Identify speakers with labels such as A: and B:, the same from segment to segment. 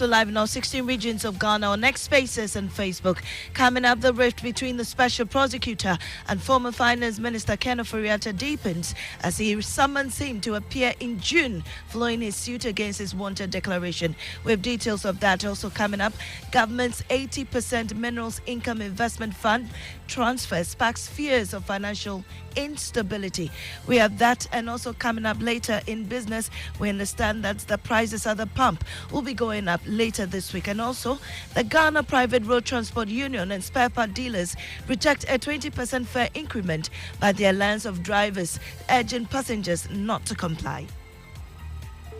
A: Live in all 16 regions of Ghana on X Spaces and Facebook. Coming up, the rift between the special prosecutor and former finance minister Ken Ofori-Atta deepens as he summons him to appear in June following his suit against his wanted declaration. We have details of that also coming up. Government's 80% minerals income investment fund transfer sparks fears of financial instability. We have that, and also coming up later in business, we understand that the prices at the pump will be going up later this week. And also, the Ghana Private Road Transport Union and spare part dealers reject a 20% fare increment by the Alliance of Drivers, urging passengers not to comply.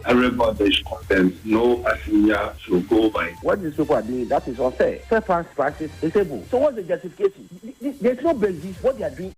B: Everybody is content. No passenger should go by.
C: What these people are doing, that is unfair. Fair practice is able. So what's the justification? There's no basis. What they are doing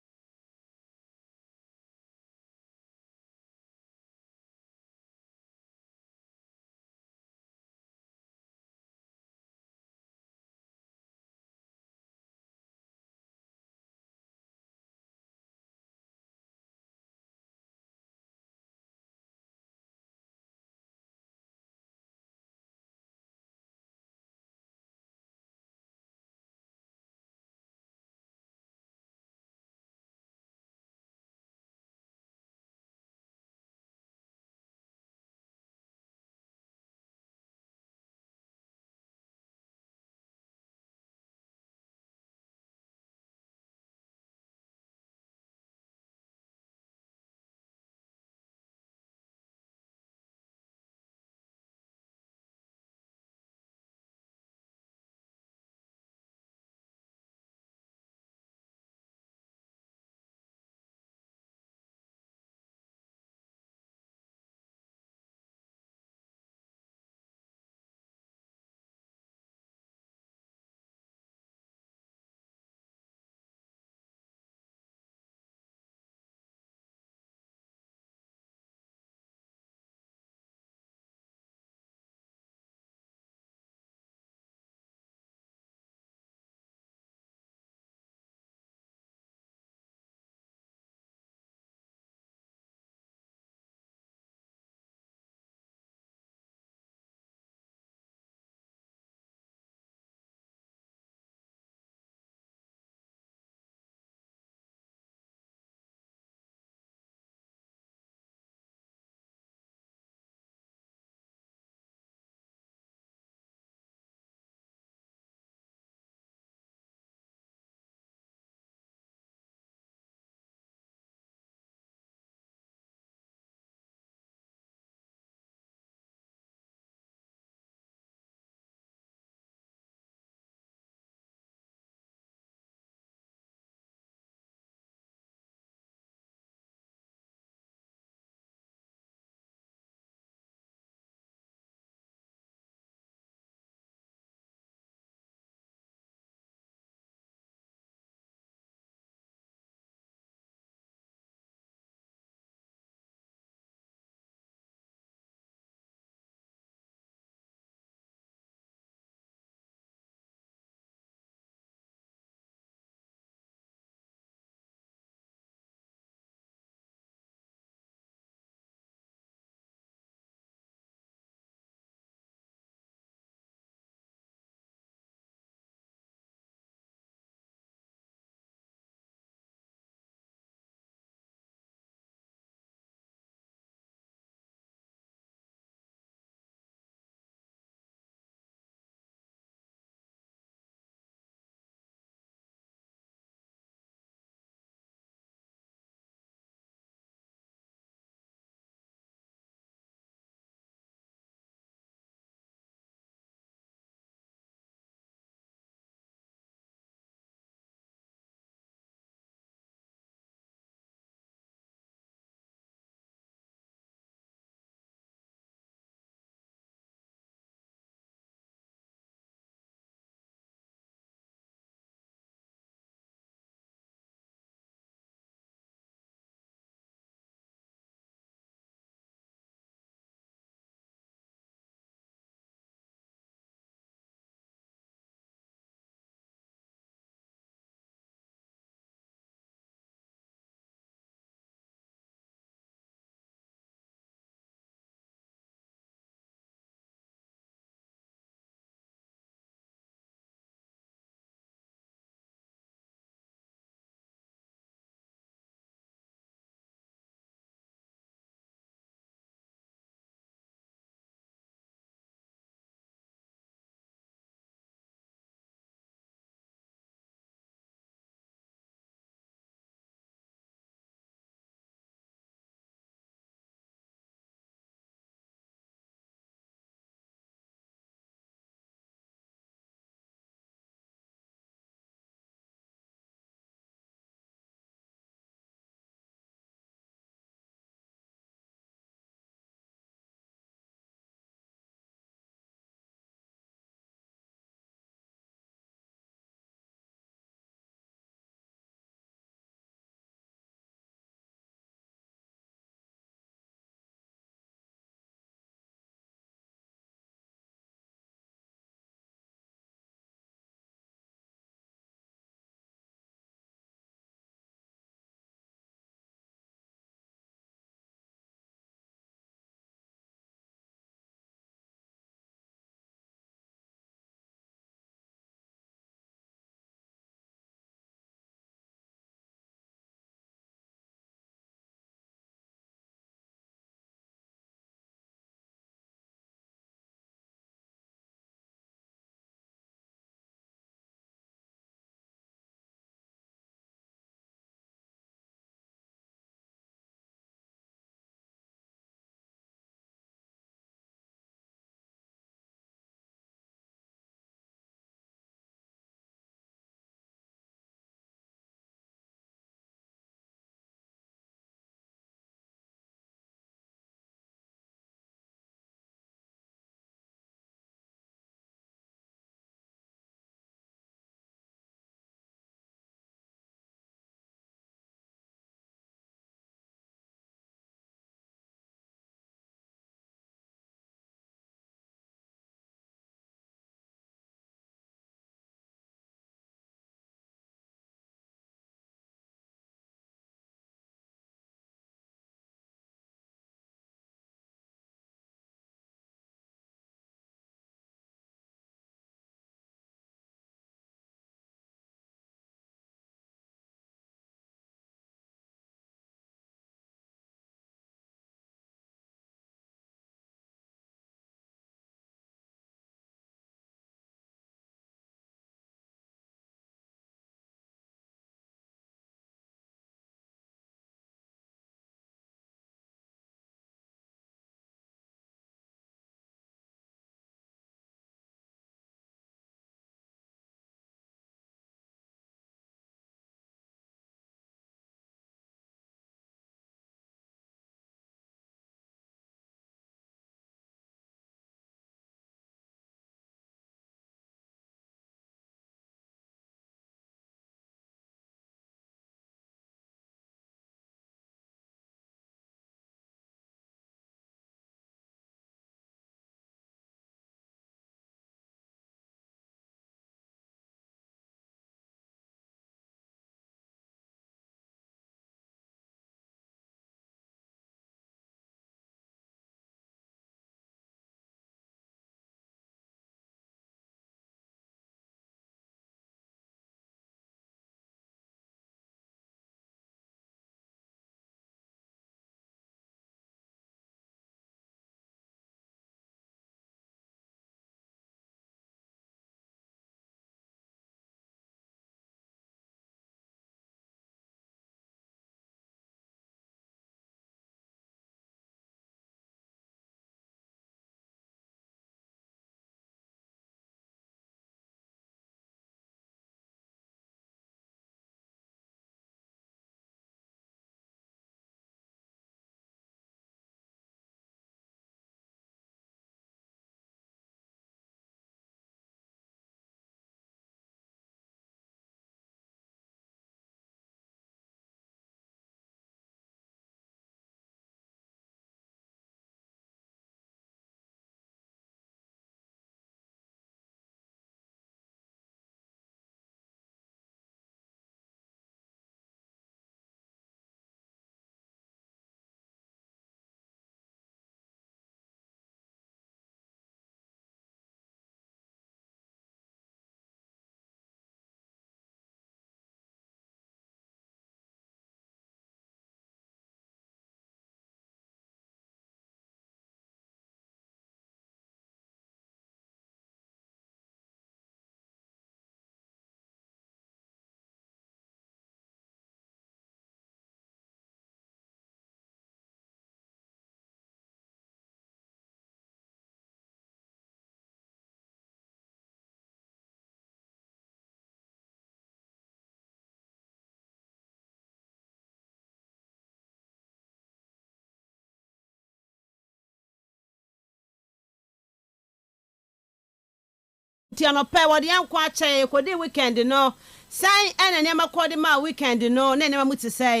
D: Ti anope wo de yankwa che ko de weekend no sai ene ne makode ma weekend no ne muti sai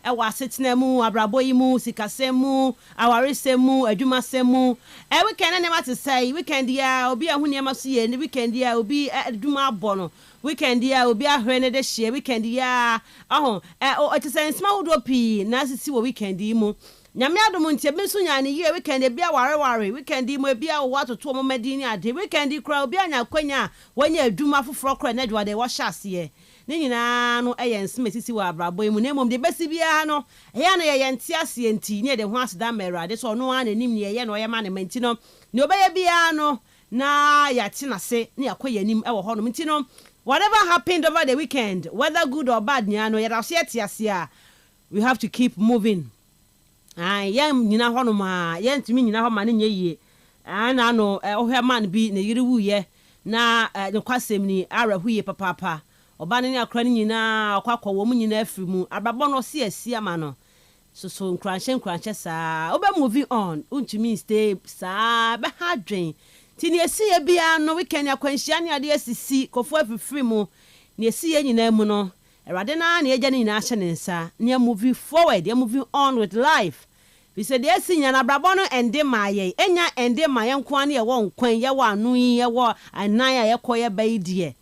D: e wa setena mu abrabo yi mu sikasemu awaresemu adwumasemu e weekend ne mati sai weekend ya obi ahuni ma so ye ne weekend ya obi adwuma abono weekend ya obi ahwe ne de hye weekend ya o ti sai nsma wodo pi na sisi wo weekend yi mu nyame adom ntia bi so nya ne ye weekend bia ware weekend mu bia wo atoto mo madini ade weekend kra obi anya kwanya wanya adwuma foforo kra na dwade wo hyase ne nyina no eye nseme sisi wa abrabo mu ne mom de besi bia no eya no ye ntiase enti ne de ho aseda merade so no an anim ne ye no ye ma ne manti no ne obeye bia no na ya tina se ne yakoye anim e wo ho no nti no whatever happened over the weekend whether good or bad nya no ye da so yetiase a we have to keep moving. Yam nyina hono ma yentimi nyina ho ma ne nyeye ana no ohwe man bi ne yiri wuye na ne kwasem ni arahuye papa oba ne akra ne nyina akwakọ wo mu nyina afiri mu ababo no se asia ma no so nkranche saa oba moving on untimi stay saa be hadwen ti ne asiye bia no weekend akwanhia ne ade asisi kofo afifiri mu ne asiye nyina mu no erade na ne eja ne nyina ahye ne nsa ne moving forward ne moving on with life. We said yes nya na brabo no ende maye enya ende maye nko ne ye wo nkwan ye wo anu ye wo anan ya ye koye baidie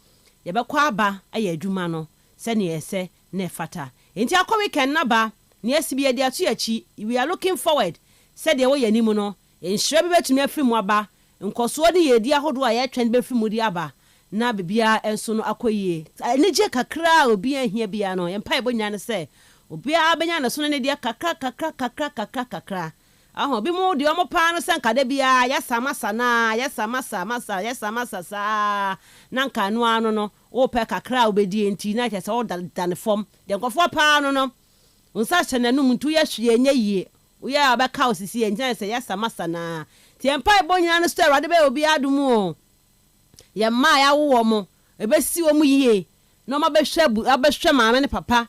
D: ye be kwa aba aye adwuma no se ne yese ne fata enti akọ weekend na ba ne asibie de ato achi we are looking forward said ye wo yanimu no enhire be betumi afiri mu aba nkoso de ye di ahodo a ye twen be firi mu di aba na bibia enso no akoyie enije kakra obi ahia bia no ye mpa ebonya ne se obi abenya na so ne dia kakra obi mu de omo pa no sanka da bia ya samasa sa na nka no ano no o pe kakra obedi enti na che se o dan form de nkofo pa no unsa chene no muntu ya hwe enya yie uya abaka osisi enya se ya samasa na tie mpa ebonya no store ade be obi adumu o ya ma ya wo mo ebesi wo mu yie no ma be hwe maame ne papa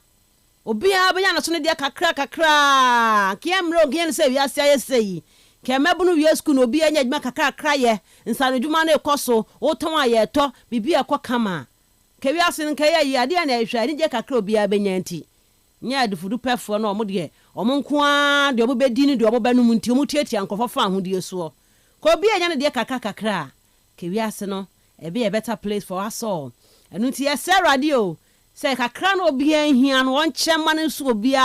D: obi abenya na so ne dia kakra kiamro gien se wiase ayesei kemebunu wie school no obi anya adwuma kakra ye nsano dwuma na ekoso oton ayeto bibi ekokama ke wiase nka ye ade na ehwe ani je kakra obi abenya nti nya adufudu pefo na omo de omo nkoa de omo bedi ni de omo banu mu nti omo tietia nkofofo ahodie so ko obi anya na de kakra ke wiase no ebe a better place for us all enu nti ye se radio se kakra no obi ahia no won chema no so obi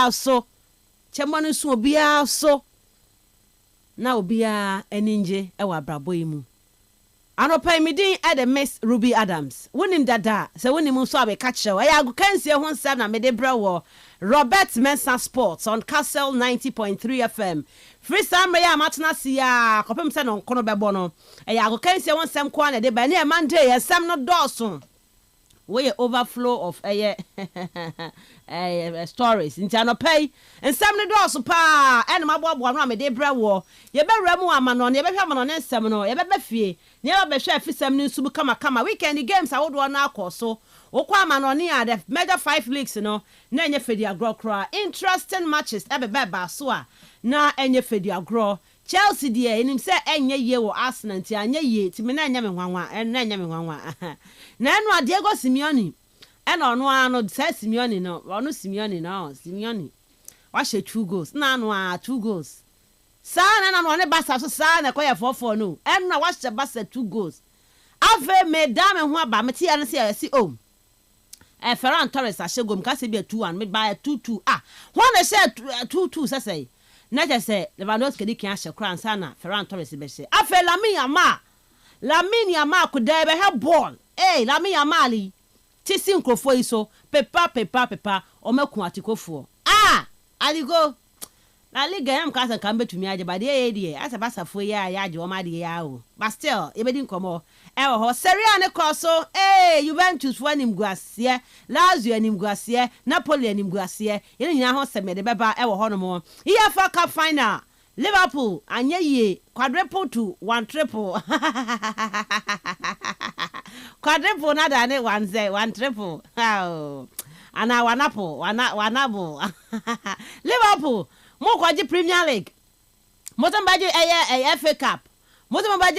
D: aso na obi a eninje e wa brabo yimu anopa midin e the Miss Ruby Adams wonim dada se wonim so abeka chew e agokansie ho nsam na mede brawo Robert Mensah Sports on Kastle 90.3 FM free summer ya matna sia kopem se no nkono bebo no e agokansie ho nsam kwa na de ba na Monday nsam no dawson we overflow of stories nti anopai ensam ne do pa ene maboabo no amede brawo ye be ramu amano ne ye be hwa amano ne nsam no ye be fie ne ye be hwa afisam ne nsubu kama weekend games awodo na akoso okwa amano ne ya the major 5 leagues no na enye fedi agro kra interesting matches ebe ba so a na enye fedi agro Chelsea die enim se enye ye wo Arsenal nti anye ye ti me na enye me nwanwa na enu a Diego Simeone ena ono ano se Simeone no ono Simeone wa she 2 goals na ano a 2 goals sa na no ne Barca so sa na koye 4-4 no ena wa she Barca 2 goals ave me dame ho aba me ti ya no se si Ferran Torres a she gom ka se bi 2-1 me ba 2-2 ho na she 2-2 sese na je se Lewandowski di kan ahye kran sana Ferran Torres be hye afa Lamine Yamal ko da be he ball Lamine Yamal ti si nkrofo yi so pepa o maku atikofo aligo la liga yam ka san kan betumi aje ba de asa basafo ya aje o ma de ya o but still e be di nkomo ho Serie A ne koso Juventus fo anim guasie Lazio anim guasie Napoli anim guasie ye nyina ho semede beba ho no mo UEFA Cup final Liverpool anye ye quadruple to 1 triple quadruple na da ne 1 triple ana wanabo Liverpool mo kwaji Premier League mo tambaje FA Cup Most of my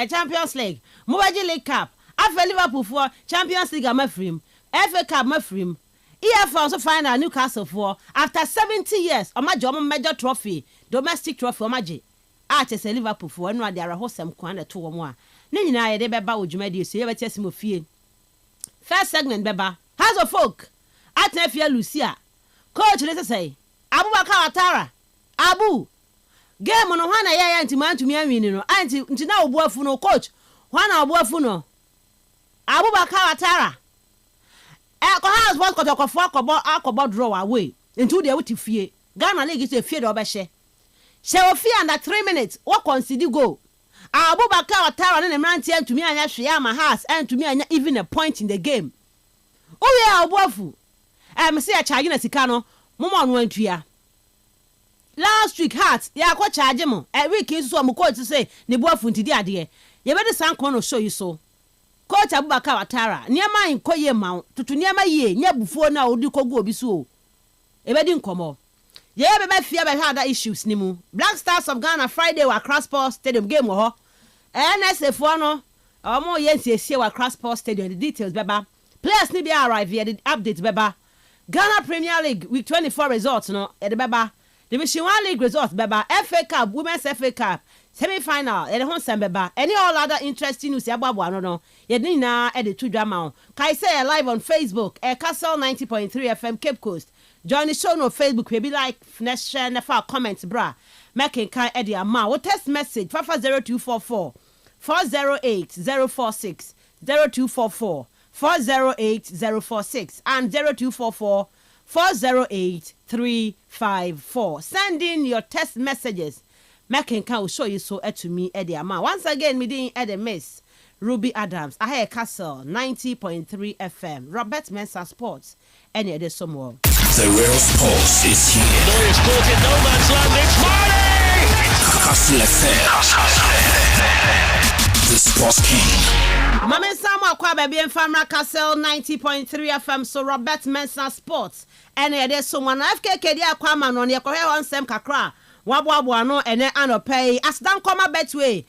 D: Champions League, Mobile League Cup, after Liverpool for Champions League, I'm a free, FA Cup, I'm a free. EFL also find a Newcastle for after 70 years. On my job, major trophy, domestic trophy, on my J. Artist Liverpool for one, there are wholesome quantity 2 or more. Nina, I did about with Jumedia, so you ever test me fear. First segment, Beba. House of folk. At Nefia Lucia. Coach, let's say. Abu Bakar Tara. Abu. Game on one aya anti man to me, anti now boafuno coach. One boafuno. Abu Bakar Tara. Echo house was got a fork about draw away into the witty fear. Ghana League is a fear of a share. Shall fear under 3 minutes. What consider go? Abu Bakar Tara and a man tell to me and Yashiyama house and to me and even a point in the game. Oh, yeah, Bofu. I'm say a charging a Sicano, Momon went to ya. Last week, Hearts, ya quite charge him. A week is so much to say, the Bofu to the idea. You better sound corner show you so. Coach Abu Bakar Tara, near mine, Koye Mount, to near my ye, near before now, do go bisu. A wedding come. Yeah, but fear by had issues, Nimu. Black Stars of Ghana Friday were Crossport Stadium game, oh. NSF1, or more yes, yes, here were Crossport Stadium, the details, Beba. Players need to arrive here, the updates, Beba. Ghana Premier League, week 24 results, no, at the Beba. Division 1 League results, Beba. FA Cup, Women's FA Cup, semi-final, at the home Beba. Any all other interesting news, Yababu, no, Yedina, at the 2 drama. Kaise live on Facebook, at Kastle 90.3 FM, Cape Coast. Join the show on Facebook. We be like next share never comments, bra. Making kind Eddie Ama. What text message? 0244 408 046 0244 408 046 and 0244 408 354. Send in your text messages. Making kind will show you so to me Eddie Ama. Once again, me ding Eddie Miss Ruby Adams. I hear Kastle 90.3 FM. Robert Mensah Sports. Any other somewhere.
E: The real sports is here.
F: It's caught in no man's land. It's Marley!
E: Kastle FM. The Sports King.
D: Mame Samuel Kwa baby and Famra Kastle 90.3 FM. So Robert Mensah Sports. Any other someone. FKK dia Kwaman on your Korea on Sem Kakra. Wabwano and then pay as down come betway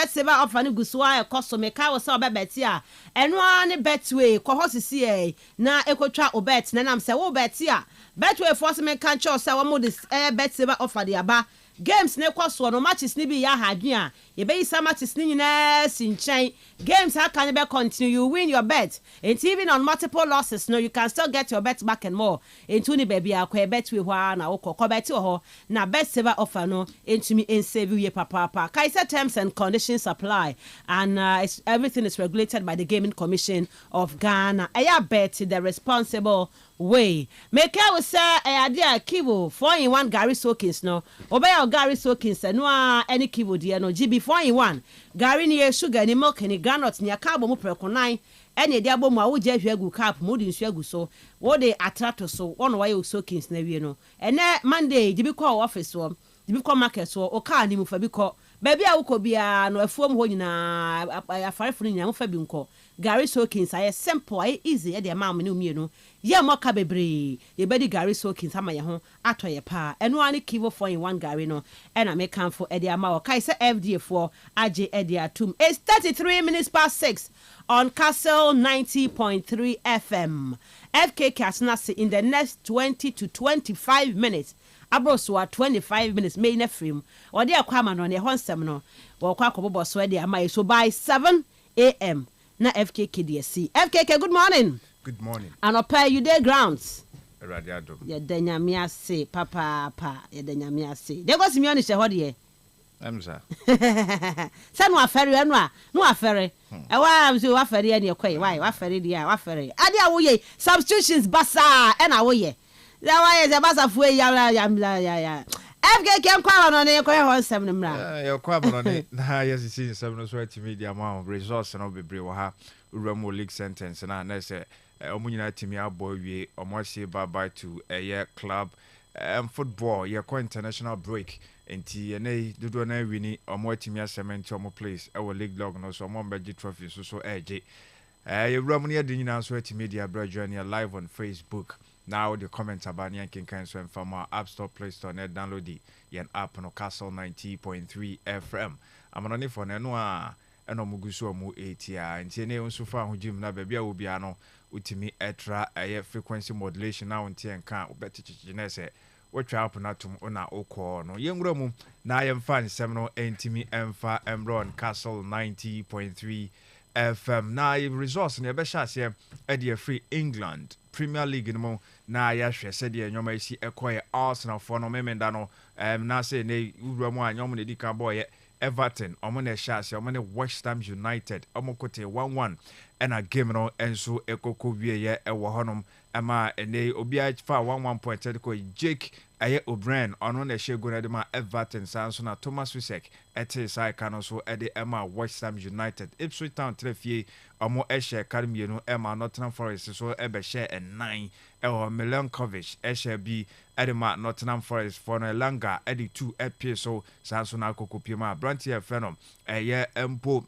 D: saver of any guswa cost me car was betia and one betway cohosi na equatra or bet nanam say oh betia betway force me can't show so one this bet saver offer the aba games ne cost one no matches ni be ya hadua ye be some matches ni in chain games how can you continue you win your bet and even on multiple losses no you can still get your bet back and more into ni baby akwa bet we hwa na okọ bet ho na bet saver offer no into me in save you papa kaisa terms and conditions apply and everything is regulated by the Gaming Commission of Ghana. Aya bet the responsible way. Make I will say idea kibo 4-in-1 Gary Soakins no. Obey Gary Soakins no any kibo dear no GB 4-in-1. Gary ni sugar ni milk ni granite ni akabo mu prekonai. Any dia bom a wo je hwegu cap mu di nsu agu so. Wo de attract so one why Soakins na wie no. Ene Monday GB call office so. GB call market so o car ni mu fa bi ko. Baby a wukọ bia no afuom ho nyina afarefo nyina mo fa bi nko Gary Soakins aye simple aye easy e de ma me no mienu ye mo ka bebre ye bedi Gary Soakins ama ye ho atoye pa eno ani kivo 4-in-1 Gary no e na me kanfo e de ama o kai se FDA for age e de atum. It's 33 minutes past 6 on Kastle 90.3 FM. FK Kasnasi in the next 20 to 25 minutes. Abroso 25 minutes may na frame or dear Kwama on the honsem no or Kwakobo Swedi am so by 7 a.m. na FKK DSC. FKK, good morning.
G: Good morning. And
D: I'll pay you their grounds.
G: Radiado.
D: Ya denyamia se papa ya denyamia se. They go to me on the hodie.
G: Mensah.
D: San wa ferry anwa no afere. E wa so wa ferry any kwai wa ferry dia wa ferry. Ade awoye substitutions basa e na woye. That why is a basa fue ya. FK kwa no ne kwa ho nsem ne mra.
G: Ya kwa no ne na yes see nsem no so media ma resource no bebre wo ha Uramo League sentence na say omunyina timi abo wie omohye bye to a club football ye kwa international break enti ene dodo na wini omotimi asement omo place e league log no so omo beji trophy so eje Uramo ne de nyina so media bra join live on Facebook. Now the comments about Yankin Cancer from our App Store, Play Store, net download the app on Kastle 90.3 FM. amanone for no a ɛna ɔmo gu so ɔmo etia nti ne nso fa ho gym na baabi a obia no utimi ɛtra ɛyɛ frequency modulation na wontie nka obɛtichichi na sɛ wotwa up na tum ona okɔ no yenwura mu na yɛmfa nsɛm no entimi ɛmfa Emron Kastle 90.3 FM na resource ne ɛbɛhyɛ aseɛ ɛde free England Premier League no na yɛhwɛ sɛ deɛ nyoma esi ɛkɔyɛ Arsenal for no memenda no na sɛ ne wura mu a nyoma ne di ka boy Everton ɔmo na ɛhyɛ aseɛ ɔmo ne West Ham United ɔmo kote 1-1 ɛna game no enso ekoko wieyɛ ɛwɔ hɔnom ɛma ɛne obi a fa 1-1 point ɛde Jake ɛyɛ O'Brien ɔno na ɛhyɛ goal ɛde ma Everton sanso na Thomas Susek ɛte sai ka no so ɛde ɛma West Ham United Ipswich Town trefie ɔmo ɛhyɛ karmie no ɛma Nottingham Forest so ɛbɛhyɛ ɛnan ɛwɔ Milankovic ɛhyɛ bi ɛde ma Nottingham Forest for no Elanga ɛde 2 ɛpie so sanso na akoko pie ma Branty Fenom ɛyɛ empo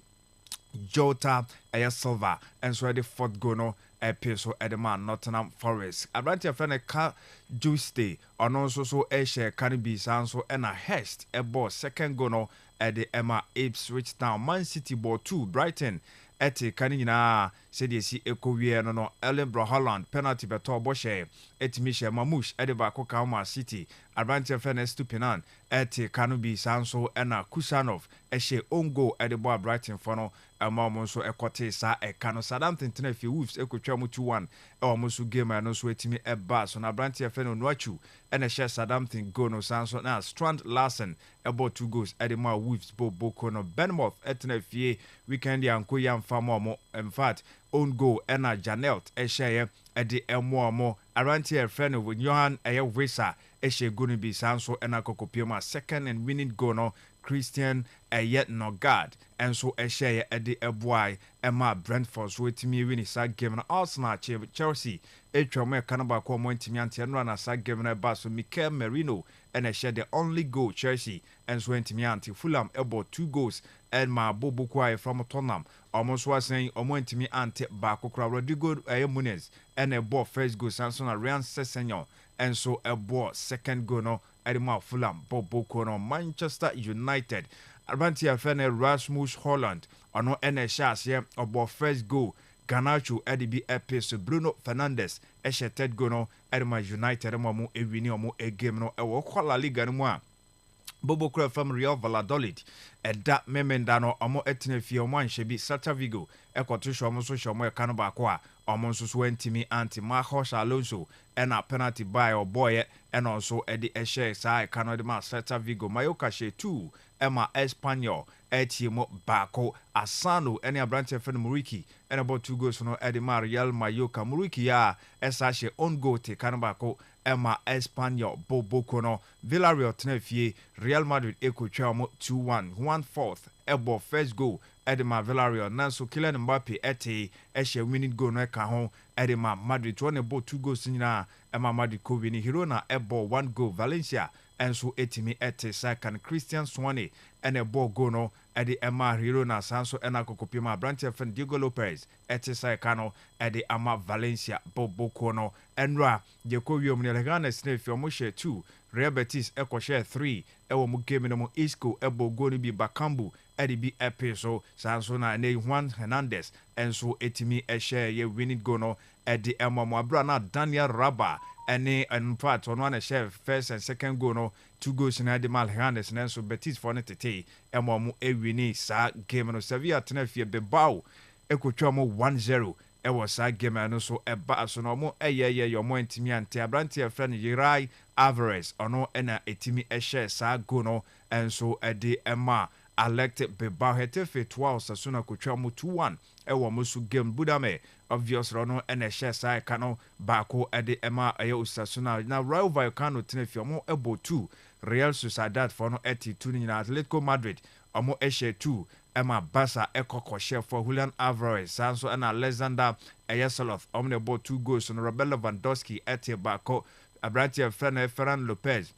G: Jota ɛyɛ Silva ɛnso ɛde 4th goal no ɛpie so ɛde ma Nottingham Forest Branty Fenom ka Tuesday ɔno nso so ɛhyɛ Carnaby sanso ɛna Hurst ɛbɔ 2nd goal no ɛde ɛma Ipswich Town Man City ball 2 Brighton ɛte kan nyinaa sɛdeɛ si ekowie no Erling Haaland penalty beto bɔhyɛ ɛtimi hyɛ Mamush ɛde baako ka ma City Branty Fenom Stupinan ɛte Carnaby sanso ɛna Kusanov ɛhyɛ own goal ɛde bɔ Brighton for no ɛma ɔmo nso ɛkɔte saa ɛka no Southampton tena fie Wolves ɛkotwa mu 2-1 ɛwɔ ɔmo so game no so ɛtimi ɛba so na Branty Fenom Nuachu ɛna hyɛ Southampton goal no sanso na Strand Larsen ɛbɔ 2 goals ɛde ma Wolves boko no Bournemouth ɛtena fie weekend yanko yamfa mo in fact own goal ɛna Janelt ɛhyɛ ɛde ɛmo ɔmo Branty Fenom with Johan ɛyɛ Wisa ɛhyɛ goal no bi sanso ɛna kokopie ma 2nd and winning goal no Christian ɛyɛ Nogard ɛnso ɛhyɛ ɛde ɛboai ɛma Brentford so etimi win sa game na Arsenal Chelsea etwa mo ɛka no ba ko mo ntimi ante no na sa game na ba so Mikel Merino ɛna ɛhyɛ the only goal Chelsea ɛnso ntimi ante Fulham ɛbɔ 2 goals ɛma Bobo Kwai from Tottenham ɔmo so asen ɔmo ntimi ante ba kokora Rodrigo ɛyɛ Munez ɛna ɛbɔ 1st goal sanso na Ryan Sessegnon ɛnso ɛbɔ 2nd goal no ɛde Fulham Bobo no Manchester United Branty Fenom Rasmus Holland ɔno ɛna ɛhyɛ aseɛ ɔbɔ 1st goal Garnacho ɛde bi ɛpɛ Bruno Fernandes ɛhyɛ 3rd goal no ɛde ma United mo ewini ɔmo game no ɛwɔ La Liga no mu a Bobo from Real Valladolid ɛda memenda no ɔmo ɛtena fie ɔmo anhyɛ bi Celta Vigo ɛkɔto hwɛ ɔmo so hwɛ ɔmo ɛka no baako a ɔmo nso so antimi anti Marcos Alonso ɛna penalty by ɔbɔyɛ ɛna ɔso ɛde ɛhyɛ saa ɛka no de ma Celta Vigo Mayoka hyɛ 2 ɛma Espanyol ɛtie mo baako Asano ɛne Branty Fenom Muriqi ɛna bɔ 2 goals no ɛde ma Real Mayoka Muriqi a ɛsa hyɛ own goal te ka no baako ɛma Espanyol Bobo no Villarreal tena fie Real Madrid ekotwa mo 2-1 1/4 ɛbɔ 1st goal ɛde ma Villarreal nanso Kylian Mbappe ɛte ɛhyɛ winning goal no ɛka ho ɛde ma Madrid to ne bɔ 2 goals nyinaa ɛma Madrid ko wini Girona ɛbɔ 1 goal Valencia ɛnso etimi ɛte second Christian Swane ɛna ɛbɔ goal no ɛde ɛma Girona sanso ɛna kokopie ma Branty Fenom Diego Lopez ɛte second no ɛde ama Valencia Bobo no ɛnra Jeko wiom ne Leganes ne fie ɔmo hyɛ 2 Real Betis ɛkɔhyɛ 3 ɛwɔ mo game no mo Isco ɛbɔ goal no bi Bakambu ɛde bi ɛpe so sanso na ne Juan Hernandez ɛnso etimi ɛhyɛ ye winning goal no ɛde ɛma mo abra na Daniel Raba ɛne in fact ɔno ana hyɛ 1st and 2nd goal no 2 goals na de mal Hernandez nanso Betis for no tete ɛma mo ewini saa game no Sevilla tena fie Bilbao ekotwa mo 1-0 ɛwɔ saa game no so ɛba so no mo ɛyɛ mo ntimi ante Branty Fenom Yirai Alvarez ɔno ɛna etimi ɛhyɛ saa goal no ɛnso ɛde ɛma Alect Bilbao Hetafe 12 Sasuna kotwa mo 2-1 ɛwɔ mo so game Budame obviously no ɛna ɛhyɛ saa ɛka no baako ɛde ɛma ɛyɛ Osasuna na Rayo Vallecano tena fie ɔmo ɛbɔ 2 Real Sociedad for no ɛte 2 nyina Atletico Madrid ɔmo ɛhyɛ 2 ɛma Barca ɛkɔkɔhyɛ for Julian Alvarez sanso ɛna Alexander ɛyɛ Soloth ɔmo na ɛbɔ 2 goals no Robert Lewandowski ɛte baako Branty Fenom Ferran Lopez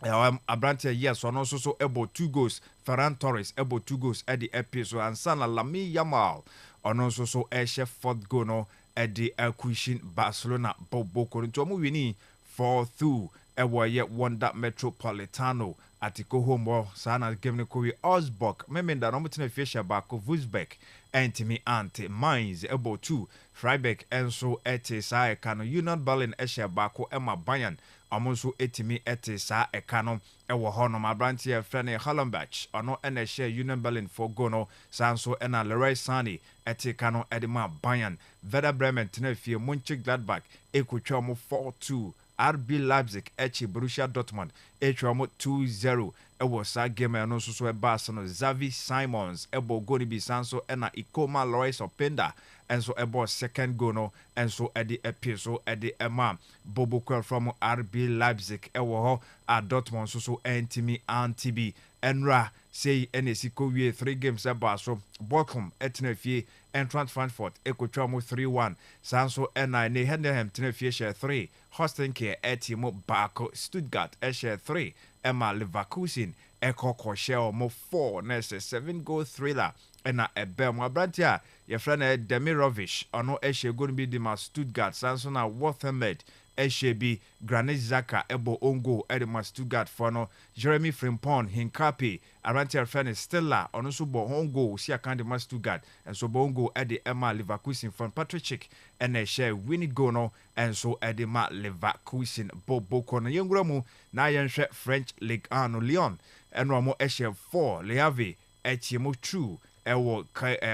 G: Branty yes ɔno nso so ɛbɔ 2 goals Ferran Torres ɛbɔ 2 goals ɛde ɛpie so ansana Lamine Yamal ɔno nso so ɛhyɛ 4th goal no ɛde akushin Barcelona Bobo nti ɔmo wini 4-2 ɛwɔ yɛ Wanda Metropolitano atiko home sana game ne kowi Osbok memenda no mutena fiesha baako Vuzbek entimi ante Mainz ebo 2 Freiburg enso ete saa eka no Union Berlin ehye baako ema Bayern amonso etimi ete saa eka no ɛwɔ hɔ no mabranti efrene Hallenbach ono ena ehye Union Berlin for go no sanso ena Leroy Sane ete eka no edema Bayern Werder Bremen tena fie Mönchengladbach ekotwa mo 4-2 RB Leipzig echi Borussia Dortmund etwa 2-0 ewo sa game no so eba no Xavi Simons ebo go ni bi sanso ena Ikoma Loris Openda enso ebo second goal no enso edi episo edi ema Bobo from RB Leipzig ewo ho a Dortmund so entimi antibi enra say enesiko wie 3 games eba so Bochum etna fie Eintracht Frankfurt ekotwa 3-1 sanso ena ne Heidenheim tena fie share 3 Holstein-Kiel etimo Bako Stuttgart share 3 Emma Leverkusen ekoko share mo 4 nese 7-goal thriller ena ebem abrantia ye frana Demirovic ono share go bi di ma Stuttgart sanso na Wolfenberg Eshebi Granit Xhaka ebo ongo edema Stuttgart for no Jeremy Frimpong Hinkapi Arantia friend Stella ono so bo ongo si akande ma Stuttgart and so bongo ede Emma Leverkusen from Patrick Schick and share winning goal no and so ede ma Leverkusen bobo kono yengramu na yenhwe French Ligue 1 Lyon and mo share 4 Le Havre etiemo true ewo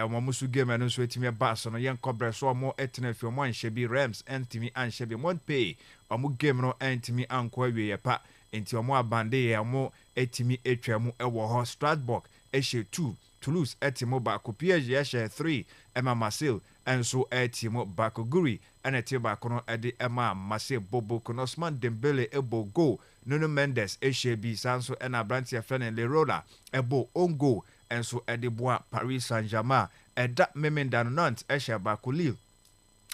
G: omomusu game no so etimi baso no yen kobre so omo etena fi omo anhye bi Rams entimi anhye bi Montpellier omo game no entimi anko awie yepa enti omo abande ye omo etimi etwamu ewo ho Strasbourg ehye 2 Toulouse etimo ba ko PSG ehye 3 Emma Marseille enso etimo ba ko Guri eneti ba ko no ede Emma Marseille bobo ko Osman Dembele ebo go Nuno Mendes ehye bi sanso ena Brantia Fenen Lerola ebo ongo enso edeboa Paris Saint-Germain eda memenda Nantes ehye ba ko Lille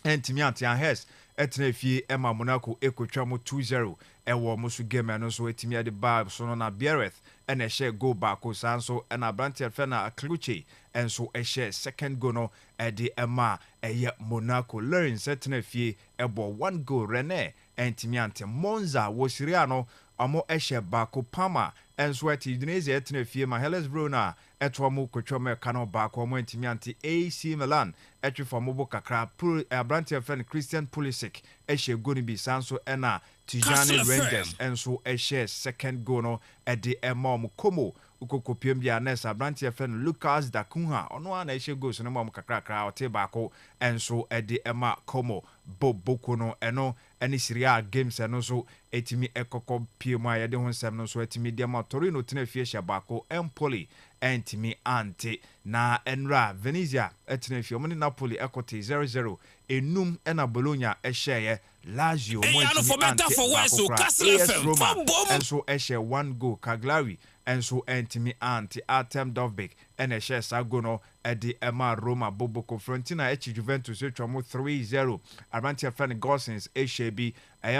G: entimi Angers etena fie Emma Monaco ekotwa 2-0 ewo musu game no so etimi ade ba so no na Biereth ena ehye go ba ko sanso ena Brantia Fena Kluche enso ehye second goal no ede Emma eye Monaco Lens etena fie ebo 1 goal Rennes entimi ante Monza wo Siriano amo ehye ba ko Parma enso eti Udinese etena fie ma Hellas Verona etwa mu kotwa me kano ba ko mo entimi ante AC Milan etwe for mo bo kakra Brantia Fena Christian Pulisic ehye go ni bi sanso ena Tijani Rangers enso ehye second goal no ede Emma mo Como ukokopiem bia nesa Brantia Fena Lucas Dakunha ono ana ehye goals no mo kakra ote ba ko enso ede Emma Como boboko no eno eni Serie games eno so etimi ekoko piemu ayede ho nsem no so etimi dia Torino tena fie hye bako Empoli entimi ante na enra Venezia etena fie omni Napoli ekote 0-0 enum ena Bologna ehye Lazio mo entimi ante Kastle Roma enso ehye 1 goal Cagliari enso entimi ante Artem Dovbyk ena ehye sago no edi Emma Roma boboko Fiorentina echi Juventus etwa 3-0 Arantia Fene Gosens ehye bi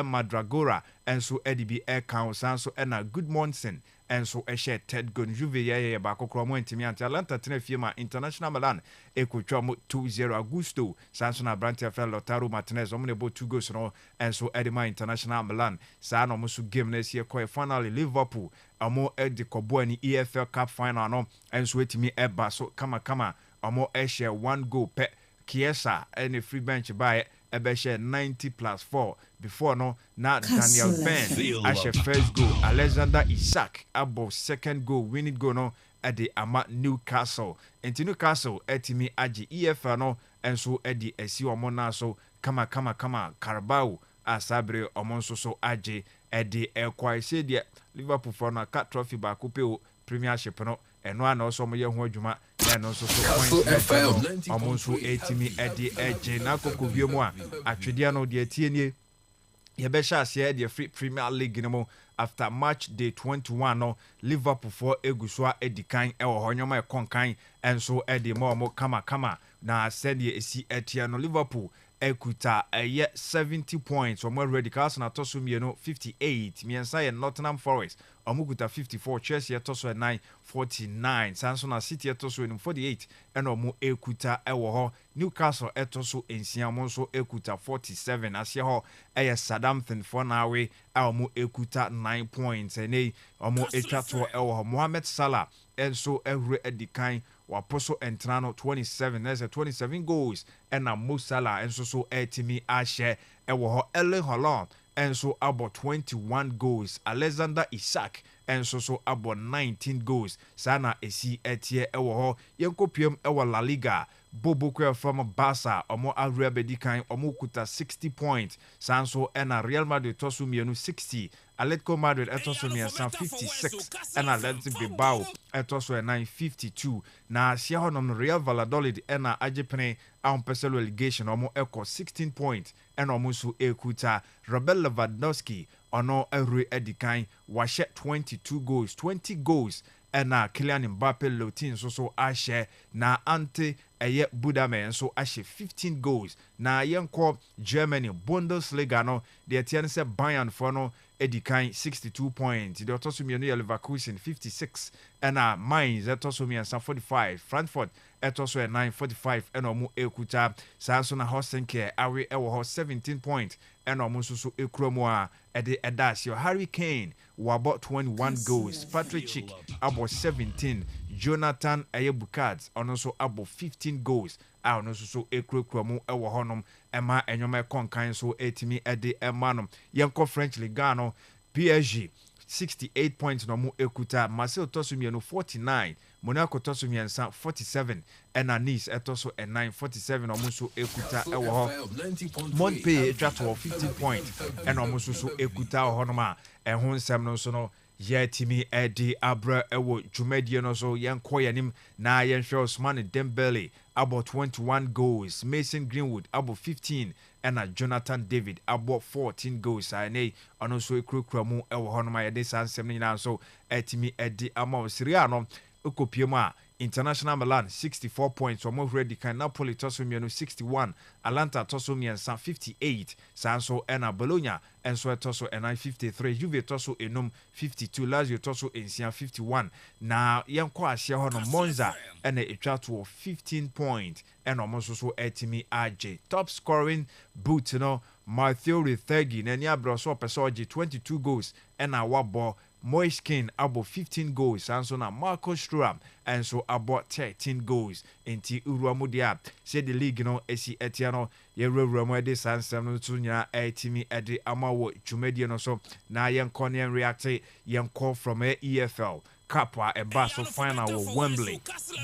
G: Madragora enso edibi account sanso ena Good Monson enso ehye Ted Gun Juve ye ba kokro mo entimi ante Atalanta tena fie ma International Milan ekotwa 2-0 Augusto sanso na Brantia Fene Lautaro Martinez omne bo 2 goals no enso edima International Milan sa no musu game na sie ko finally Liverpool amo edi kobo ani EFL Cup final no enso etimi eba so kama amo ehye 1 goal pe Kiesa any free bench by ebeshe 90+4 before no na Daniel Ben ashe first goal Alexander Isak abo second goal winning goal no edi ama Newcastle enti Newcastle etimi agi EFL no enso edi esi omo na so kama Carabao asabre omo so agi edi ekwaise de Liverpool for na cat trophy ba coupe premiership no eno ana oso mo ye ho adwuma eno so points amonso etimi edi eje na kokobie mu a atwede no de atienie ye be sha ase de free Premier League no mo after match day 21 no Liverpool for egusua edikan ewo honyoma ekonkan enso edi mo kama na said ye esi etia no Liverpool ekuta 70 points. Omo ready Arsenal toso mienu 58. Mensah ye Nottingham Forest omukuta 54. Chelsea toso 9 49. Sansona City toso 48 and omo ekuta ewo ho. Newcastle etoso ensia monso ekuta 47. Asia ho Southampton for nawe omo ekuta 9 points. Ene omo etwato ewo ho. Mohamed Salah enso ehre edikan waposo entrano 27. There's a 27 goals and a Mo Salah and so etimi ashe ewo ho. Erling Haaland and so about 21 goals. Alexander Isak and so about 19 goals. Sana esi etie ewo ho. Yenko piem ewo La Liga. Bobo Kwe from Barca omo agre bedikan omo kuta 60 points. Sanso and a Real Madrid tosu mienu 60. Atletico Madrid etoso miensa 56 and Athletic Bilbao etoso 952. Na asia honom Real Valladolid ena ajepene ampeselo relegation omo eko 16 points and omo su ekuta. Robert Lewandowski ono every edikan washe 22 goals 20 goals and Kylian Mbappe Lotin so ashe na ante eye Budame so ashe 15 goals. Na yenko Germany Bundesliga no de etiane se Bayern for no edikan 62 points. The Otosumienu Leverkusen 56 and Mainz Etosumian 45. Frankfurt etoso 945 and omu ekuta. Sansona Hosenke awe ewo 17 points and omu susu ekromoa ede edasio. Harry Kane wabo 21 goals. Patrick Schick abo 17. Jonathan Ayebukad onoso abo 15 goals. Ono so ekromu ewo honom ema enyoma konkan so etimi ede emanum. Yenko French Ligue no PSG 68 points no mu ekuta. Marseille tosumienu 49. Monaco tosumiensa 47 and Nice etoso 947 omuso ekuta ewo ho. Montpellier etwato 15 points and omuso so ekuta honoma ehun nsem no so no yetimi edi abra ewo dwumadie no so yenko yanim na yenhwe Ousmane Dembele about 21 goals. Mason Greenwood about 15 and Jonathan David about 14 goals. Ane ono so ekrokramu ewo honoma yede sansem ni na so etimi edi ama Siriano Okopiema International Milan 64 points. Omo ready kan Napoli toso mienu 61. Atalanta toso miensa 58. Sanso ena Bologna enso toso ena 53. Juve toso enum 52. Lazio toso ensia 51. Na yenko ahye hono Monza ena etwato 15 points. Ena omo so etimi AJ. Top scoring boot no Matteo Retegui na ni abroso pesoji 22 goals ena wabo Moiskin about 15 goals and so na Marcus Thuram and so about 13 goals inti Uruamudia said the league no esi etiano ye Uruamude sansem no tunya etimi ede amawo dwumadie no so na yenko ne react yenko from EFL Kapwa e baso final wo Wembley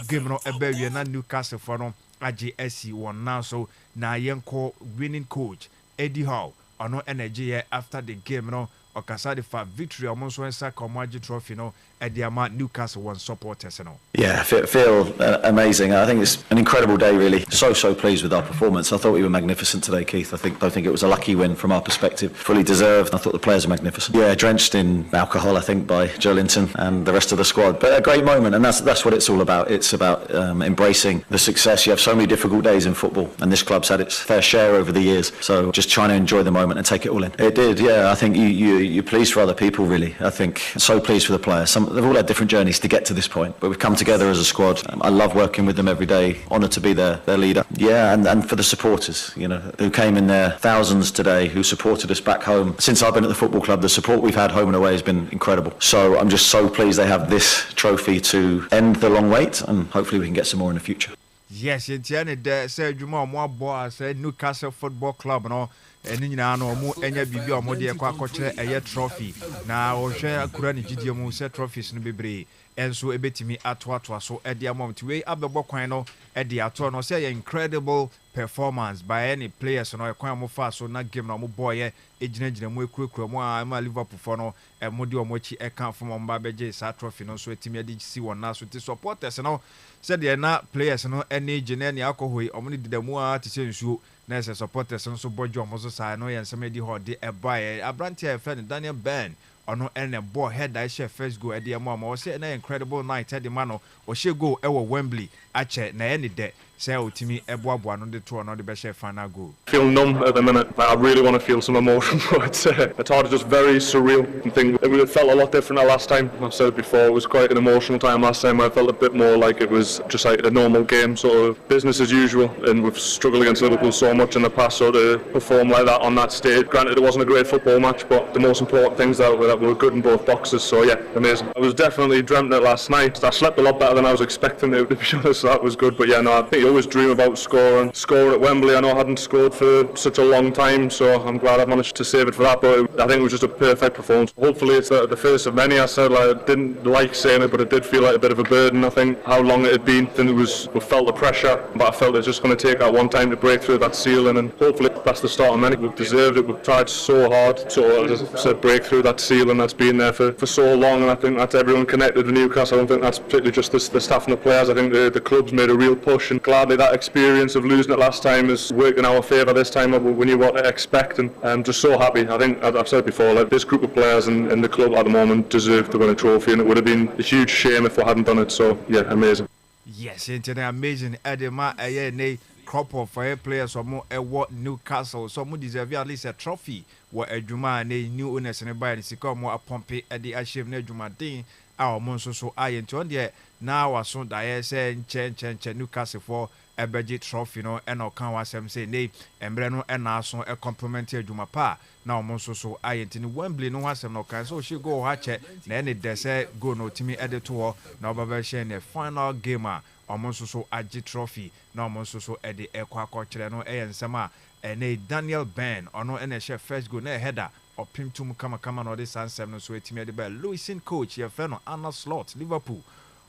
G: game no ebewie na Newcastle for no AGSC won now so na yenko winning coach Eddie Howe ono energy after the game no Okasade for victory almost when Sakomaji trophy no Ediama Newcastle won supporters no.
H: Yeah, feel amazing. I think it's an incredible day really. So pleased with our performance. I thought we were magnificent today, Keith. I think it was a lucky win from our perspective. Fully deserved. I thought the players are magnificent. Yeah, drenched in alcohol I think by Joe Linton and the rest of the squad. But a great moment and that's what it's all about. It's about embracing the success. You have so many difficult days in football and this club's had its fair share over the years. So just trying to enjoy the moment and take it all in. It did, yeah. I think you're pleased for other people really. I think so pleased for the players. They've all had different journeys to get to this point, but we've come together as a squad. I love working with them every day. Honoured to be their leader. Yeah, and for the supporters, you know, who came in their thousands today, who supported us back home. Since I've been at the football club, the support we've had home and away has been incredible. So I'm just so pleased they have this trophy to end the long wait, and hopefully we can get some more in the future.
G: Yes, it's the say Juma mo boy say Newcastle Football Club no eni nyina no mo enya bibi o mo de kwa akokere eye trophy na o hwe akura ni gidie mu say trophies no bebre enso ebetimi ato so e de amount we abebo kwan no e de ato no say incredible performance by any players no e kwan mo fa so na game no mo boy ejinagina mo ekurekura mo a Liverpool for no e mo de o mo chi e kan fo mo mba beje sa trophy no so etimi ade si won na so ti supporters no said the na players no any gene ni alcohol o mo ni didamu a ti se nsuo na se supporters no so bojo o mo so sa no yen some di hode e buy Abranti e friend Daniel Ben ono ene ball head I share first goal e de mo o say na incredible night e de man o she goal e wo Wembley ache na any de say otimi eboaboa no de to no de be share final goal.
I: Feel numb at the minute. I really want to feel some emotion, but it's hard, just very surreal. I think it felt a lot different than last time. I've said it before, it was quite an emotional time last time. I felt a bit more like it was just like a normal game, sort of business as usual, and we've struggled against Liverpool so much in the past, so to perform like that on that stage, granted it wasn't a great football match, but the most important things that were good in both boxes, so yeah, amazing. I was definitely dreamt it last night. I slept a lot better than I was expecting to be honest, so that was good, but yeah, no, I think you always dream about scoring at Wembley. I know I hadn't scored for such a long time, so I'm glad I managed to save it for that, but I think it was just a perfect performance. Hopefully it's the first of many. I said I didn't like saying it, but it did feel like a bit of a burden. I think how long it had been, we felt the pressure, but I felt it's just going to take that one time to break through that ceiling, and hopefully that's the start of many. We've deserved it, we've tried so hard, so as I said, break through that ceiling that's been there for so long, and I think that's everyone connected with Newcastle. I don't think that's particularly just the staff and the players. I think the club's made a real push, and gladly that experience of losing it last time has worked in our favour this time. We knew what to expect, and I'm just so happy. I think, as I've said before, like, this group of players in the club at the moment deserve to win a trophy, and it would have been a huge shame if we hadn't done it, so yeah, amazing.
G: Yes, it's amazing. Edema a crop of players or more what Newcastle, so more deserve at least a trophy. What a Juma and a new owners and a buy the more a Pompey at the Ashim Nejuma Ding, our monster so I and there now as soon as I say Newcastle for a budget trophy, no, and no can was say nay, and Breno and also a complimentary Juma pa. Now monster so I and Wembley no has no can, so she go watch it, then it does go no Timmy editor, now Babashan a final gamer. Almost so Aji trophy, now almost so at the Equa Cochran and Sama, and a Daniel Ben, or no NHL first go near header, or Pim Tum Kama or the San Seven, so it's made the bell. Louisin coach, your friend Anna Slot, Liverpool,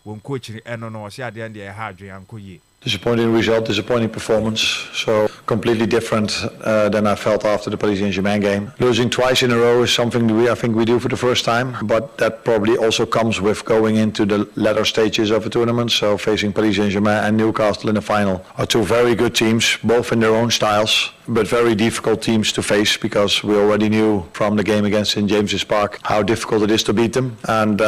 G: won't coach the end on us, yeah, the end of Hadrian Kuyi.
H: Disappointing result, disappointing performance. So completely different than I felt after the Paris Saint-Germain game. Losing twice in a row is something I think we do for the first time, but that probably also comes with going into the latter stages of a tournament. So facing Paris Saint-Germain and Newcastle in the final are two very good teams, both in their own styles, but very difficult teams to face, because we already knew from the game against St. James's Park how difficult it is to beat them. And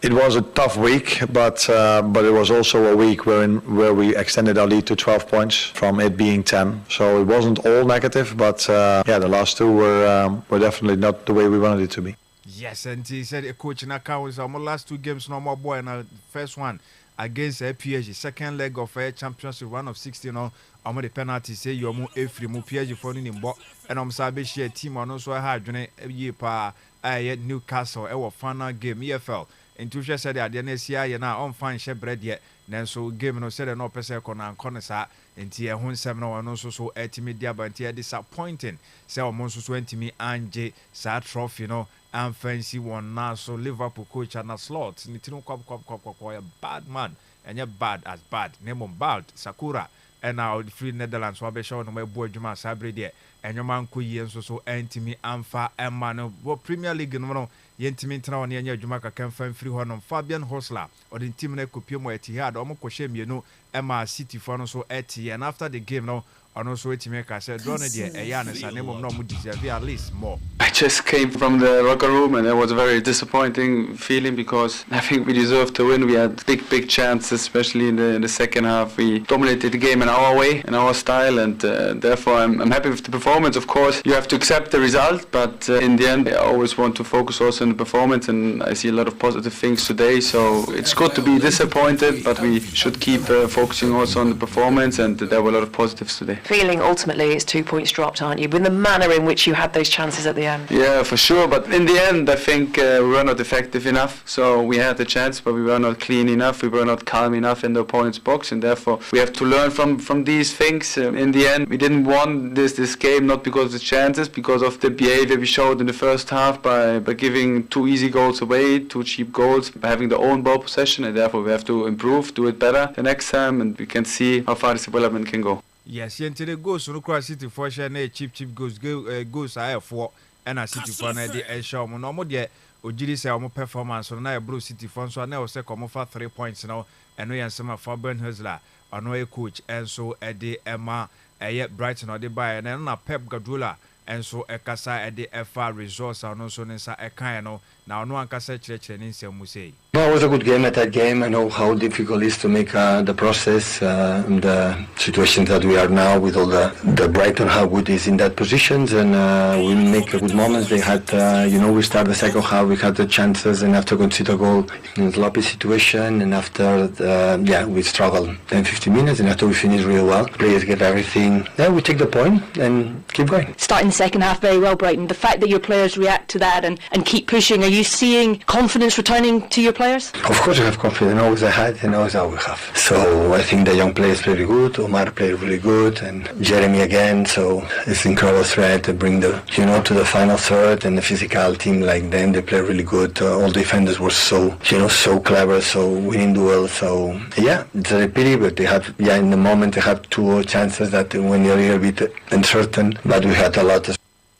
H: it was a tough week, but it was also a week where we extended our lead to 12 points from it being 10. So it wasn't all negative, but the last two were definitely not the way we wanted it to be.
G: Yes, and he said a coach in account was our last two games, no more boy, and our first one against PSG, second leg of a championship run of 16. I'm the penalty say you're more free, more PSG for in box, and I'm sorry, share team on also hard journey year pa Newcastle, our final game, EFL. And to just say that the NSCI and now on fine share bread yet. Then so game no said no person and corner and tia hun 7 and also so media but tia disappointing. Say almost 20 me and sa trophy, and fancy one now. So Liverpool coach and a slot. Nitino a bad man and you're bad as bad. Name on bad Sakura. And now the free Netherlands will be showing my boy Juma Sabre there. And your man Kuyi so Antimi Amfa and Mano. Premier League no Yentimi Town near Jumaka can find free one on Fabian Hosler or the team Kupimo Etihad or Mokoshem, Emma City for so Eti. And after the game now, and also Etimeka said, Donadier, Ayanis, and name of no deserve at least more.
J: I just came from the locker room and it was a very disappointing feeling because I think we deserved to win. We had big chances, especially in the second half. We dominated the game in our way, in our style, and therefore I'm happy with the performance. Of course, you have to accept the result, but in the end, I always want to focus also on the performance, and I see a lot of positive things today. So it's good to be disappointed, but we should keep focusing also on the performance, and there were a lot of positives today.
K: Feeling ultimately it's 2 points dropped, aren't you? With the manner in which you had those chances at the end.
J: Yeah, for sure. But in the end, I think we were not effective enough. So we had the chance, but we were not clean enough. We were not calm enough in the opponent's box, and therefore we have to learn from these things. In the end, we didn't win this game not because of the chances, because of the behavior we showed in the first half by giving 2 easy goals away, 2 cheap goals, by having the own ball possession, and therefore we have to improve, do it better the next time, and we can see how far this development can go.
G: Yes, the goals no cross City for share cheap goals I have 4 and a City for na the show no more there Ojiri say our performance on na Blue City for so na say come for 3 points now and we answer for Ben Husler ono a coach and so e de Emma Brighton or the buy and na Pep Guardiola and so ekasa e de FR resource and so nsa e kan no na ono ankasa chire ni nsem mu say
L: No, it was a good game at that game. I know how difficult it is to make the process, the situation that we are now with all the Brighton, how good is in that positions, and we make good moments. They had, we start the second half, we had the chances, and after concede a goal in a sloppy situation, and after, we struggled 10-15 minutes, and after we finished really well, players get everything. Yeah, we take the point and keep going.
M: Starting the second half very well, Brighton. The fact that your players react to that and keep pushing, are you seeing confidence returning to your players?
L: Of course I have confidence, always I had and always I will have. So I think the young players play really good, Omar played really good, and Jeremy again, so it's an incredible threat to bring to the final third, and the physical team like them, they play really good. All defenders were so clever, so winning duels, so yeah, it's a pity, but they have, in the moment they have 2 chances that when you're a little bit uncertain, but we had a lot of.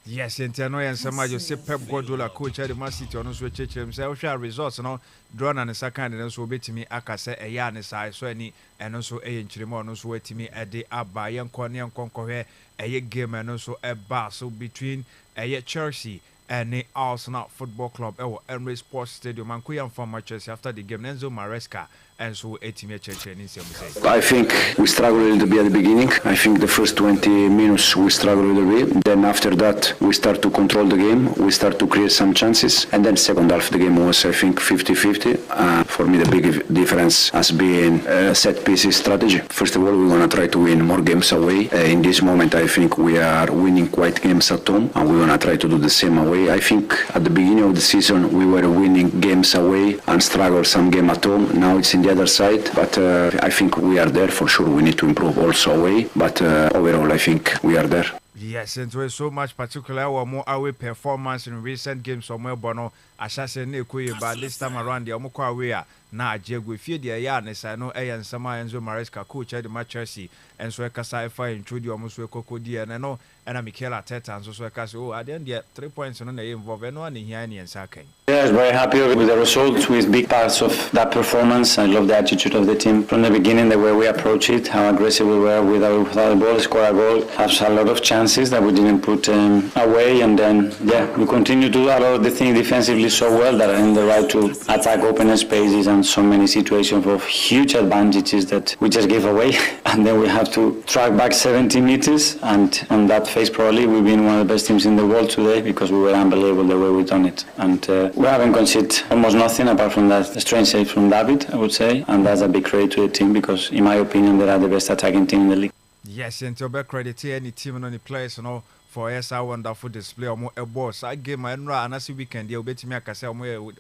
G: Yes, and I know and some of you say Pep Guardiola coach at the Man City on so check himself share results no drawn and second and so betimi aka say a ya ne sai so ani and so e nchirimo no so wetimi e de aba yen konko a game and so a battle between a Chelsea and Arsenal Football Club Emirates Sports Stadium and Kuyan from Chelsea after the game Enzo Maresca and so a team
N: I think we struggled a little bit at the beginning. I think the first 20 minutes we struggled a little bit. Then after that we start to control the game, we start to create some chances, and then second half the game was I think 50-50. For me the big difference has been set pieces strategy. First of all we're going to try to win more games away. In this moment I think we are winning quite games at home, and we're going to try to do the same away. I think at the beginning of the season we were winning games away and struggled some game at home. Now it's in the other side, but I think we are there for sure. We need to improve also away, but overall I think we are there.
G: Yes, and we're so much particular or more away performance in recent games from Melbourne. Ashase ne kuye, but this time around the Omoko away na Diego Fie the Yanes I know and Sama Enzo Maresca coach at the Chelsea and so Kasa fa introduce almost Koko Dia and I know and Mikel Arteta and so Kaso at the end 3 points on the involved and one in here and Saka.
O: Yes, very happy with the results, with big parts of that performance. I love the attitude of the team from the beginning, the way we approach it, how aggressive we were without the ball, score a goal, have a lot of chances that we didn't put away, and then we continue to do a lot of the things defensively so well that are in the right to attack open spaces and so many situations of huge advantages that we just gave away, and then we have to track back 70 meters, and on that phase probably we've been one of the best teams in the world today because we were unbelievable the way we've done it, and we haven't conceded almost nothing apart from that strange save from David, I would say, and that's a big credit to the team because in my opinion they are the best attacking team in the league.
G: Yes, and to back credit any team and any players for a wonderful display or more a boss. I gave my and I see weekend they'll bet me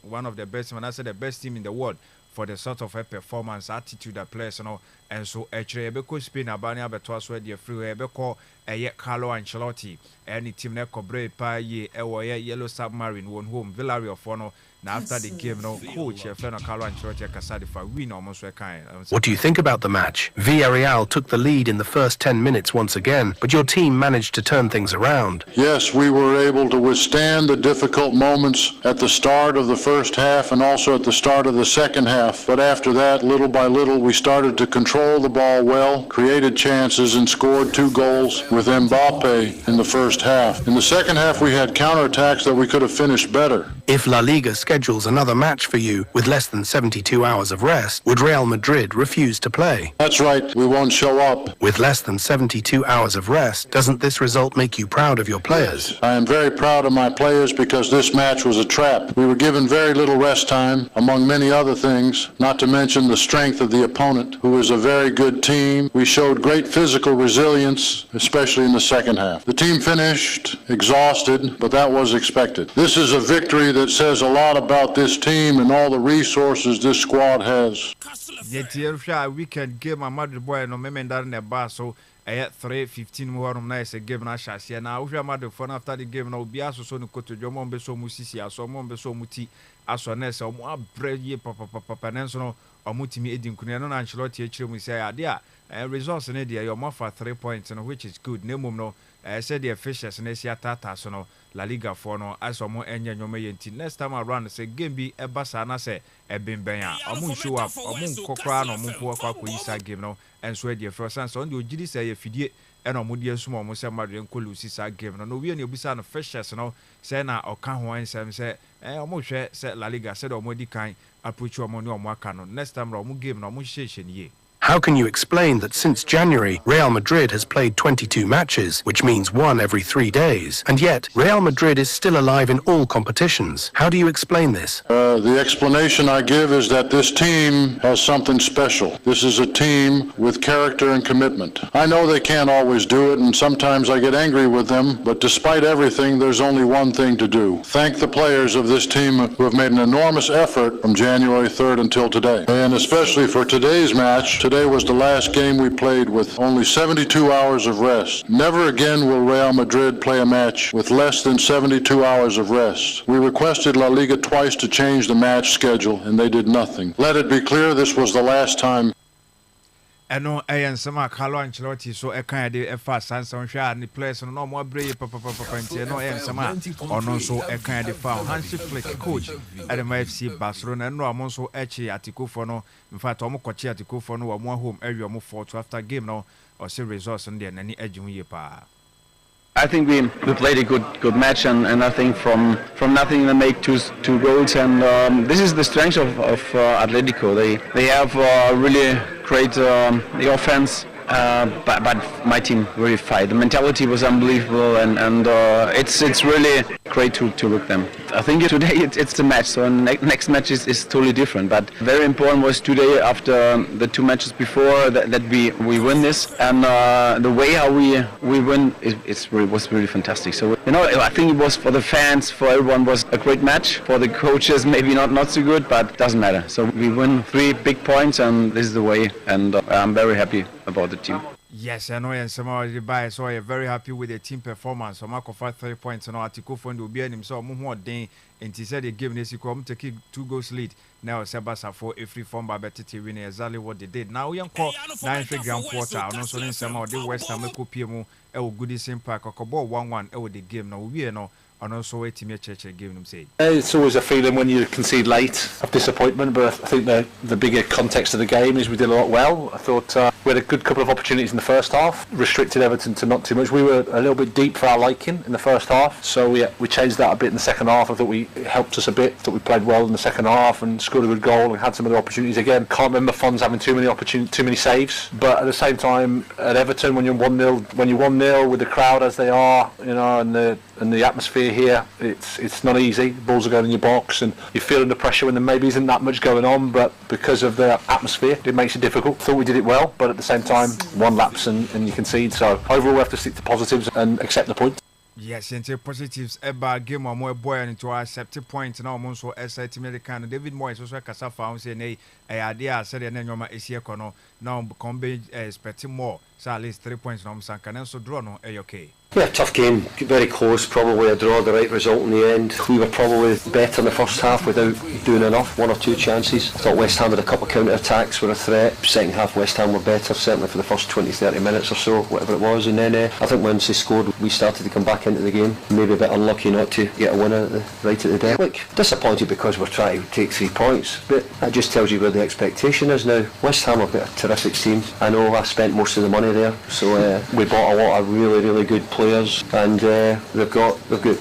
G: one of the best, and I said the best team in the world for the sort of a performance attitude that players and so actually because Spain Abania betwas where the free call a Carlo Ancelotti any team na cobre pa ye Yellow Submarine won home Villarreal for now after the game coach Carlo Ancelotti Casadi for win almost kind.
P: What do you think about the match? Villarreal took the lead in the first 10 minutes once again, but your team managed to turn things around.
Q: Yes, we were able to withstand the difficult moments at the start of the first half and also at the start of the second half, but after that little by little we started to control the ball well, created chances and scored 2 goals with Mbappe in the first half. In the second half we had counterattacks that we could have finished better.
P: If La Liga schedules another match for you with less than 72 hours of rest, would Real Madrid refuse to play?
Q: That's right, we won't show up.
P: With less than 72 hours of rest, doesn't this result make you proud of your players?
Q: I am very proud of my players because this match was a trap. We were given very little rest time, among many other things, not to mention the strength of the opponent, who is a very good team. We showed great physical resilience, especially in the second half. The team finished exhausted, but that was expected. This is a victory that says a lot about this team and all the resources this squad has.
G: Weekend game a Madrid boy no memenda in the bar so 3:15 more nice a game na shasi na we Madrid for after the game na obi aso so no koto dwom be so musisi aso mo be so muti aso na se mo abreye papa nenso no omutimi edinkunu no na Ancelotti e kire mu say ade a results na dey your offer 3 points no which is good na mum no said the officials na sia tata so no La Liga for no aso mo enya nyoma yenti next time around say game bi ebasa na say ebemben a omun show up omun kokra no omun po kwa koyisa game no enso e dey first and so on the ogidi say ye fidie ɛna ɔmo de asum ɔmo sɛ Madrid nko lose saa game no wie ne obisa no freshers no sɛ na ɔka ho nsɛm sɛ ɔmo hwɛ sɛ La Liga sɛ ɔmo di kan approach ɔmo ne ɔmo aka no next time ɔmo game na ɔmo hyehyɛ nie.
P: How can you explain that since January, Real Madrid has played 22 matches, which means one every 3 days, and yet Real Madrid is still alive in all competitions? How do you explain this?
Q: The explanation I give is that this team has something special. This is a team with character and commitment. I know they can't always do it, and sometimes I get angry with them, but despite everything, there's only one thing to do. Thank the players of this team who have made an enormous effort from January 3rd until today. And especially for today's match, today was the last game we played with only 72 hours of rest. Never again will Real Madrid play a match with less than 72 hours of rest. We requested La Liga twice to change the match schedule, and they did nothing. Let it be clear this was the last time.
G: Eno nsema Carlo Ancelotti so ekan de efa sansan hwa ni players no mo abreye papa ntie no nsema ono so ekan de fa Hansi Flick coach at the FC Barcelona no amo so echi atikofo no in fact omo kochi atikofo no wo home area mo 4 after game no or say results on there nani ejun ye pa.
R: I think we played a good match, and I think from nothing they make two goals, and this is the strength of Atletico. They have really great the offense, but my team really fight. The mentality was unbelievable, and it's really great to look them. I think today it's the match, so next match is totally different. But very important was today after the 2 matches before that we win this, and the way how we win was really fantastic. So I think it was for the fans, for everyone was a great match. For the coaches maybe not so good, but it doesn't matter. So we win 3 big points, and this is the way, and I'm very happy about the team.
G: Yes, I know, and somehow you buy, so I'm very happy with the team performance. So, Marco 3 points, and Atiko Fund will be in himself more day. And he said, they gave this, you come to kick 2 goals lead. Now, Sebasa for a free form by Betty winning exactly what they did. Now, we are called 9th grand quarter, and also in some of the West Ham, PMO, Goodies Impact, or Cabo 1-1, the game. Now, we are now. And also a team church giving them say.
S: It's always a feeling when you concede late of disappointment, but I think the bigger context of the game is we did a lot well. I thought we had a good couple of opportunities in the first half, restricted Everton to not too much. We were a little bit deep for our liking in the first half, so we changed that a bit in the second half. I thought it helped us a bit. I thought we played well in the second half and scored a good goal and had some other opportunities again. Can't remember Fons having too many saves, but at the same time at Everton when you're 1-0 with the crowd as they are, and the atmosphere here, it's not easy. Balls are going in your box and you're feeling the pressure when there maybe isn't that much going on, but because of the atmosphere it makes it difficult. Thought we did it well, but at the same time 1 lapse and you concede, so overall we have to stick to positives and accept the point.
G: Yes, and positives about game or more boy and to accept points now so SIT American David Moyes also Kasa found say nay idea said and then your is here kono now come expecting more, so at least 3 points no can so draw no okay.
T: Yeah, tough game, very close, probably a draw, the right result in the end. We were probably better in the first half without doing enough, 1 or 2 chances. I thought West Ham had a couple of counter-attacks, were a threat. Second half West Ham were better, certainly for the first 20-30 minutes or so, whatever it was. And then I think once they scored, we started to come back into the game. Maybe a bit unlucky not to get a winner right at the death. Look, disappointed because we're trying to take 3 points, but that just tells you where the expectation is now. West Ham have got a terrific team. I know I spent most of the money there, so we bought a lot of really, really good players, and they've got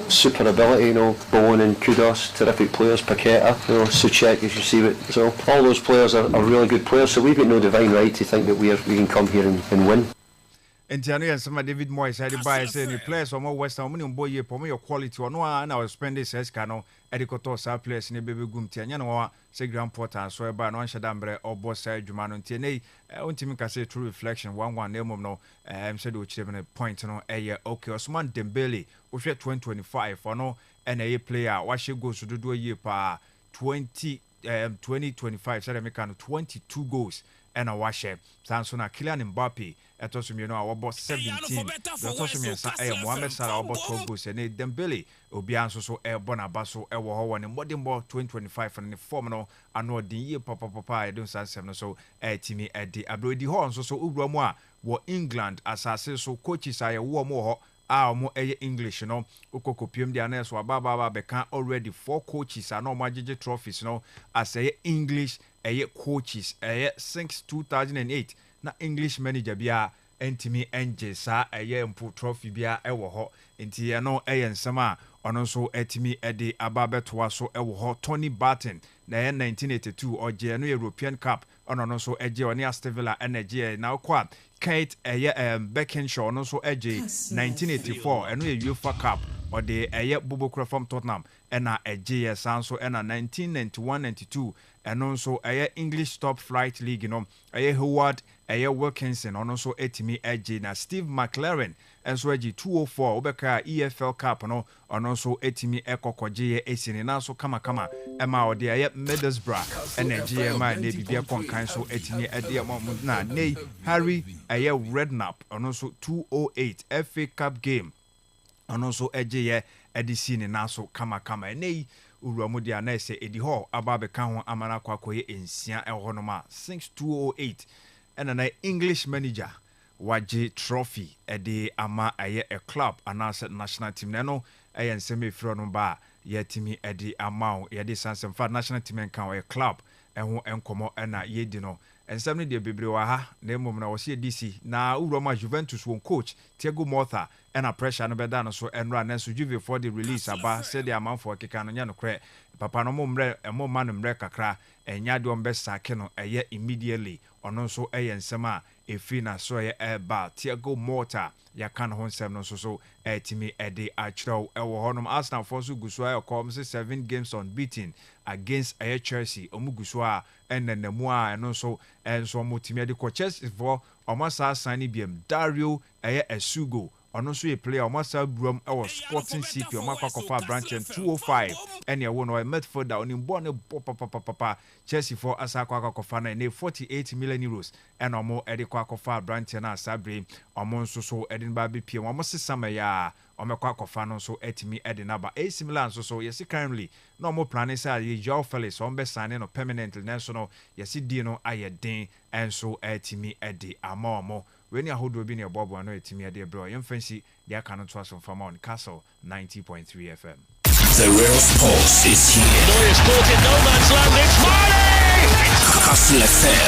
T: super ability, Bowen and Kudos, terrific players, Paqueta, Souček, as you see it. So all those players are really good players, so we've got no divine right to think that we can come here and win.
G: And some David Moyes had to buy any players or more West Ham boy your quality or no, and I was spending says cano edicotor sa players in a baby gum tiano say grand porter so by no shadambre or boss Jumano Tiene untimika say true reflection 1-1 name no said which a point no okay Osman Dembele we 2025 for no and a player what she goes to do a year pa 2025 said I 22 goals and a washer Sansona Kylian Mbappe etosumi no about 17 etosumi san Mohamed Salah about 12 goals and Dembele obian so bona baso ewo ho won modern ball 2025 and the form no ano din ye papa don san sem no so timi edi abrodi ho so owura mu a wo England asase so coaches aye wo mo ho mo English no ukokopiem dia na so ababa beka already 4 coaches are no magije trophies no as English coaches since 2008 na English manager bia entimi enje sa eye mpo trophy bia ewo ho nti ye no eye nsema ono so etimi ede ababeto so ewo ho. Tony Barton na 1982 oje no European Cup ono no so eje oni Aston Villa energy na kwa Kate Beckinshaw no so eje 1984 eno UEFA Cup or the Bubukra from Tottenham ena eje sanso ena 1991-92 and also English Top Flight League Howard Wilkinson and also etimi eje na Steve McLaren and so eje 204 obeka EFL Cup no and also etimi ekokoje esini na so kama ema or the Middlesbrough and eje ma ne bibia konkan so etimi ede na nei Harry Redknapp and also 208 FA Cup game and also eje edisini na so kama nei Uruamudi anese edi ho ababe kan ho amana kwakoye ensia ehonoma 6208 and an English manager waje trophy edi ama a club anase national team neno ayen semi fro no ba yetimi edi ama yedi sansem fa national team kan a club eho enkomo na yedi no ensem ne de bebre wa ha na emom na wo se DC na Uruama Juventus won coach Thiago Motta and a pressure no beda no so enra na so Juve for the release aba said the amount for keka no nya no kre papa no momre emo man mre kakra enya de ombe sake no eye immediately ono so eye nsema efi na so ye eba Thiago Motta ya kan ho nsem no so etimi ede achro ewo honom Arsenal for so guso ayo come 7 games unbeaten against Chelsea omuguso a enenemu a eno so enso motimi ede ko Chelsea for omasa sign biem Dario Esugo ono so a player omasa brom Sporting CP omakwa kofa branch 205 ene wo no midfielder onimbo ne papa Chelsea for asakwa kofa na 48 million euros ene omo ede kwa kofa branch na sabre omo nso so ede ba be pie omo sesama ya omekwa kofa no so etimi ede na ba AC Milan so yes currently no more planning say Joao Felix ombe sign no permanently national yes di no ayeden enso etimi ede amomo when you hold be near Bobo and etimi ede bro yemfancy they can to us from on Kastle 90.3 FM.
E: The real sports is here.
F: Neuer's caught in no man's land. It's Marley!
E: Kastle FM.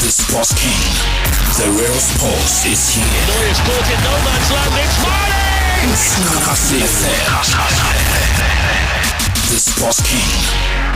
E: The Sports King. The real sports is here.
F: Neuer's caught in no man's land. It's Marley!
E: Kastle FM. The Sports King.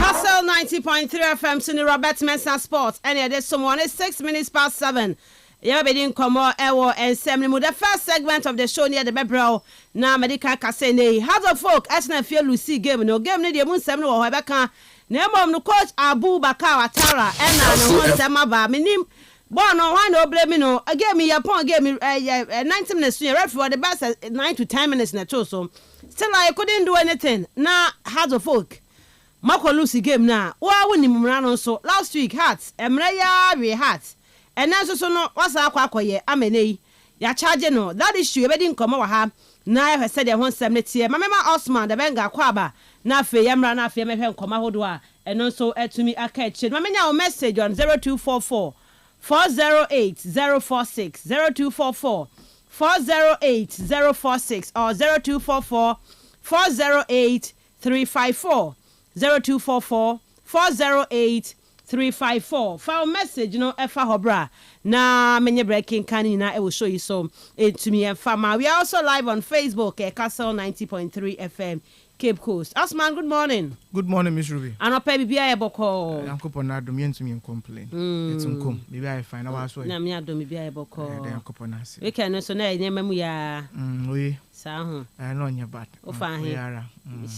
D: Kastle 90.3 FM Sini Robert Mensah Sports. And there's someone is 6 minutes past 7. Yeah, we didn't come out and semi. The first segment of the show near the Bebro. Now, medical Cassene. How the folk as na feel Lucy game no game near the moon 7 or Rebecca. Name no coach Abu Bakar Atara and no one Samaba. Minim. Bon, no one no blame me no. Gave me a point, gave me 90 minutes. You read for the best 9 to 10 minutes in a tour. So still I couldn't do anything. Now, how the folk. Mako Lucy game now. Wa woni mumrano so last week Hearts. Emreya we Hearts. And then so no what's akwakoye amene ya charge no that issue e be din komo wa ha na e said e won 70 mama Osman the benga kwaba na afi yamra na afi mehwe nkoma hodo a eno so etumi aka eche mama nya o message on 0244 408 046 0244 408 046 or 0244 408 354 0244 408 354. For message, Efa Hobra. Na many breaking canning, I will show you some to me and Fama. We are also live on Facebook at Kastle 90.3 FM, Cape Coast. Osman, good morning.
U: Good morning, Miss Ruby.
D: And I'll pay Bia Boko.
U: I'm Coponado, me to me and complain. It's uncle. Maybe I find out what's
D: na me do me Bia Boko.
U: We
D: can also know ya.
U: We
D: Sahu.
U: I know your bat.
D: Oh, fine.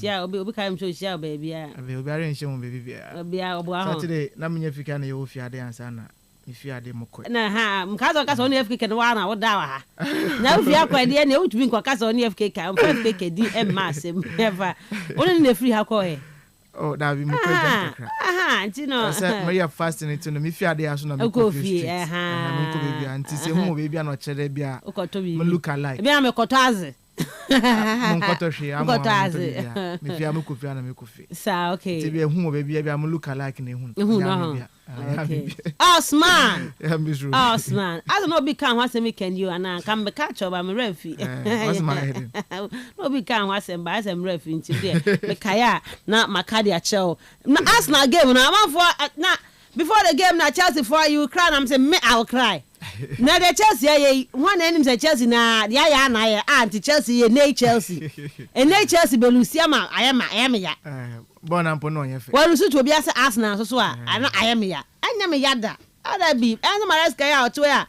D: Yeah, we become so shy, baby. I will be arranging baby.
U: Saturday, Namina Ficana, you fear the answer. If you are the Moko.
D: Nah, Mkazo only have cake and one or dower. Now, if you are quite near, you drink Wakazo only have cake and cake a DM massive. Never. Only the free Hakoe.
U: Oh, that be Moko.
D: You know,
U: Maria fasting it to me. If you are the Asuna
D: coffee,
U: and to say, who baby are not Cherebia, look alike.
D: Be am a cotaze.
U: Monkotoshi, I'm Gotazi. If you are Mukupiana Mukufi.
D: Sa, okay.
U: To be a whom baby, I'm look alike in a home.
D: Osman.
U: Osman.
D: I don't know become what's a weekend you and I come back catch up. I'm a referee.
U: What's my head?
D: No become what's a bias and referee today. The Kaya, not my cardiac show. Ask my game now. I'm for now. Before the game, now Chelsea for you cry. I'm saying, I'll cry. Na the Chelsea one name say Chelsea na ya na anti Chelsea ye na Chelsea. E na Chelsea be Luciama I am ya.
U: Born and pon on your face.
D: Well Lucy to be as Arsenal so I am ya. Anya me yada. Ada be and my rest guy out where.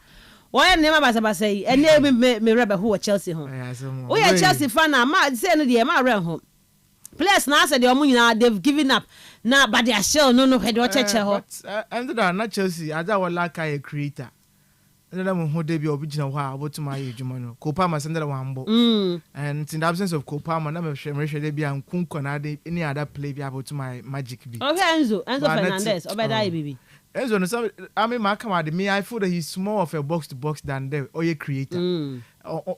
D: Why never basa say and name me rebel who Chelsea home. We are Chelsea fan na ma say no dey ma run home. Players now said they've given up. Now but they are sure no head watch ho.
U: And that not Chelsea as I was like a creator. And then who they be original about to my age man. Kopama send that one bo. And in the absence of Kopama na me sure they be an kunko na any other play be about to my magic be.
D: Okay Enzo Fernandez obeda baby.
U: Enzo no so I mean my come at me I feel that he's more of a box to box than the oye creator.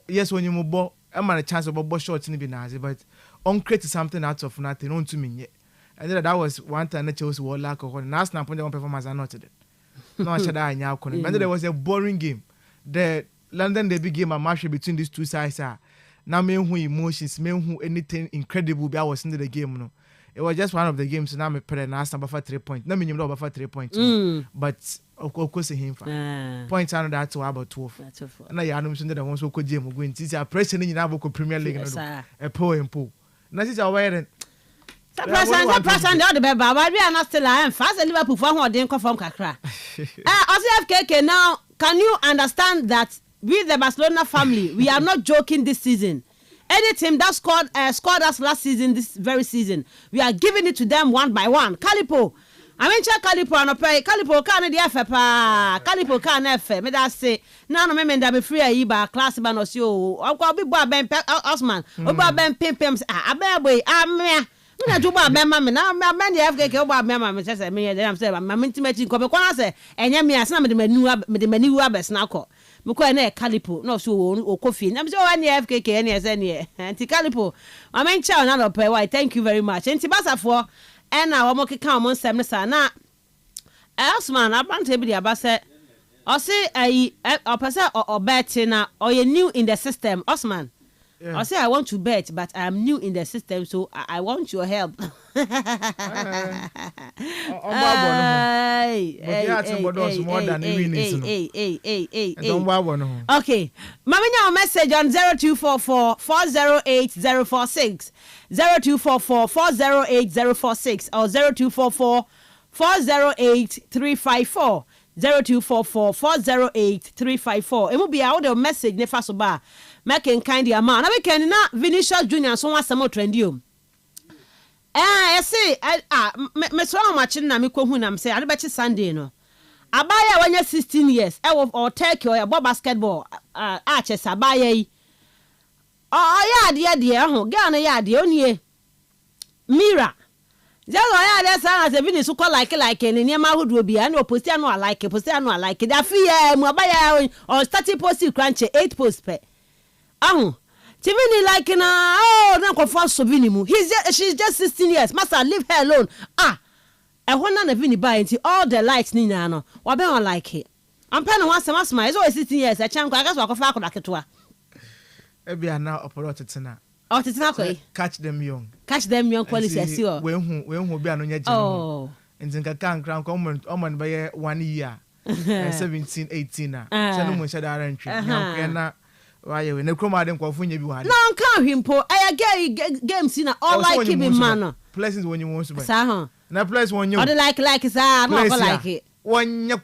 U: Yes when you move ball I'm a chance of a ball shot in be nazi but on create something out of nothing on to me yet. And that was one time that Chelsea were lack of one. Last night, one performance are not today. No, I said I now couldn't. And there was a boring game. The London derby game a match between these two sides. Now, me who emotions, me who anything incredible. I was into the game. No, it was just one of the games. Now me put an ass number for 3 points. No, me know about 3 points. But of course, him for points are that to about 12. And I know that ones who could game going. This is pressing in the Premier League. A poem pool. Now this is our wedding.
D: The person the other baby, but we are not still I am fast and Liverpool for who didn't come from Kakra. FKK now, can you understand that with the Barcelona family, we are not joking this season. Any team that scored us last season, this very season, we are giving it to them one by one. Calipo. I mean, check Calipo and pay Calipo can the FF. Calipo can FF. Me that say, now no me that be free a iba class ban or so. I'll be boy Ben Osman. Oba Ben Pimpims. Boy, I'm na do ba mema me na me the FKK ba mema me say me dem say ma intimate ko be kwa say enye me ase na me de mani wu abes na ko me ko na e Calipo no so o kofi na me say o ne FKK ne say ne anti Calipo ma men cha na do pay why thank you very much anti basafo e na wo mo keka mo nsem sa na Osman abante bi dia ba say o say ayi o pese o bet na o ye new in the system Osman. Yeah. I say I want to bet, but I'm new in the system, so I want your help. Okay. Mamina message on 0244-408-046, 0244-408-046, or 0244-408-354. 0244-408-354. It will be out of message nefa so ba. Making kind the amount. Na we can na Vinicius Junior so one some trendy. I say me so much na me ko hu na me say ade be Sunday no. Abaya when you 16 years. E or take your basketball. Chess abaya yi. Oh ya de ho. Ga na ya de onie. Mira. Just why that song as a Vinny so call like any near my hood will be an opposition or like a position or like it. I fear Mabaya or starting post crunchy 8 post pay. Tivini like na no confess so Vinimu. She's just 16 years. Master leave her alone. I want na Vini buy into all the lights ni na no. Wa be on like it. I'm penny once a mass my is always 16 years. I chan kwa gas wa kofa ko daketwa.
U: Ebia na opportunity tena.
D: Oh, it's not okay.
U: Catch them young.
D: Catch them young quality as you.
U: We who be anonya jeno. Oh. And then can crown common by 1 year. 17, 18 na. So no mo sha da entry. Na na why we na kroma dem kwafo nya bi wa.
D: No kan himpo. I get games na all like him man.
U: Places when you want to buy.
D: Sa
U: na place when you.
D: Or like sa no like it.
U: One nya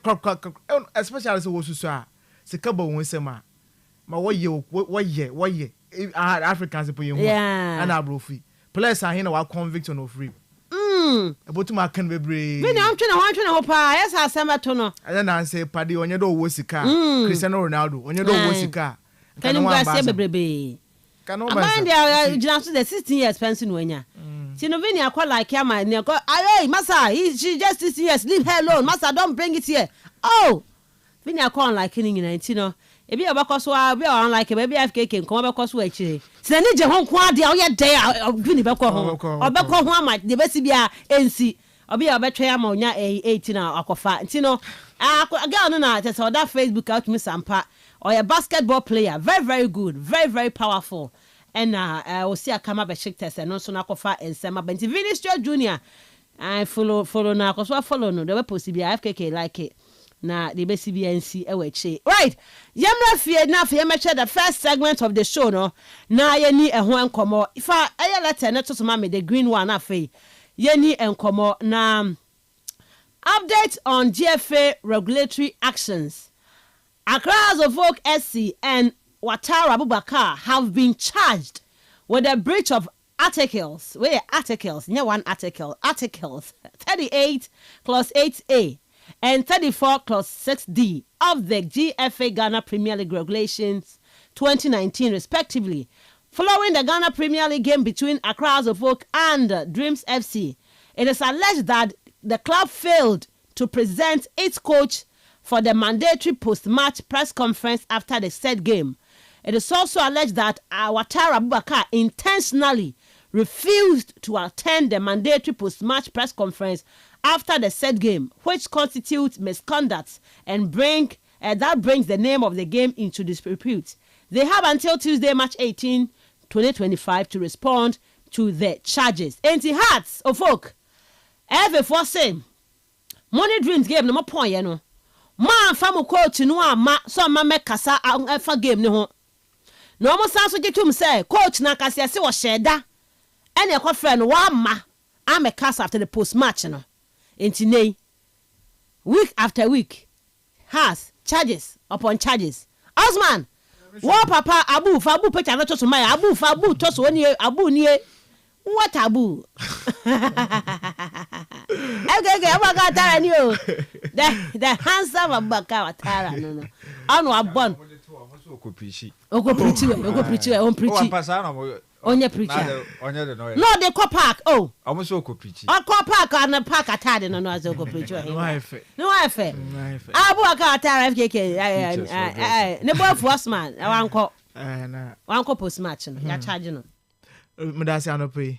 U: especially so so a. Se kabo won sema. Ma what ye. Africans people you and abrofi. Players are here wa convict on free. About my can be brave.
D: Me I'm trying to pa. Yes, I sema to no.
U: And then I say Paddy on your door wo sika. Cristiano Ronaldo on your door wo sika.
D: Can you guys say baby?
U: Cano
D: mind just the 16 years pension wenya. Sinovini akwa like ya man. Hey, Masa, she just 16 years. Leave her alone. Masa, don't bring it here. Oh. Vini akwa like in 19. Ebi abakoso a be on like baby FKK nko abakoso a chire se ni je ho kwa de o ye dey Vini beko ho obeko ho ama de besi bia ensi obi obetwe ama onya 18 akofa ntino girl no na tell that Facebook out me sampa or a basketball player very good very powerful and we see akama be shiktes and so na akofa ensema but Vinicius Junior I follow na akoso follow no de we post bia FKK like it na the BCBNC eweche. Right. Yamra fie na fie meche the first segment of the show no. Na ye ni ehho enkomo. If I letter na to mama the green one afi. Ye ni enkomo na update on GFA regulatory actions. Accra of Oak SC and Watara Abubakar have been charged with a breach of articles. Where articles? No one article. Articles 38 clause 8A and 34 clause 6D of the GFA Ghana Premier League regulations 2019 respectively. Following the Ghana Premier League game between Accra of Oak and Dreams FC, it is alleged that the club failed to present its coach for the mandatory post-match press conference after the said game. It is also alleged that Watara Abubakar intentionally refused to attend the mandatory post-match press conference after the said game, which constitutes misconduct and that brings the name of the game into disrepute. They have until Tuesday, March 18, 2025 to respond to the charges. Enti Hearts of Oak, every for same money dreams game no more point, you know. Man famu coach no ama so ma me kasa afa game ne ho no mo san so gitum say coach na kasa se wo sheda ene e ko friend wa ma am kasa after the post match no enti nei week after week has charges upon charges. Osman wo papa abu picture no to so my abu to so ni abu ni what abu okay Abubakar ni o the handsome Abubakar Watara no anu abon okoprichi on preach onye preacher no the co park oh
G: amuso okoprichi
D: co park and park atade no as okoprichi no efe Abubakar Watara FKK ne boy for Osman wanko post match no ya charge no
U: Medasi anope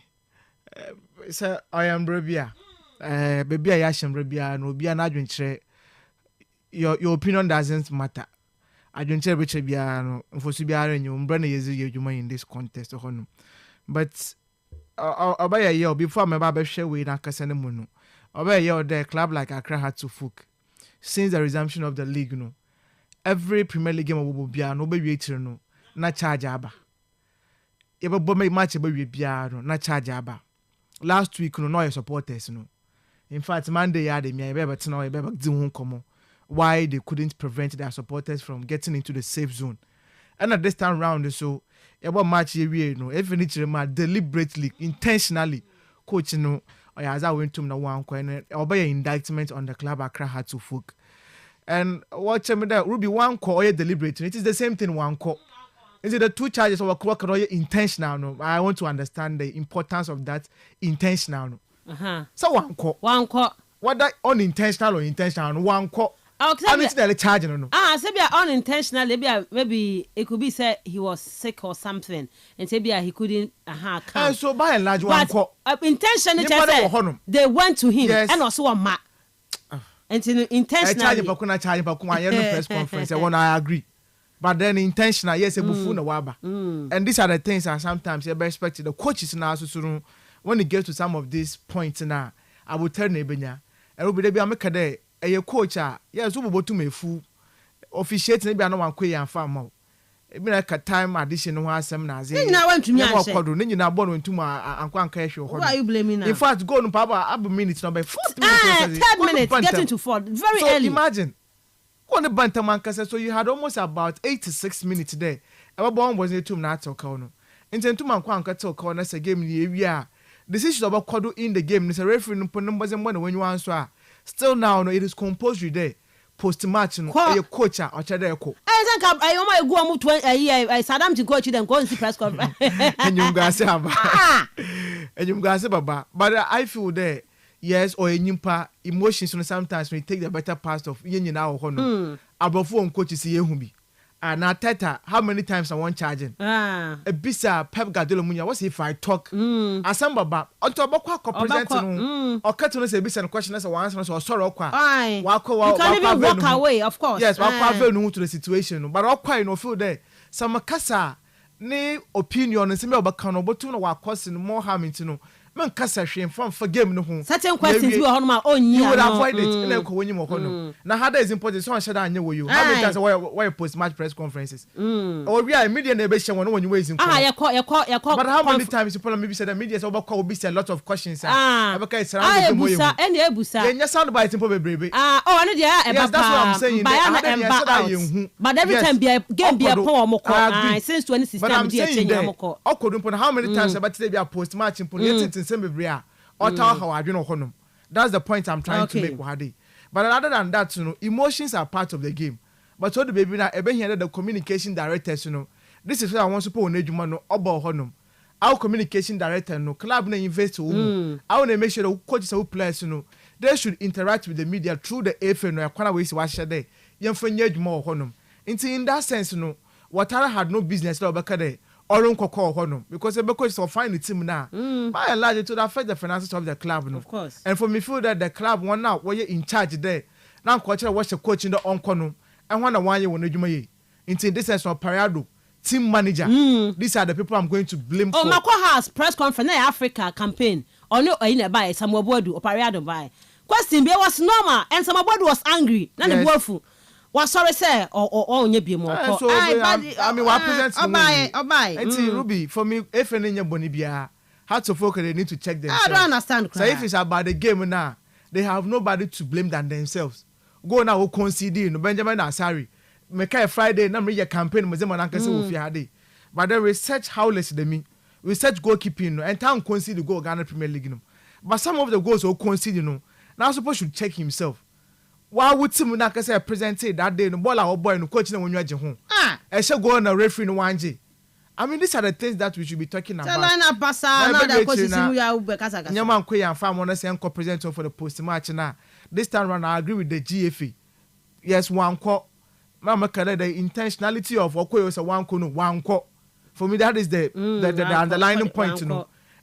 U: say I am brabia baby I am brabia no bia na adwenkyere your opinion doesn't matter adwenkyere be bia no mfosu bia nyum bra na yezi yedwuma in this contest hono but obaya ye before me ba hwe we na kasa ne mu no obaya ye the club like Accra had to fuck since the resumption of the league no every Premier League game obo bia no be wietire no na charge aba ebo me match ebe wie bia no na charge aba last week no your supporters no in fact Monday ya de me ebe bet na ebe di ho komo why they couldn't prevent their supporters from getting into the safe zone and at this time round so ebo match ye wie no eventually ma deliberately intentionally coach no oyaza went to na one coin obey indictment on the club Accra had to fuck and watch me that Ruby one call or deliberate it is the same thing one call. Is it the two charges of a clock or intentional? No, I want to understand the importance of that intentional. No. So one call. What that unintentional or intentional? One call. I'm not the charge. No.
D: Say be unintentional. Maybe it could be said he was sick or something, and say he couldn't. Come.
U: So by and large, one call.
D: Intentionally, they went to him and also a ma. And intentionally.
U: I charge press conference. I agree. But then intentional, yes, a buffon waba. And these are the things that sometimes you're expected. The coaches now, so when it gets to some of these points now, I will tell Nebenya, and will be a make a day, a coach, yes, who to me fool, officiate, maybe I know one quay and farm. It be like a time addition who has some Nazi.
D: Now, went to me,
U: then you now born into my uncle cash.
D: Why are you blaming now?
U: In fact, go on, Papa, up a minute, number 40
D: minutes, 10 minutes, getting to 4, very early.
U: Imagine. On the Bantaman Kasa, so you had almost about 86 minutes there. Our bomb was near 2 minutes or corner. And then 2 months to corner a game in the area. Decisions about Kodu in the game is a referee for numbers and when you answer. Still now, no, it is compulsory there. Post match, no, your coach or Chadeko. I
D: think I might go move to a year. I said I'm to coach them, go and see press conference.
U: And you guys have, and you guys have, but I feel there. Yes, or a nyimpa emotions sometimes when you take the better part of yen now hono. Above one coach see yehumi. And now Teta, how many times I want charging? A bisa Pep Guardiola Munya. What's if I talk? Asamba on to about presenting or cut on a bisa and question as a answer or sorrow. You
D: can't even walk away, of course.
U: Yes, walk new to the situation, but all quite no feel there. Some makasa ne opinion and some about Kano, but to know what causing more harm into no. man kasa hwe for game no ho
D: certain questions we ho no onyi
U: you would avoid it na ko wonyi mo ho no na how that is important so shada anye wo you how many times why post match press conferences or we are media na be hye won wonyi ways in
D: but
U: how many times you probably maybe said the media so about be a lot of questions abaka is surrounding the
D: ebusa ene ebusa
U: enya sound bite impo bebrebe
D: ane dey e ba but every time be game be power mo since 2016 be change mo ko
U: okodumpo how many times about say be a post match impo nsem bebre a otaw how adwene honom that's the point I'm trying to make wahade but other than that emotions are part of the game but so the baby na ebe here the communication directors this is what I want to put on edwuma no obo honom our communication director club na invest wo I want to make sure the coaches and players they should interact with the media through the AFN no yakwana we si wa share there yemfanya edwuma honom in that sense Watara had no business to obeka there or unkoko honom because the coach will find the team now by and large it would affect the finances of the club
D: of course
U: and for me feel that the club one now where you in charge there now coach watch the coach in the onkono and one year when edwuma ye in this sense of Parado team manager these are the people I'm going to blame for
D: Mako has press conference na Africa campaign ono oyina buy Samuel Boadu Opariado buy question be was normal and Samuel Boadu was angry na the bofu was sorry say or onye bi mo ko
U: I mean what presents
D: obai
U: and Ruby for me if any boni bia how to focus they need to check themselves
D: I don't understand
U: so if it's about the game now they have nobody to blame than themselves go now who concede no Benjamin Asari make a Friday na me campaign mo zema na nkase wo fi hade but the research how less than me research goalkeeping and town concede goal Ghana Premier League but some of the goals who concede now supposed should check himself why would team na nkase present that day no ball our boy no coach na wonwa je ho e she go na referee no wanje I mean these are the things that we should be talking about
D: line up pasa now the coach simu ya ube kasa
U: nyama nko ya farm on say enko present for the post match na this time round I agree with the GFA yes one call Mama Kale, the intentionality of Okoyo is a one ko. For me, that is the underlining point,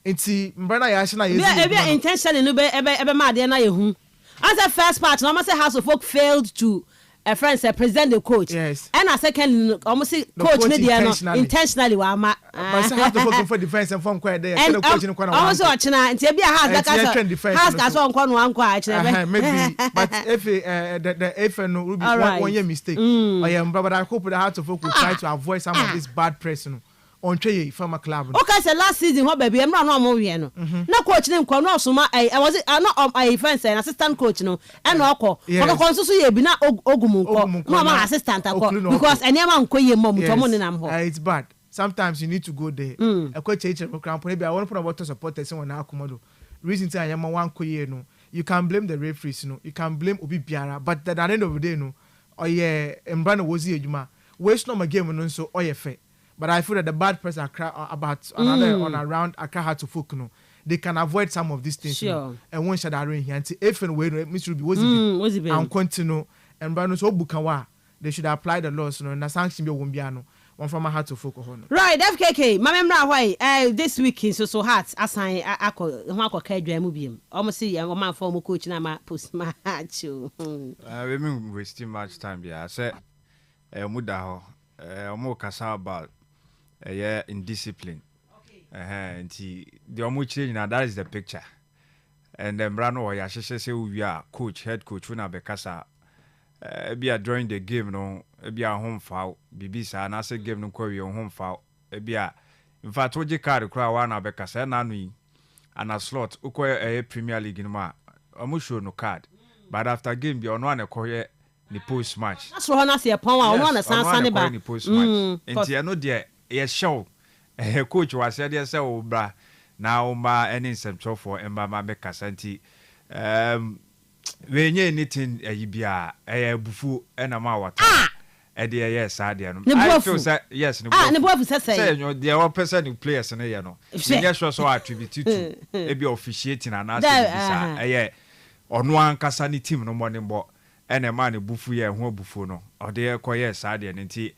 U: It's Mbrana Yashina is
D: ebe intentionally no be ebe mad na yehu. As the first part, no say House of Folk failed to a friend say present the coach.
U: Yes.
D: And a second almost say coach ne dey intentionally wa ma.
U: But say have to focus for defense and form quite there. The coach no kwana.
D: Also achina nti e has that has ka so nko no anko achina.
U: Maybe but if the no will be one year mistake. But I hope that House of Folk will try to avoid some of this bad press on Trey from a club.
D: Okay, so last season what baby I'm not more we no. Na coach name ko no so ma I was not I fence and assistant coach no and no ko. Ko ko so ye bi na ogumu ko. No ma assistant ko because anyama nko ye mom to mo ne nam ho.
U: It's bad. Sometimes you need to go there. A coach cramp maybe I want to put about supporters on akomodo. Reason say anyama wan ko ye no. You can blame the referees no. You can blame Obi Biara but at the end of the day no. Oye Mbrana wozi ejuma. Waste no my game no so oye fair. But I feel that the bad press about another on around Accra had to folk they can avoid some of these things.
D: Sure.
U: And one shot arrange here. And if and when Mr. was and continue and Brano so bukawa they should apply the laws and sanction be wumbiano. One from a heart to folk on.
D: Right, FKK, Mamma why this week in so hard as I ako kedwa mubium. Almost see a man former coach na ma post match.
G: We mean wasting much time yeah. Say muda ho kasa about indiscipline. And the omuchi na that is the picture. And then Brano ya say we are coach, head coach una bekasa be during the game no be a home foul bibisa na say game no kwa home foul be a in fact oje card kra wa na bekasa na no yi ana slot uko Premier League no ma omu show no card but after game be ono na koye ni post match
D: that's what na say pon wa ono na san ba
G: ni post match enti no de ye show coach was said say obra na umba any nsɛmtwo for emba ma bekasa nti we nye anything bia bufu na ma wata de yes ade no I feel say yes
D: ne bufu say
G: you the one person players no ye no nye sure so attribute to e be officiating and as bisa ono ankasa ni team no morning bo ene ma ne bufu ye ho bufu no ode ko yes ade nti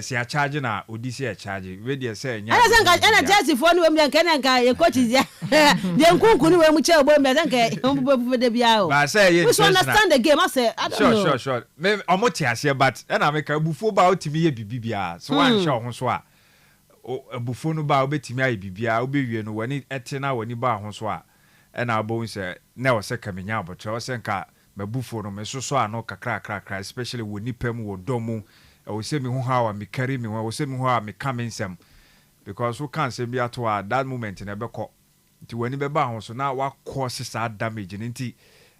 G: si a charge na odisi a charge we dey say nya
D: ana Chelsea for no we nka ye coach ya de nkunku ni we mu che ogbo me nka ombubu de bia o
G: ba say ye
D: we understand the game I say I don't know
G: sure me omoti ase but na me ka bufu ba otimi ye bibibia so wan show ho so a abufo no ba obetimi ayi bibia obewie no wani etena wani ba ho so a na abo nse na wo se kamenya abotre wo se nka mabufo no mesoso ano kakra especially woni pam wo domu wo se mi ho ha wa mi carry mi wo se mi ho ha mi kamensem because who can't say be at that moment in a beko nti wani beba ho so na wa cause sa damage nti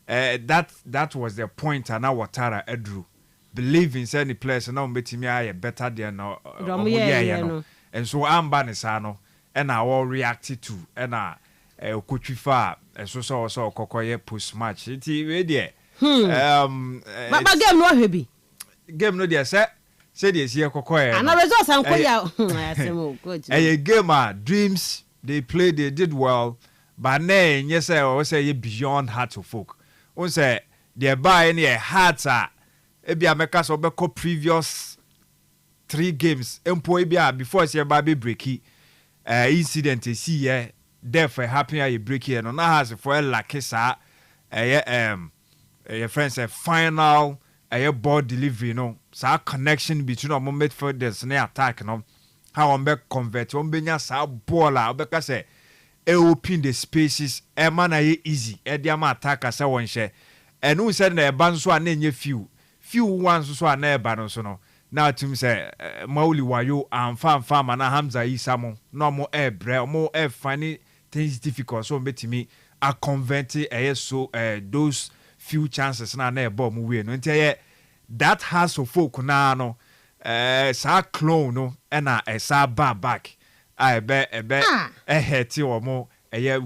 G: that was the point and now Watara Edru believe in any place na mbetimi aye better than no and so amba ne sa no and I all react to and okotwifa so kokoye post match nti we there
D: but game no hebi
G: game no there say dey see kokoye
D: and results an koya asemo coach
G: a game dreams they played, they did well but nay yes I say beyond heart to folk on say they buy any heart ebi ameka so be previous 3 games empo ebi before say baby breaky incident see here therefore happen a breaky no na has for a lucky sa your friends say final ball delivery no sa connection between our midfielders and attack no how on be convert on be nya sa ball obeka say open the spaces man easy diam attack say won share and who said na ban so na nye few ones so na eba no so no now team say Mauli Wayo and fan na Hamza Isamo no mo bre mo funny things difficult so betimi a convert so those few chances na eba mo we no ntia that has of folk na no sa clone no na sa back ebe heti omo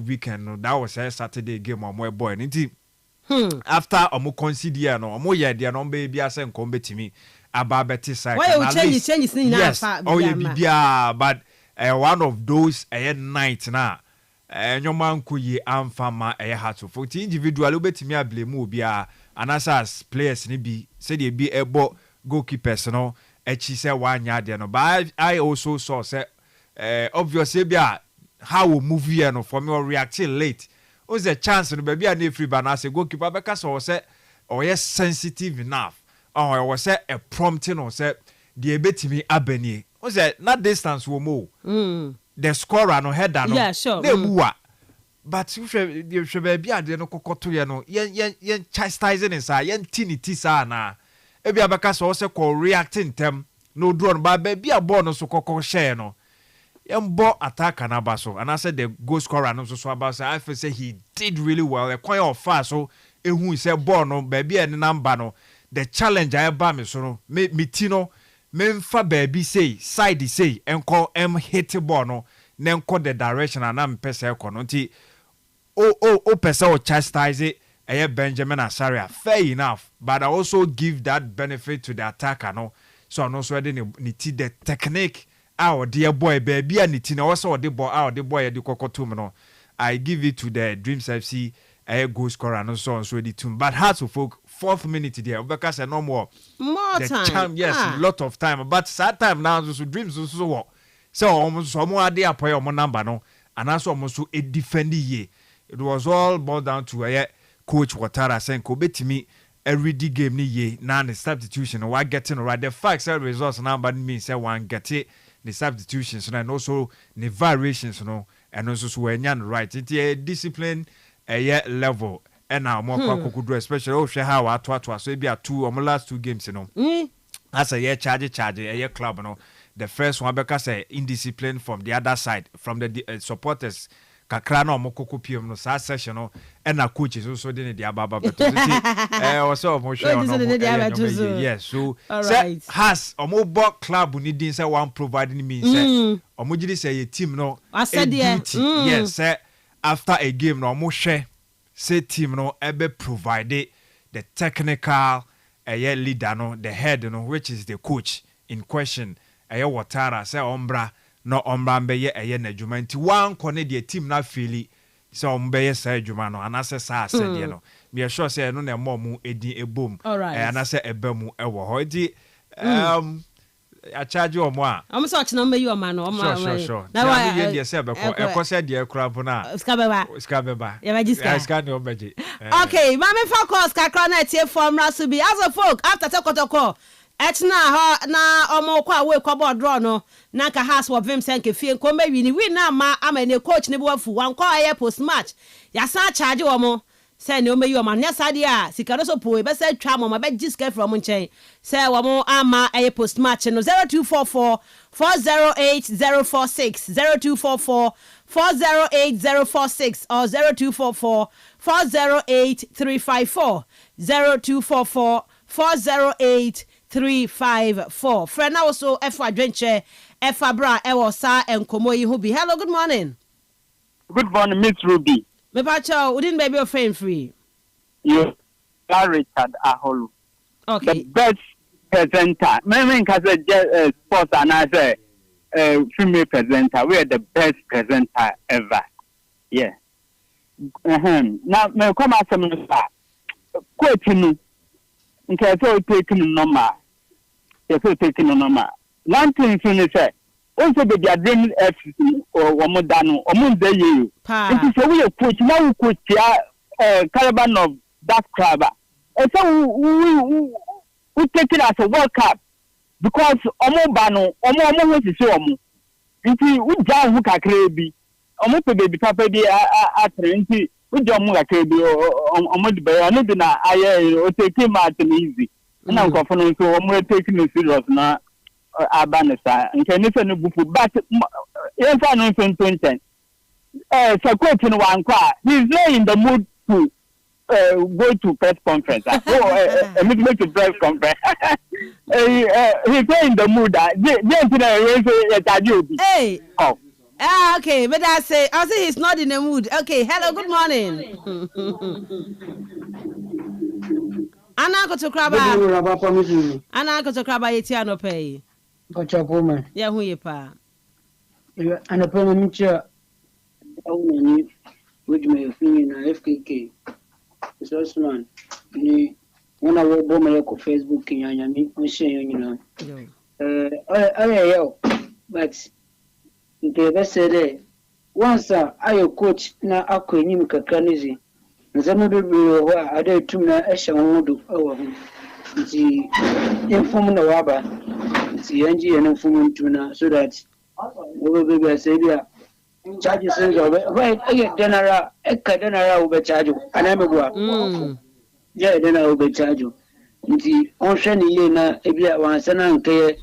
G: weekend no that was a Saturday game omo boy nti after omo consider no omo ye dia no be bia se nkom betimi ababeti side
D: why you change thing now
G: bibia but one of those night na nyoma nkoyi amfama hatu for individual betimi ablame obia anasas players ni bi say dey be ebo goalkeepers no echi say wanya de no but I also saw say obviously bia how we move here no for me or reacting late was a chance no baby na free ba na say goalkeeper beka so say yes sensitive enough or was a prompting or say the betimi abani was not distance wo mo the scorer no header no
D: yeah sure
G: but you should be ade no kokoto ye no yen chastising inside yen tinity sa na e bia beka so say ko reacting tem no draw no ba baby a ball no so kokko share no Yambo attack and abaso, and I said the goal scorer and also about I feel say he did really well. A quite of fast so who said born baby and number no the challenge I ba me so no me tino memfa baby say side say and call hit ball no then call the direction and am pesa ko no nti pesa o chastise it Benjamin Asaria fair enough but I also give that benefit to the attacker no so no so the technique our dear boy baby and it also the boy our the boy the kokotum no I give it to the Dreams FC goal scorer and so on so the tune but hard to folk 4th minute there because no more the time yes lot of time but sad time now so Dreams so what so almost some more dey apoy on number no and also almost a defend ye it was all boiled down to coach Watara saying ko betimi every game ni ye na the substitution why getting right the facts and results now but means say one get it the substitutions and also the variations and also so when right it discipline level and now more could do especially how I so be 2 last 2 games as a charge a club the first one because indiscipline from the other side from the supporters kakra na omokoko piem no sa session no and na coaches also dey ababa beto also mo share no yes so has omobo club ni din say one providing me say omogidi say a team no yes say after a game no mo share say team no ebe provide the technical leader no the head no which is the coach in question Watara say ombra no ombrambe ye na djuma nti wan kone de team na feli so ombe ye sa djuma no anase sa asede no me sure say no na mom edin ebom anase ebamu ewo ho di a charge o mo a
D: am so china me you man no
G: sure na we ye say be ko e ko say de ekura bu na ska beba
D: ya magiska
G: ska ne obeje
D: okay mama focus kakra na tie form rasu bi as a folk after tekotoko etna ha na omo kwa we kwa board draw no na ka has wo vim senke fie ko me wi ni na ma ne coach ne bo afu wan kwa aye post match ya sa charge wo mo say ne o me yi o ma nya sade a sika no so po be say twa mo ma be giska from nchen say wo mo ama aye post match no 0244 408046 0244 408046 or 0244 408354 0244 408354. Friend now also Efa Adventure Efa Bra Ewo Sa Enkomo yi ho bi. Hello, good morning.
A: Good morning, Miss Ruby.
D: Me pacho, we didn't baby your friend free.
A: You are Richard Aholu.
D: Okay.
A: The best presenter. Me can say sports and I say female presenter. We are the best presenter ever. Yeah. Now me come out some quoting. Okay, so taking normal. So taking normal. One thing is say also be their dream FC or Wamodano or Munde. It is a way of coach now coach caravan of that club. And so we take it as a World Cup because Omobano, Omo is so Omo. Inti we jam who can create Omo to be papa be at inti we jam who can create Omo the bear no dina aye o take him out easy. And I'm confident so Omo taking it serious na Abanesa and can listen to Bufu but if I know from 2010 so quote in one car he's not in the mood to go to press conference make to press conference he's not in the mood
D: hey okay but I say he's not in the mood. Okay, hello, good morning. Ana ko to kraba yeti anope
V: Pachapoma.
D: Ya hu ye pa.
V: Anapoma mcha au nani wejuma yofini na FKK. Sosman ni wana wo boma yako Facebook nyanya mi nshe nyina. Yo but the say once ayo coach na akonyim kakanizi. Nzamu bibi wa ade tumna esha wodo awu. Nti inform na waba. Yanji yana fumun tuna so that we will be say dia charge sense of right general ube charge anamegwa yeah general ube charge nti on hwe ye na ebia wansana nke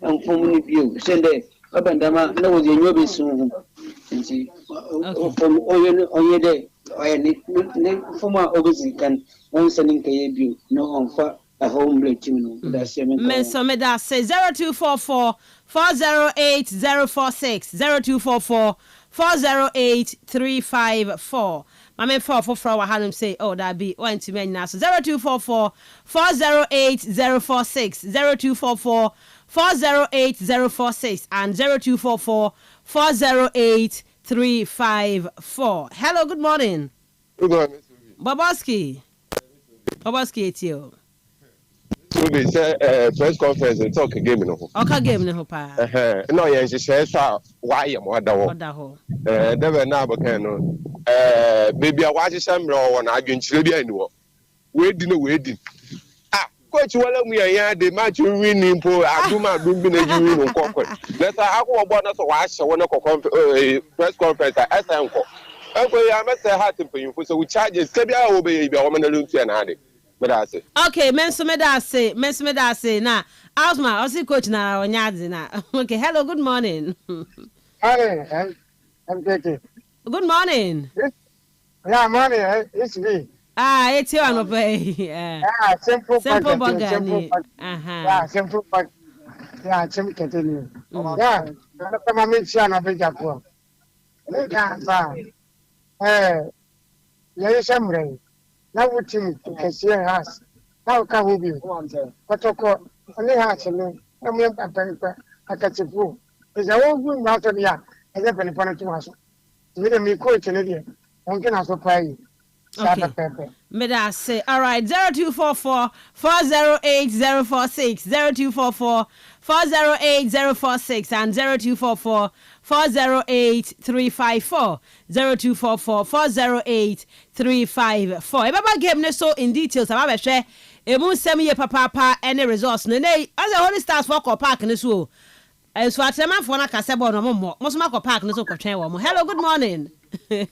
V: am fumun bio sende abandama na wo yenyo be sun nti oye de oye ni fuma obisi kan wansana nke bio no onfa a home team
D: Mensah meda say 0244 408046 0244 408354. Mame for Hanum say that be one to men now. So 0244 408046 0244 408046 and 0244 408354. Hello, good morning.
W: Good morning.
D: Boboski etio.
W: So they say press conference and talk game no.
D: Okay, game no pa.
W: No, yes, she says why am wadaho. Never na bakano. Baby I watch some raw na adwenchire bia ni wo. We di coach wala mu ya the match winning po aduma bi na you win nkokọ. Let's akọ bo na so wa hye wona press conference asa nko. Enko ya message heart mpanyimfo so we charge se bia wo be bia wo na luntu na ade.
D: Okay, Mensah meda say na Asma osi coach na onyazi na. Okay, hello, good morning.
V: Hi, I'm Keke.
D: Good morning.
V: Yeah, morning. It's me.
D: It's you anope. Yeah. Simple Bogani.
V: Yeah, simple but yeah, simple continue. Yeah, kama mimi sana bija kwa. Yeah, shamre. Na wutim kesiye has na ka hobi kotoko oni has no na mo papa akatifu eza wo gu na to dia eze penipana tu haso mi de mi coach ne dia on ke na so pai
D: okay meda say all right 0244 408046 0244 408046 and 0244 408354 0244 408354. Ebaba game ne so in details ababa hwe emu nsɛm ye papa any resource no nei as a Holy Stars for park ne so so atema for na kase bɔ no mo so makɔ park ne so kɔtwɛn wɔ mo. Hello, good morning.
B: Good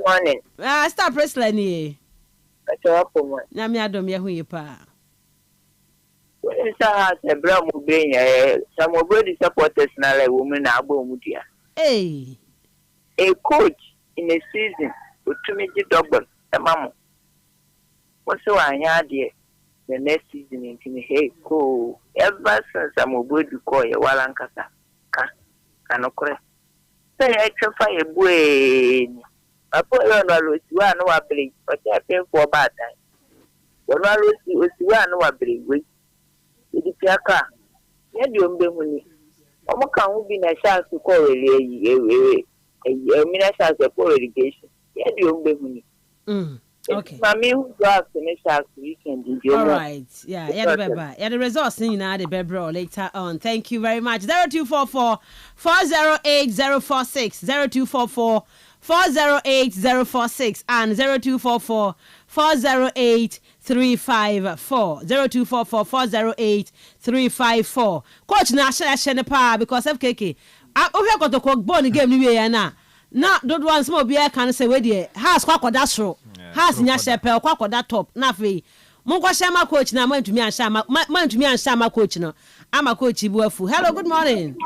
B: morning.
D: Star Presley ni na me adom ye hu ye pa.
B: When start the bram bring some of the supporters na like women na abo mu dia.
D: Hey,
B: a coach in a season to make it double a mama. What's so anya there the next season in hey cool ever since I'm a boy to call you while ankasa can occur. Say I fire boy. I put on a loose one no ability, but I pay for a bad time. When I lose one no ability, the Piaka, you don't be Omo can be na chance to call a minister as a poor irrigation. Yeah, you don't be
D: okay.
B: Mami who goes to next weekend.
D: All right. Yeah, the results in the Bebro later on. Thank you very much. 0244 408 046 0244 408 046 and 0244 408 354 0244 408 354. Coach na share pa because FKK over got to cook born game ni we na don't want small beer can say we there has kwakoda soro has nya shepe kwakoda top na fe mo kwa shama coach na man tumi anshama coach no ama coach bu afu. Hello, good morning.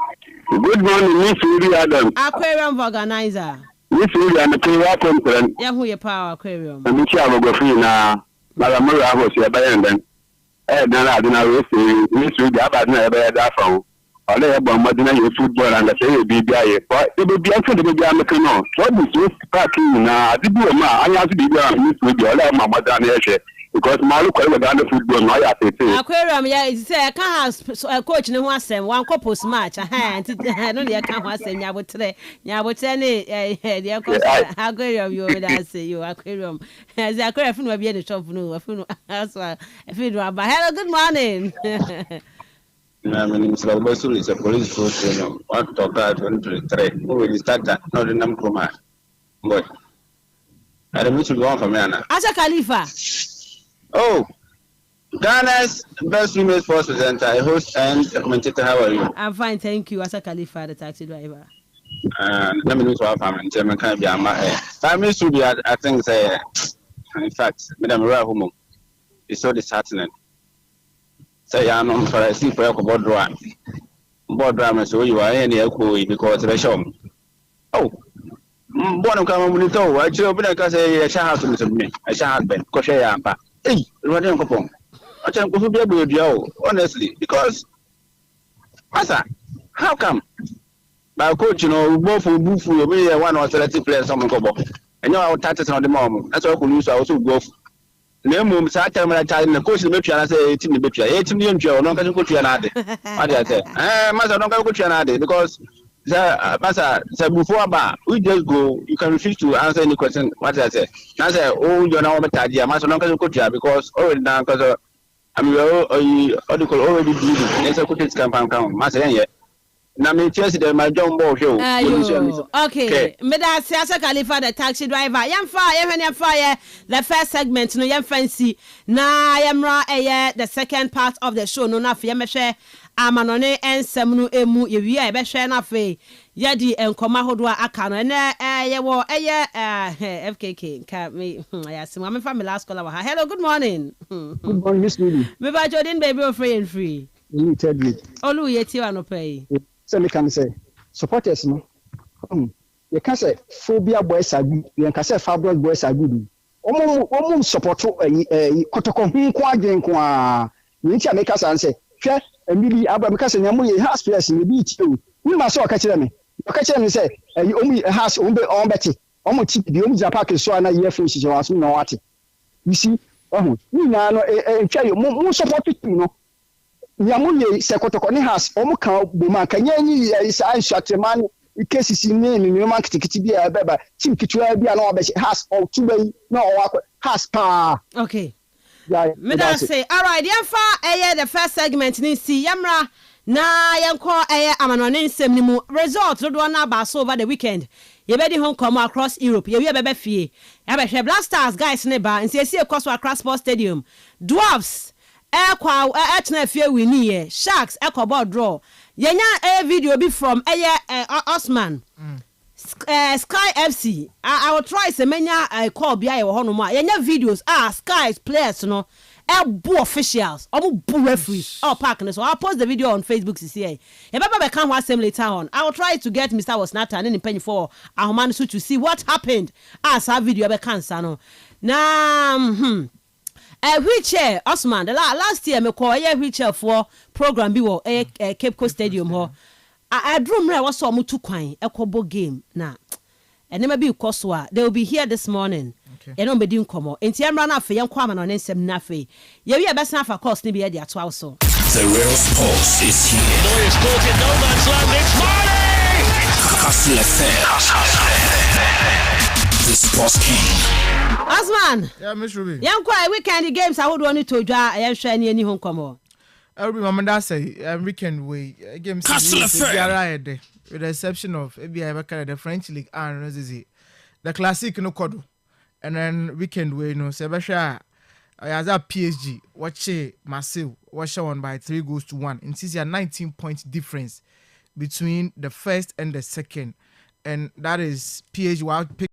W: Good morning, Miss Uri Adam.
D: Aquarium organizer.
W: Miss Uri and the welcome.
D: Yeah, who your power aquarium.
W: I'm go free na Malamura house ya bayan dan. Na aduna we say Miss Uri abad na ya da fa. Ole ya bo madina ye football and say be bia ye. But e be after the be ameka no. So this park na adibu ma anya so be bia Miss Uri ole ma madana ye hwe. Because Malu kwere ga na football no ya tete.
D: Aquarium ya it say can has coach ne ho asem wan ko post match no ne ka ho asem nyabotre ne de ko aquarium you that say you aquarium as aquarium funu be the shop no funu so funu aba. Hello, good morning.
C: My name is Babasul, is a police force, what talk at 2023. Who will start that? No, the name Kuma. But I don't wish you go on for me.
D: Asa Khalifa.
C: Oh, Ghana's best female sports presenter, host and commentator. How are you?
D: I'm fine, thank you. Asa Khalifa, the taxi driver.
C: Let me know to our family. German can be a man. Family should be, I think, in fact, Madam Rahumo is so disheartening. Say, I'm on for a sea for a board drama. So you are any echo because of the show. Oh, one come with it. I should open a say a child to me. I shall have been Koshe. Hey, what am I? I can't go to be you, honestly, because, Masa, how come? My coach, both will move for me, one or 30 players, someone go back. And you're out taxes on the moment. That's all I could use. I also go. Name Saturday, I tell the coach, the baby, I say, 18 the baby, 18 million Joe, no can go to another. What did I say? Masa, don't go to another because. Masa, before we just go. You can refuse to answer any question. What I say? I say, oh, you're now better. Masa, don't go to because already now because I mean, already did it. Let's go to this campaign. Masa, yeah. Now me tell you my John Ball show.
D: Okay. Meda Asa Khalifa the taxi driver. Yam fire. The first segment no yam fancy. Na yamra the second part of the show no na fi yam share amanone ensem no emu ye wi e be hwe na fe yadi enkoma hodo aka no na ye wo FKK ka me ayasem am fa me last caller wa. Hello, good morning.
I: Good morning, Miss Lily.
D: Me ba Jordan baby o free.
I: You tell me.
D: Olu ye ti wa no pay.
I: So me can say supporters no. You can say phobia boys are good. You can say fabulous boys are good. Omo support kotoko hu kwa adwen kwa. You ntia make us say hwe Emily Abraham ka say nyamu ye house players ni bi ti o. We ma so ka kire me. Ka kire me say omu house ombe on beti. Omo tip di omu ja park so na ye fun shi wa so na wate. You see, ni na no hwe yo mo support team no. Nyamu ye se kotoko ni house omu kan boma kan yanyi isa anshatemani cases ni man kitikiti bi beba team kitwa bi na obe house o tubai na o akwa house pa.
D: Okay. Yeah, me that say all right, yamfa the first segment ni si yamra Na yanko amanone nsem ni mu result do na ba so over the weekend. Ye be di home come across Europe. Ye we be fie. Ya be hwe Black Stars guys ne ba nsi esi ekwaso across Sports Stadium. Dwarfs ekwa etna fie wini ye. Sharks ekwa draw. Yenya video be from Osman. Sky FC. I will try se menya call bia ye ho no ma. Yenya videos Sky players no Elbow officials, bu referees, park. So I'll post the video on Facebook to see. If I can watch them later on, I will try to get Mr. Wasnata and then penny for our man to see what happened as our video can sano. Now, wheelchair, Osman, the last year, me call a wheelchair for program be Cape Coast Stadium. I drew me was so much quine, a combo game now. And never be Koswa. They will be here this morning. Okay. And be come on. And Tiam ran off young Quaman on Ensem Nafe. Yeah, we are best enough for cost maybe at the also.
E: The real sports is here.
F: Lawyers caught in no man's land. It's Marty!
E: Kastle FM. The Sports King.
D: Asman.
U: Yeah, Miss Ruby.
D: Young quiet weekend games. I would want you to draw. I am sure any home come on.
U: I'll be Mama say weekend way games.
E: Kastle
U: FM. With the exception of the French League and the Classic no kodo. And then weekend way no Sebasha as a PSG watch Marseille watch on by 3-1 and see a 19 point difference between the first and the second, and that is PSG wild pick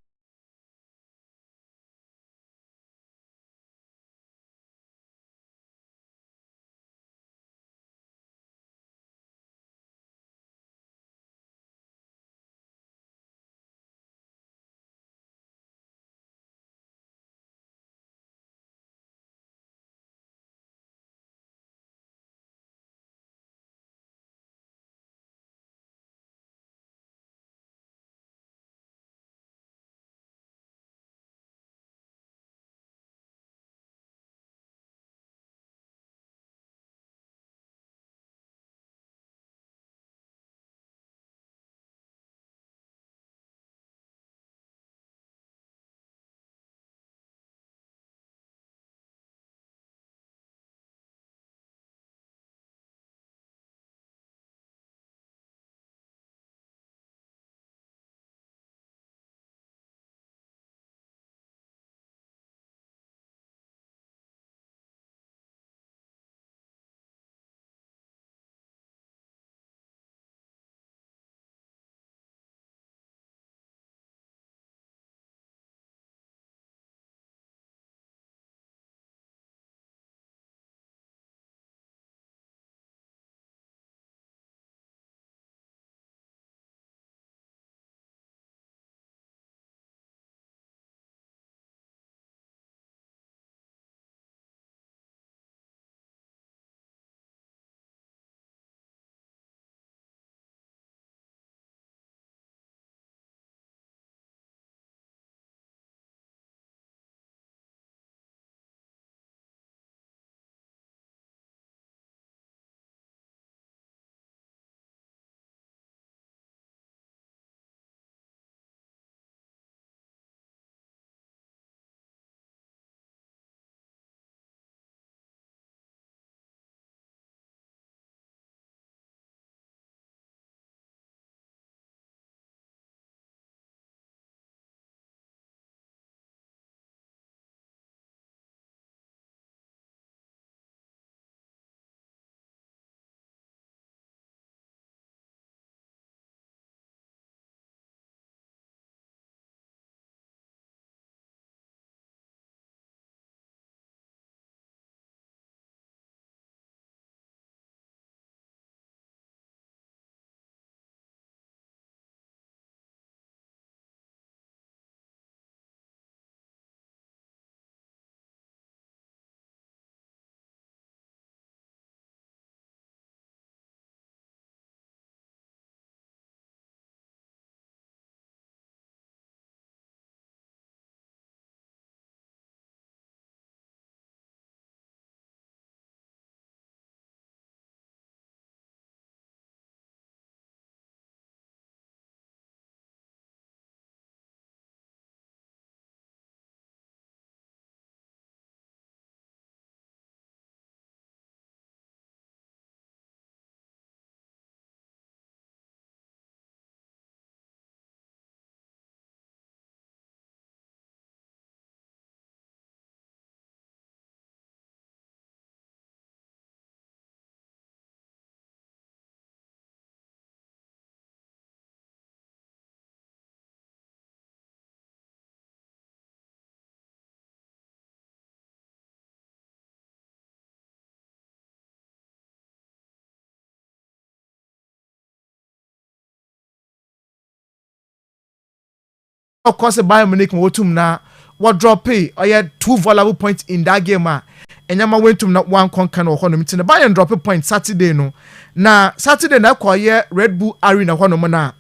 U: of course Bayern Munich wotum na what drop pay or yeah 2 valuable points in that game and yama went to not one concan or honor meeting the Bayern drop a point Saturday no na Saturday na kwa Red Bull Arena hono mana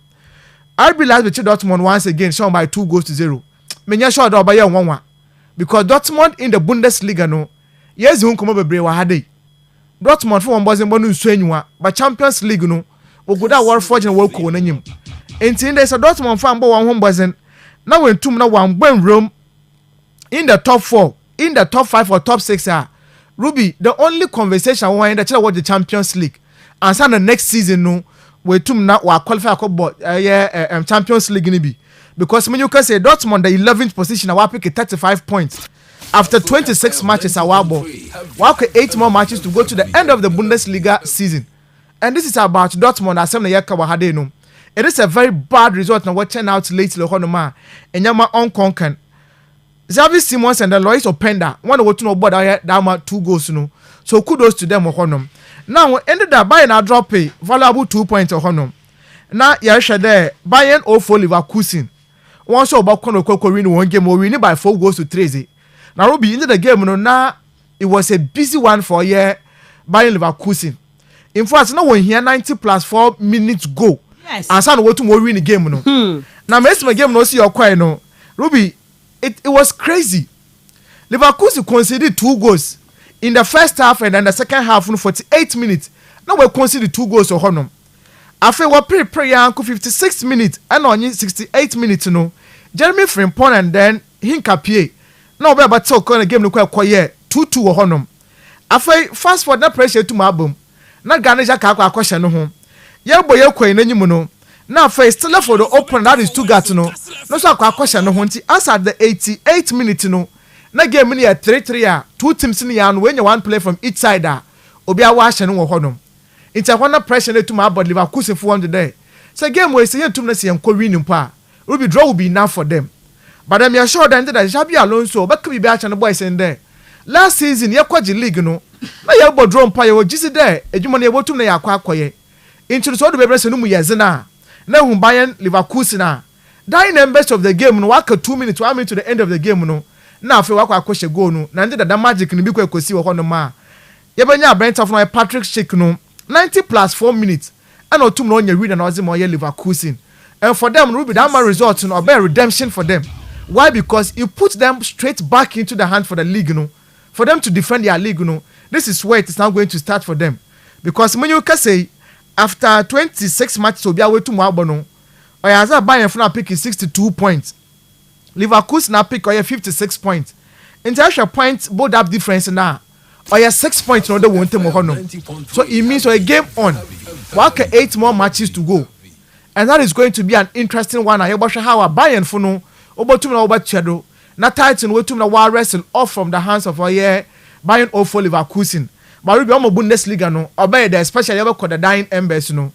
U: RB Leipzig Dortmund once again shown by 2-0 menya sure that Bayern 1-1 because Dortmund in the Bundesliga no yes you come bebre wa hade Dortmund for one boys and bonu nsuanywa but Champions League no ogoda war fortune work ko nanyim enti there is a Dortmund fan bo one home boys now when two na one when Rome in the top 4 in the top 5 or top 6 Ruby the only conversation we in the what the Champions League and so the next season no we two na wa qualify for Champions League ni bi because when you can say Dortmund the 11th position wa pick 35 points after 26 matches awabo wa 8 more matches to go to the end of the Bundesliga season and this is about Dortmund as na yeka wa hade no it is a very bad result na what turn out lately honoma enyama unconquered Xavi Simons and the Lois Openda one of no board that 2 goals no so kudos to them honum now ended up buying a drop pay valuable 2 points honum now yasha there Bayern 0-4 Leverkusen one so about kono win one game or winning by 4 goals to 3 now Ruby into the game no now it was a busy one for Bayern Leverkusen in fact no one here 90 plus 4 minutes go yes and so what to win the game no now most my game no see your quite no Ruby it was crazy. Leverkusen conceded 2 goals in the first half and then the second half in 48 minutes. Now we conceded 2 goals to Honum. After we pre 56 minutes and on 68 minutes no. Jeremy Frimpong and then Hinkapie. Now we about talk on the game no quite 2-2 Honum. After fast forward na pressure to my boom. Na Ganeja ka question no ho. Ye boy ye kwa n'anyim no. Now first still for the open that is Stuttgart no so akwa question no honti as at the 88th minute no na game ni 3-3 two teams ni ya no when you one play from each side obi a wa hye no wo honom inta hona pressure na tuma about Leverkusen for one there so game we say tum na se enko win mpa Ruby draw will be enough for them but them you sure that Xabi Alonso back be a channel boys in there last season ye kwaji league no na ye bo draw mpa ye wo gisi there edwuma na ye botum na ya akwaye into so the bebre se no mu yezena na hu Bayern Leverkusen na dying best of the game no waka 2 minutes 1 minute to the end of the game no na afi waka akoshe goal no na ndida da magic ni bi kwa ekosi wo hono ma ye banya Brent of no Patrick Schick no 90 plus 4 minutes and otum no onya win na ozimo ye Leverkusen and for them Ruby that man result no be redemption for them why because it puts them straight back into the hand for the league no for them to defend their league no this is where it is now going to start for them because when you can say after 26 matches obi awe to mo agbono oyaza Bayern for na pick 62 points Leverkusen na pick 56 points international points both up difference na 6 points no dey won tem ho no so it means a game on waka 8 more matches to go and that is going to be an interesting one I about how Bayern for no obotum na obachedo na title wetum na wa wrestle off from the hands of Bayern 0-4 Leverkusen. But we be Bundesliga no obey the especially ever called the dying embers no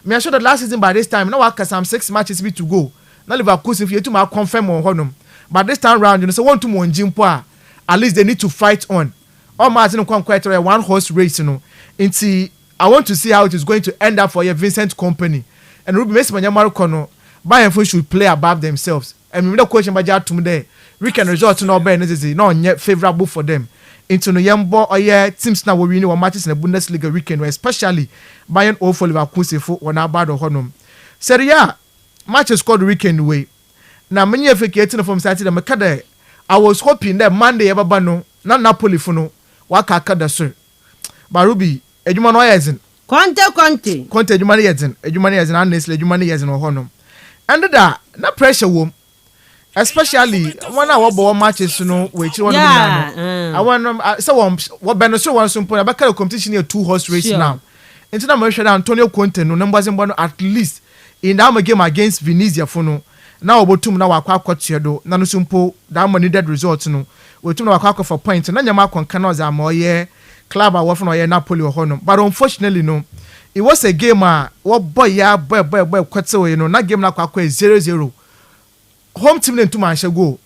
U: me sure that last season by this time now waka some 6 matches be to go na Leverkusen if you to ma confirm on honum but this time round you know so want to mo njimpo at least they need to fight on all match no quite a one horse race no into I want to see how it is going to end up for your Vincent company and Ruby Mensah Marco no Bayern should play above themselves and we the question by Jat today weekend result no be necessary no favorable for them into no yambo oye teams na we win one matches in the Bundesliga weekend especially Bayern 0-4 Leverkusen for one abado honum Serie A matches scored the weekend way na many FK from Saturday makada I was hoping that Monday ebaba no na Napoli for no waka akada sir Barubi edwuma no yezen Conte edwuma no yezen honestly edwuma no yezen honum and that na pressure wom especially when I was matches no we chi one I want so what Benosho one so point about competition here 2 horse race now into na me Antonio Conte no numbers no at least in that game against Venezia for no now obotum na wakwa kwatiedo na no sumpo that man needed result no wetum na wakwa for point na nyama konka na za moye club a wofo no ye Napoli ho no but unfortunately no it was a game what boy kwatse no na game na kwa 0-0 home team to man shall go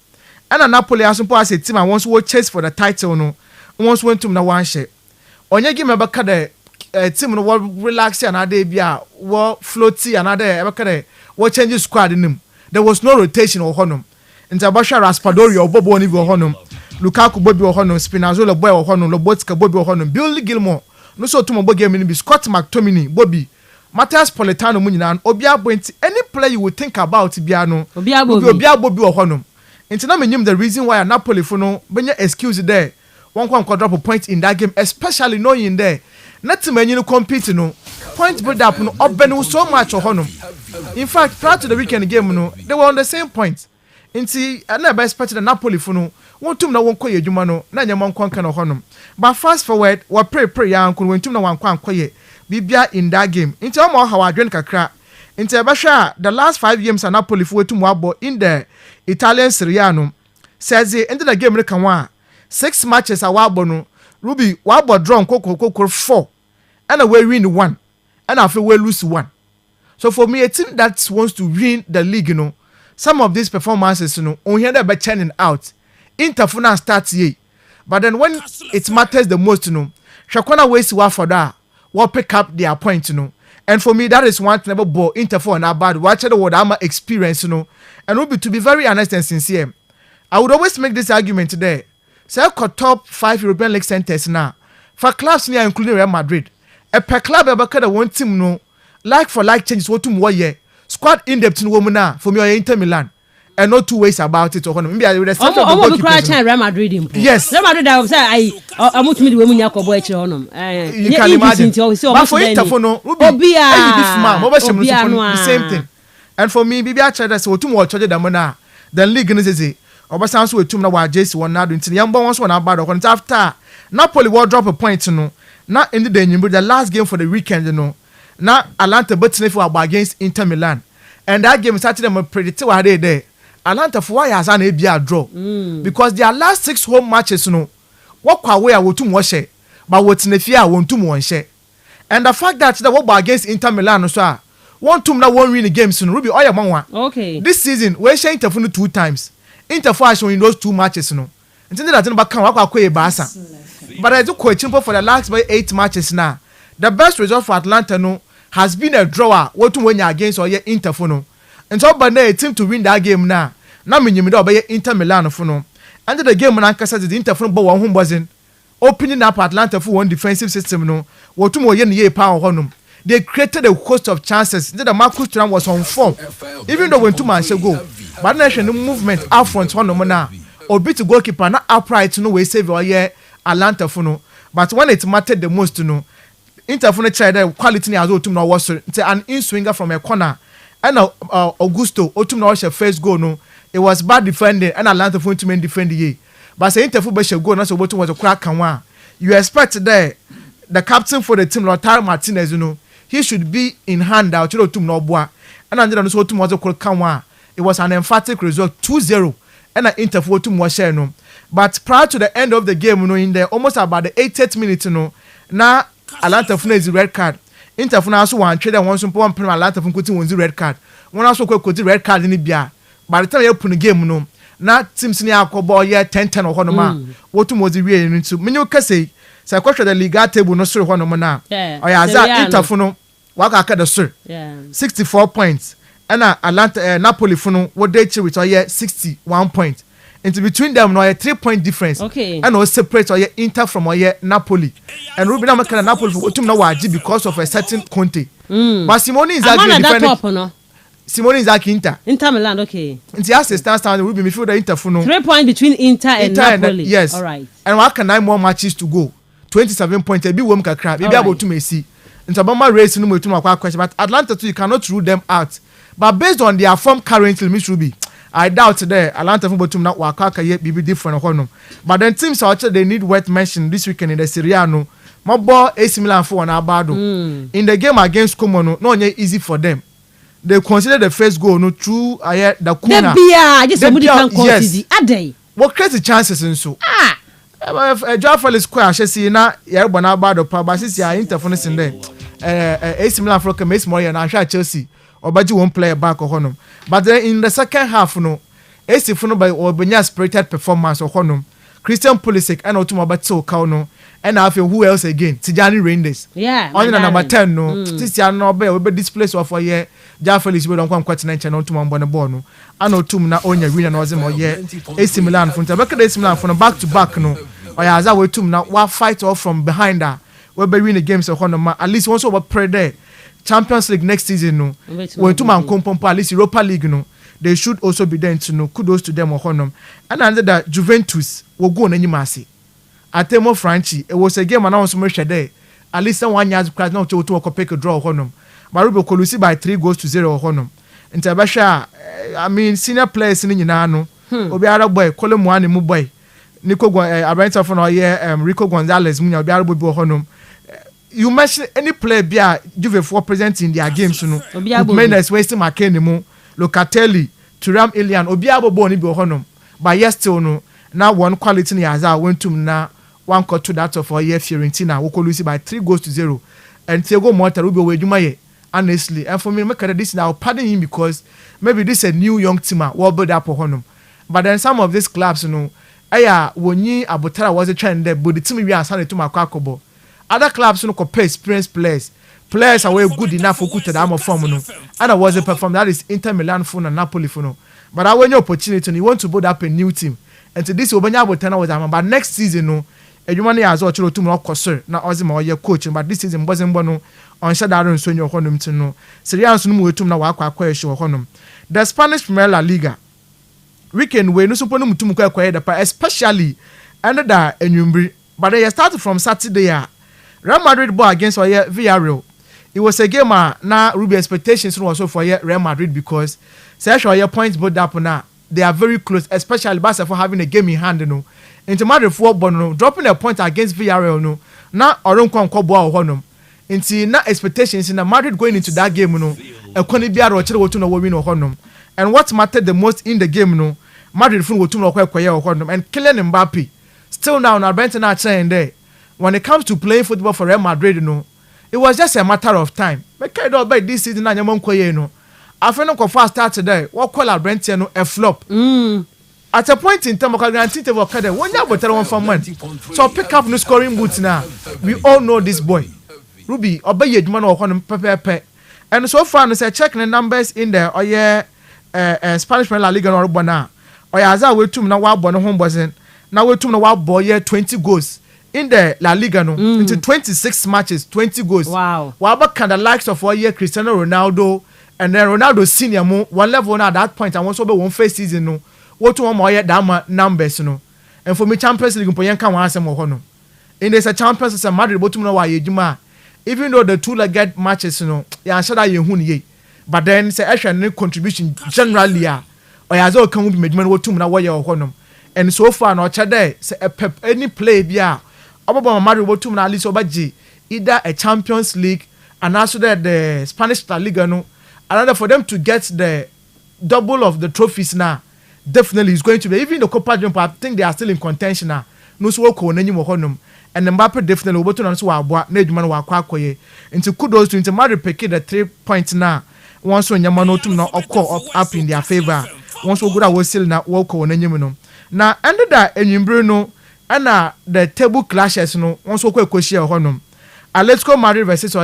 U: and Napoli as simple as a team and once we chase for the title no once went to na one share onye game abaka the team no relax another bia wo floaty another abaka the wo change squad in him there was no rotation or honum nti abasha Raspadori obobo ni bi honom Lukaku bobi honom Spinazzola boy honom Lobotka bobi honom Billy Gilmore no so to mo game ni bi Scott McTominay bobi Matthias Politano mu nyina obia bointi any player you would think about bia no obia bobi honom nti na menyim the reason why Napoli for no benya excuse there one drop a point in that game especially knowing there not many no compete no point build up no obenu so much honom in fact prior to the weekend game no they were on the same point nti I never expected the Napoli for no one tum na won koye adwuma no na nyama nkwanka no honom but fast forward we pray ya nkon won tum na wankwan koye bibia in that game nti o ma hawa adwen kakra nti e behwa the last 5 games Napoli for tum wabo in the Italian Serie A no says into the game kan wa 6 matches awabo no Ruby wabo draw kokokokor 4 and we win 1 and after we lose 1 so for me a team that wants to win the league you know some of these performances you know on here they be churning out Interfuna starts here but then when it matters the most you know Shakwana waste wa for that will pick up their point you know and for me that is one thing about ball Interfor and bad watch the word I'm experience you know and Ruby to be very honest and sincere I would always make this argument today. Say top 5 European League centers now. For clubs near including Real Madrid. A per club about one team no like for like changes what to more year. Squad in depth in woman now from your Inter Milan. And no two ways about it. Maybe I would have started
D: the Real Madrid in.
U: Yes.
D: Real Madrid I was I'm to me the women yako boy chonom.
U: You can imagine. But for Interfor no Ruby the same thing. And for me bibi a charge say what to more charge the money. The league is Obasan so etum na wa JC won na do nti yamba won so na bad o after Napoli will drop a point no na in the last game for the weekend you know na Atalanta beating for against Inter Milan and that game started them predict what they there Atalanta for why has an ABA draw because their last 6 home matches you know walk away wotum wo share but what nefia wontum won share and the fact that they were against Inter Milan so one tum na one win the games you know Ruby oya manwa
D: okay
U: this season we share Inter 2 times Interfor in those 2 matches no until that no back kan akwa Barca but I do question for the last 8 matches now the best result for Atlanta no has been a draw what win against or Interfor no and so but a team to win that game now na menyim do obey Inter Milan for no and the game na kasa the Interfor bo won home buzzing opening up Atlanta for one defensive system no what mo ye ne power honum they created a host of chances. The Marcus Thuram was on form, even though when 2 months ago. But the movement out front one now, or beat the goalkeeper not upright to know we save or Atlanta for no. But when it mattered the most to know, Interfor tried the quality as Otum was an in swinger from a corner, and Augusto Otum was your first goal no. It was bad defending and Atlanta for to defend the but say Interfor should go. Not so Otum was a crack and one. You expect there the captain for the team, Lautaro Martinez, you know. He should be in hand out to no boa and under so to was a it was an emphatic result 2-0 and an Interfor to more no but prior to the end of the game you know in there almost about the 80th minute you know now Atlanta is red card Interfor also one trade one simple one premier Atlanta was red card one also got red card in the bia by the time you open the game you know now teams near ball 10-10 or one what was the real into when you can say question the Liga table no sure one now or Interfor no waka ka the sir 64 points and Atlanta Napoli for no what they with 61 points and between them no 3-point difference and no separate Inter from Napoli and Ruben Amaka Napoli for tum na waji because of a certain Conte but Simone Inzaghi defending Simone Inzaghi Inter
D: Milan okay
U: and the assistant stand Ruben midfield Inter for no
D: 3 points between Inter and Napoli
U: yes
D: all right
U: and what can 9 more matches to go 27 points e bi wom kakra e bi about to Messi into Obama race no to my question but Atlanta too you cannot rule them out but based on their form currently Miss Ruby I doubt there Atlanta football team not waka be different honum but then teams out they need worth mention this weekend in the Serie A no my ball AC Milan for na bado in the game against Como no easy for them they consider the first goal no through the corner
D: just somebody can concede adey
U: what crazy chances and so Joffrey square she see na ya gbo na bado pa ba sisi ya Interfor no sin there AC Milan for come Messi more na sha Chelsea obaji one player back honum but then in the second half no AC for no by obenya spirited performance honum Christian Pulisic and Otuma Batso Kauno and I feel who else again Tijani Reinders on number 10 no Tiziano no be we be displace of for year Jaffelis we don kwam kwatinenche na Otuma mbone ball no and Otum na onya winner no ze mo ye AC Milan for AC Milan for back to back no oya aza we tum na wa fight off from behind her we be win the games of Honor at least once over pray there Champions League next season no we tum an kompompo at least Europa League no they should also be there to know kudos to them Honor and under that Juventus will go on anyimasi Atemo Franchi it was a game announced measure there at least 1 year class now to pick a draw Honor Marubo Colusi by 3-0 Honor Intabasha I mean senior players in Yinano Obiara boy Colomwani mu boy Nico Abranta for Rico Gonzalez Munya Obiara Honor you mention any player bia Juve for presenting their games you know Mendes wasting Makeni mu Locatelli Thuram Ilian Obiara Boni be Honor but yes still no now one quality Yaza went to na one cut to that of Fiorentina we could lose by 3-0 and Thiago Motta Rubio Wejumaye honestly and for me make this now pardon him because maybe this is a new young team will build up for him but then some of these clubs you know when Abutara was a trend there but the team we are sending to Makakobo other clubs you know compare experienced players are good enough for good to the arm of form no and I was a perform that is Inter Milan for and Napoli for no but I want your opportunity and you want to build up a new team and to this Obanya Abutara was but next season no Ejumani has also to more concern na Ozima or coaching but this season wasn't bono on Shadaron Sonyo Honum to know Syrian Sunu na wakwa show honum the Spanish Premier La Liga weekend we no suponu mutum kwa especially under that enyumbri but they started from Saturday Real Madrid ball against Villarreal it was a game na Ruby expectations was also for Real Madrid because say your points build up na they are very close especially Barca for having a game in hand no into Madrid football no dropping a point against Villarreal no na oronko nkobo a honum into na expectations in Madrid going into that game no ekoni biara o kire wotu na wo win honum and what mattered the most in the game no Madrid fun wotu na kwaye honum and Kylian Mbappe still now na Benton na saying there when it comes to playing football for Real Madrid no it was just a matter of time make it all by this season na nyamon koye no afeno ko fast start today what call Benton no a flop at a point in time, I guarantee you one year but one for month. So pick up no scoring boots now. We all know this boy. Ruby, obey your man or pepe. And so far, I say check the numbers in there. Or Spanish La Liga or Bona. Or as we two now wow bon home wasn't. Now we two now wow boy 20 goals in the La Liga no into 26 matches, 20 goals.
D: Wow.
U: What about kind of likes of Cristiano Ronaldo and then Ronaldo senior mo one level now at that point. I want to be one first season no. What to more that numbers no and for me Champions League mpo yanka wan asem ho no in this a Champions League Madrid botum no wa yejuma even though the two-legged matches no ya shada ye hu ne but then say ehwe contribution generally or ya zo kan bi meduma wotum na wo ye ho no and so far no cha there say any play bia obobo Madrid botum na at least obaji either a Champions League and also the Spanish La Liga no another for them to get the double of the trophies now definitely is going to be even the Copa Jump. I think they are still in contention now. No so ko na nyimo honum and Mbappe definitely oboto na so wa aboa na edwuma na wa kwakoye into kudos to Inter Madrid pick the 3 points now once when nyama no tum na up in their favor once we go that still na wo ko na nyimo no na under that enyimbre no and the table clashes no once we ko ekohia honum Atletico Madrid versus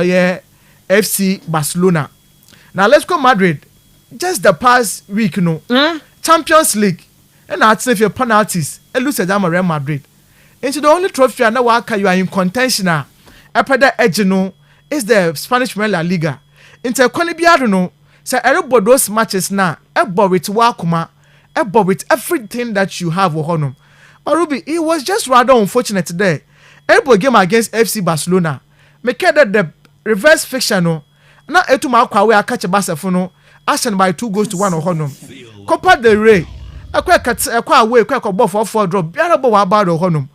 U: FC Barcelona now Atletico Madrid just the past week no Champions League and I'd say if your penalties and lose at Real Madrid into the only trophy and now you are in contention now that edge no is the Spanish La Liga into Conibiado no say everybody those matches now everybody with Wakuma everybody with everything that you have honum but Ruby it was just rather unfortunate today everybody game against FC Barcelona make that the reverse fiction no na etuma akwa we catch Barca no Arsenal by 2-1 honum Copa del Rey ekwa away ekwa ball for 4 drop biara ball wa bad honum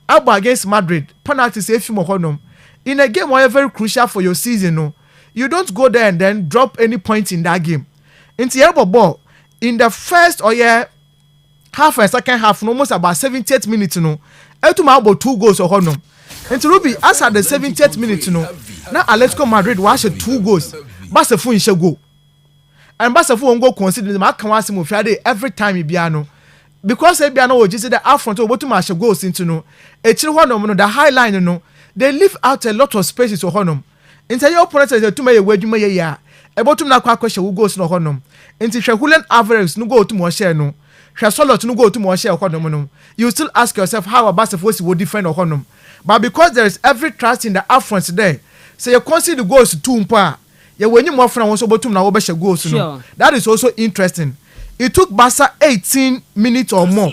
U: abo against Madrid penalties efimo honum in a game where very crucial for your season no you don't go there and then drop any point in that game into your ball in the first half and second half no almost about 78 minutes no etuma about 2 goals honum into Ruby as at the 78th minute no na Atletico Madrid was 2 goals Barca fu in go and Barca fu go consider ma kan wase mo fiade every time e bia no because they be no just the out front obotum ahye goals into no echiri honom no the high line no they leave out a lot of spaces to honom into your opponent say to me wadwuma ye ya ebotum na kwa kwahye goals no honom into Julian Alvarez no go to mo share no Solot no go to mo share honom no you still ask yourself how about if we defend honom but because there is every trust in the out front there say you concede the goals to mpa ye wenyi mo afra won so botum na wo be share goals no that is also interesting. It took Barca 18 minutes or more.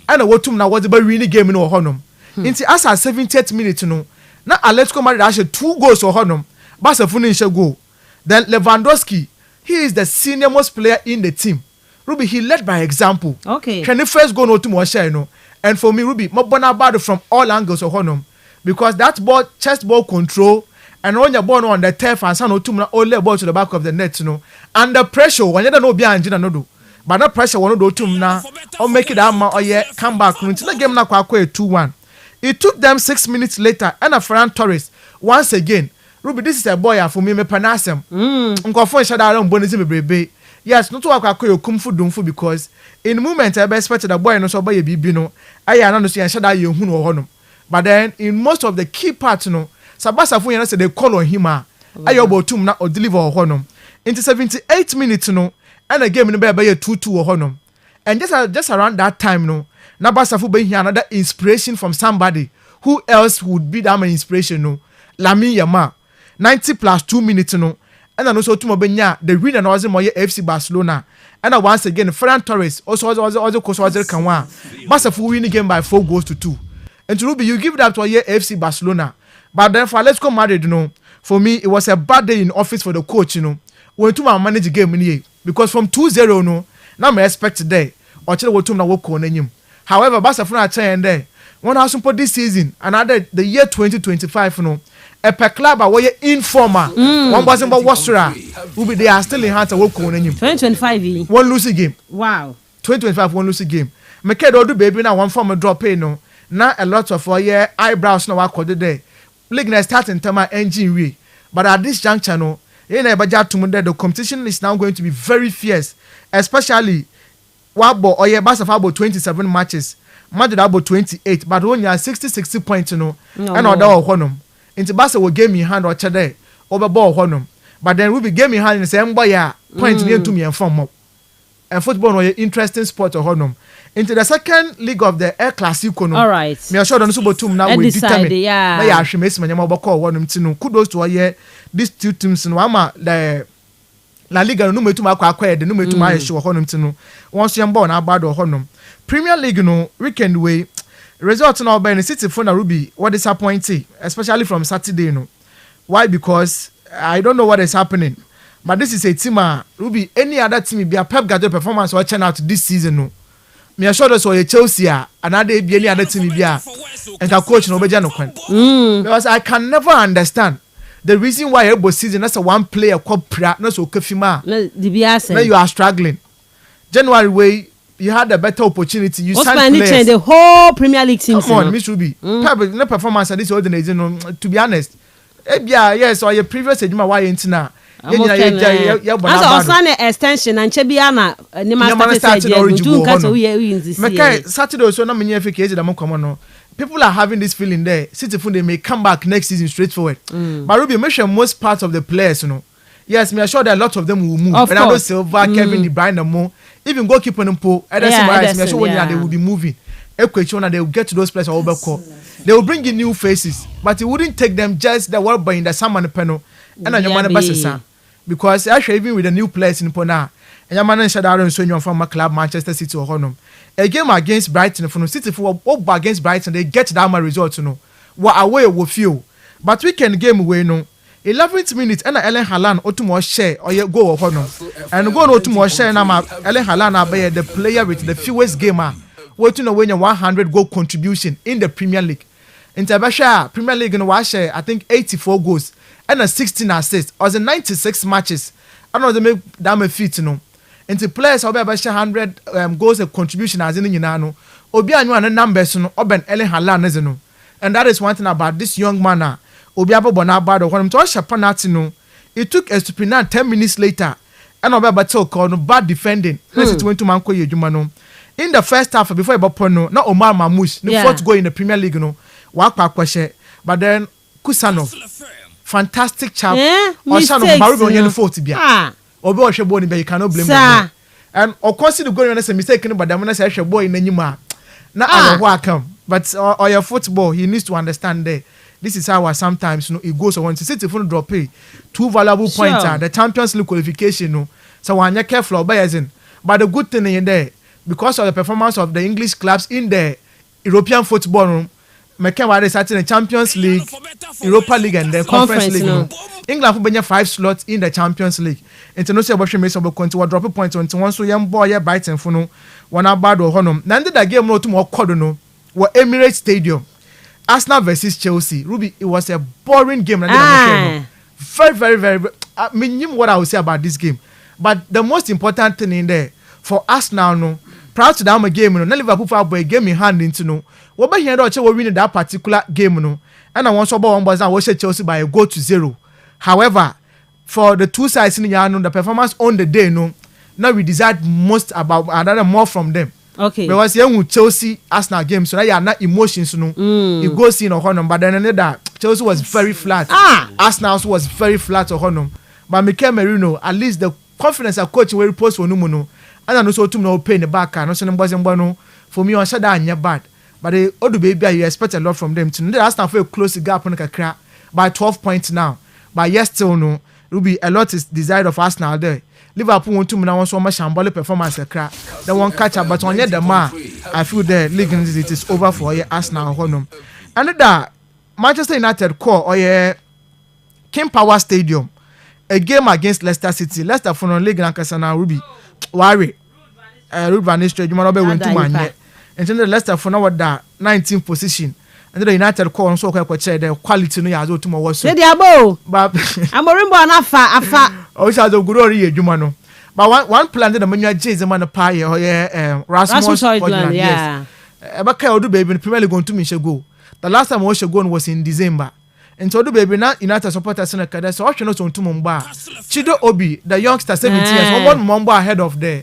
U: And wotum na was the winning game no honum. Into as a 70th minute no. Now Atletico Madrid actually 2 goals or honum. Barca finish a goal. Then Lewandowski, he is the senior most player in the team. Ruby, he led by example.
D: Okay.
U: Can the first go no to more share no? And for me, Ruby, Mobana battle from all angles or honum. Because that ball, chest ball control, and when you're born on the turf and son otum all the ball to the back of the net, no. Under pressure, when you don't know behind no do. But that pressure one do tum na or make it ama or yeah come back into the game na kwa 2-1. It took them 6 minutes later and a Ferran Torres once again. Ruby, this is a boy for me panasem. Nkofo shada around bonisi bebrebe. Yes, no to akwa kumfu dumfu because in the moment I expected the boy no so boy bibi no. Aya na no so shada ye hu no honom. But then in most of the key parts no, Sabasa fu say they call on him ayo botum na or deliver honom. Into 78 minutes no. And the game in the 2-2 or honum. And just around that time, no, Nabasafu be here another inspiration from somebody. Who else would be that inspiration? No, Lamine Yamal, 90 plus 2 minutes, no, and then also Tumo Benya, the winner was in FC Barcelona. And once again, Ferran Torres also Kanwa. Basafu win the game by 4 goals to 2. And to Ruby, you give that to FC Barcelona. But then for Atletico Madrid, you know, for me, it was a bad day in office for the coach, you know. When to manage the game in here. Because from 2-0 no, now me expect today or chile wotum na woko on him. However, Barcelona chain there. One has to put this season another the year 2025 no. A per club away informer. One wasn't but Wasra. They are still in hands of woko on him.
D: 2025
U: one losing game.
D: Wow.
U: 2025 one losing game. Me kedo do baby now one form of drop in no. Now a lot of eyebrows now wako there. League na start in term engine way. But at this juncture no. The competition is now going to be very fierce, especially Wabo or Barca about 27 matches, Madrid about 28, but when you are 60 points, and other honum. Into Barca will game in hand or today over ball honum, but then we'll be game in hand in the same boy point near to me and form up. And football was an interesting sport or honum. Into the second league of the Air Classico.
D: All right.
U: Me sure don't super team now we determine. Yeah. Na she miss manyama bako one tinu. Kudos to all these two teams no ama the La Liga no metu akwa the no metu ma show honum tinu. Once you ball na bad honum. Premier League no weekend way result no by City for na Ruby what disappointing especially from Saturday no. Why? Because I don't know what is happening. But this is a team Ruby any other team be a Pep Guardiola performance or turn out this season no. Me assure us or Chelsea another be any other team be and a coach no beja no kwan. Because I can never understand the reason why every season that's a one player called pra no so kafima. Now you are struggling. January way you had a better opportunity. You signed players.
D: The whole Premier League team.
U: Come on, Miss Ruby. No performance at this organization. To be honest, yes, or your previous age, why ain't now?
D: As Osane extension and Chebiana
U: Saturday so na menye fake age dem come on. People are having this feeling there. City they may come back next season straightforward. But Ruby mention most parts of the players, you know. Yes, me sure that a lot of them will move. Bernardo Silva, Kevin De Bruyne, more even goalkeeper and Poe. Me sure when they will be moving. They will get to those players over call. They will bring in new faces, but it wouldn't take them just the world by in the summer and panel. And then your man basis because actually even with the new players in Pona and your man shut out and so you from a club Manchester City or Honum. A game against Brighton from City for against Brighton they get that my result you know. What away will feel. But we can game away no 11th minute and Ellen Haaland Otumo share or you go or Honum. And go Otumo share na Ellen Haaland be the player with the fewest gamer. What you know when your 100 goal contribution in the Premier League. In Tabasha Premier League in Washer I think 84 goals. And a 16 assists, or the 96 matches. I don't know they make that feat, you know. And the players will be about 100 goals of contribution as in Yinano. Obi anu and numbers, no, Oben Ellen Haaland, you know. And that is one thing about this young man. Obi abo bonabado when him to Shapanati, no. It took Estupinan 10 minutes later. And Obi Batel called bad defending. Let's it went to Manko Yejumano. in the first half before Ibopono, not Omar Mamouche, the fourth goal in the Premier League, no, Wakpa Kwashe, but then Kusanov, fantastic chap, Oshano Marugo Yen 40 Bia. Obi Osheboni, you cannot blame him. And of course, the goal is a mistake, but the Mona Asha boy in the Nima. Now I don't welcome, but or your football, he needs to understand that. This is how sometimes it goes on to sit if you drop 2 valuable points the Champions League qualification. No, so when you're careful, but the good thing in there, because of the performance of the English clubs in the European football room, McKenna starting the Champions League, Europa League, and the Conference League. No. England will 5 slots in the Champions League. International Ocean Mason will continue to drop points on one so young boy Brighton for no one about or honor. None did that game no to more Codono or Emirates Stadium. Arsenal versus Chelsea. Ruby, it was a boring game. Very, very, very. I mean, what I would say about this game. But the most important thing in there for us now, no, proud to down a game, no, Liverpool for a game in hand into no. What about here? We winning that particular game, no, and I want to one was I watch Chelsea by a goal to 0. However, for the two sides in the year, no, the performance on the day, no, now we desired most about another more from them. Okay. Because you Chelsea Arsenal game, so now you are not emotions, no. You go see no honor, but then that Chelsea was very flat. Arsenal was very flat or honor. But Mikel Merino, at least the confidence of coach will post for no. And I know so too no pain the back and also no for me on Shada and bad. But the other baby you expect a lot from them. To the Arsenal for a close gap on the crack by 12 points now. But yes, still no. Will be a lot is desired of Arsenal there. Liverpool want to now so much shambolic performance a crack. They won't catch up, but on yet the man, I feel the league it is over for Arsenal Honum. And that Manchester United call or King Power Stadium, a game against Leicester City. Leicester for non league and Kasana Ruby. Worry. Ruby Van Nistelrooy, you might be win 2 man yet. And then the Leicester for now that 19th position. And the United call on so the quality no yazo to more so. But I'm afa. Oh, so the good ori ejuma. But one plan the menu Jay man pie or Rasmus Højlund, yeah. Ebaka odu baby in Premier League going to me go. The last time we should go was in December. And so the baby now United supporters in the cadre so option not on to Mumba. Chido Obi, the youngster 17 years, one Mumba ahead of the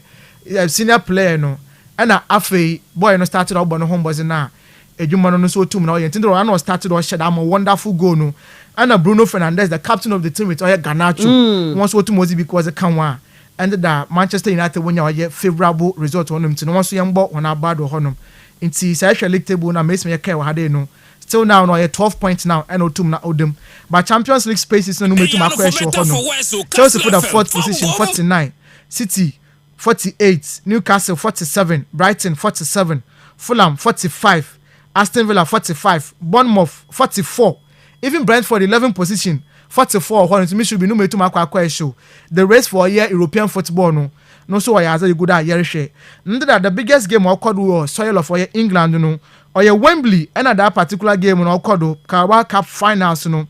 U: senior player no. And afe boy no started out on home was now. Ejuma no so 2 now yentendo no started or shed am a wonderful goal no. And Bruno Fernandes, the captain of the team with Oya Garnacho, once what to Mozi because the Kanwa. And the Manchester United when you are favorable result on them to no one so young ball on our bad or honum. In the league table now makes me a care had no. Still now no 12 points now and no 2 na odem. But Champions League space is no number 2 my question honum. Chelsea for the 4th position 49, City 48, Newcastle 47, Brighton 47, Fulham 45, Aston Villa 45, Bournemouth 44. Even Brentford 11th position 44 honum to me should be number 2 my question. The race for European football no so I as a good year share. That the biggest game occurred was soil of England no or Wembley and that particular game on occurred Carabao Cup finals no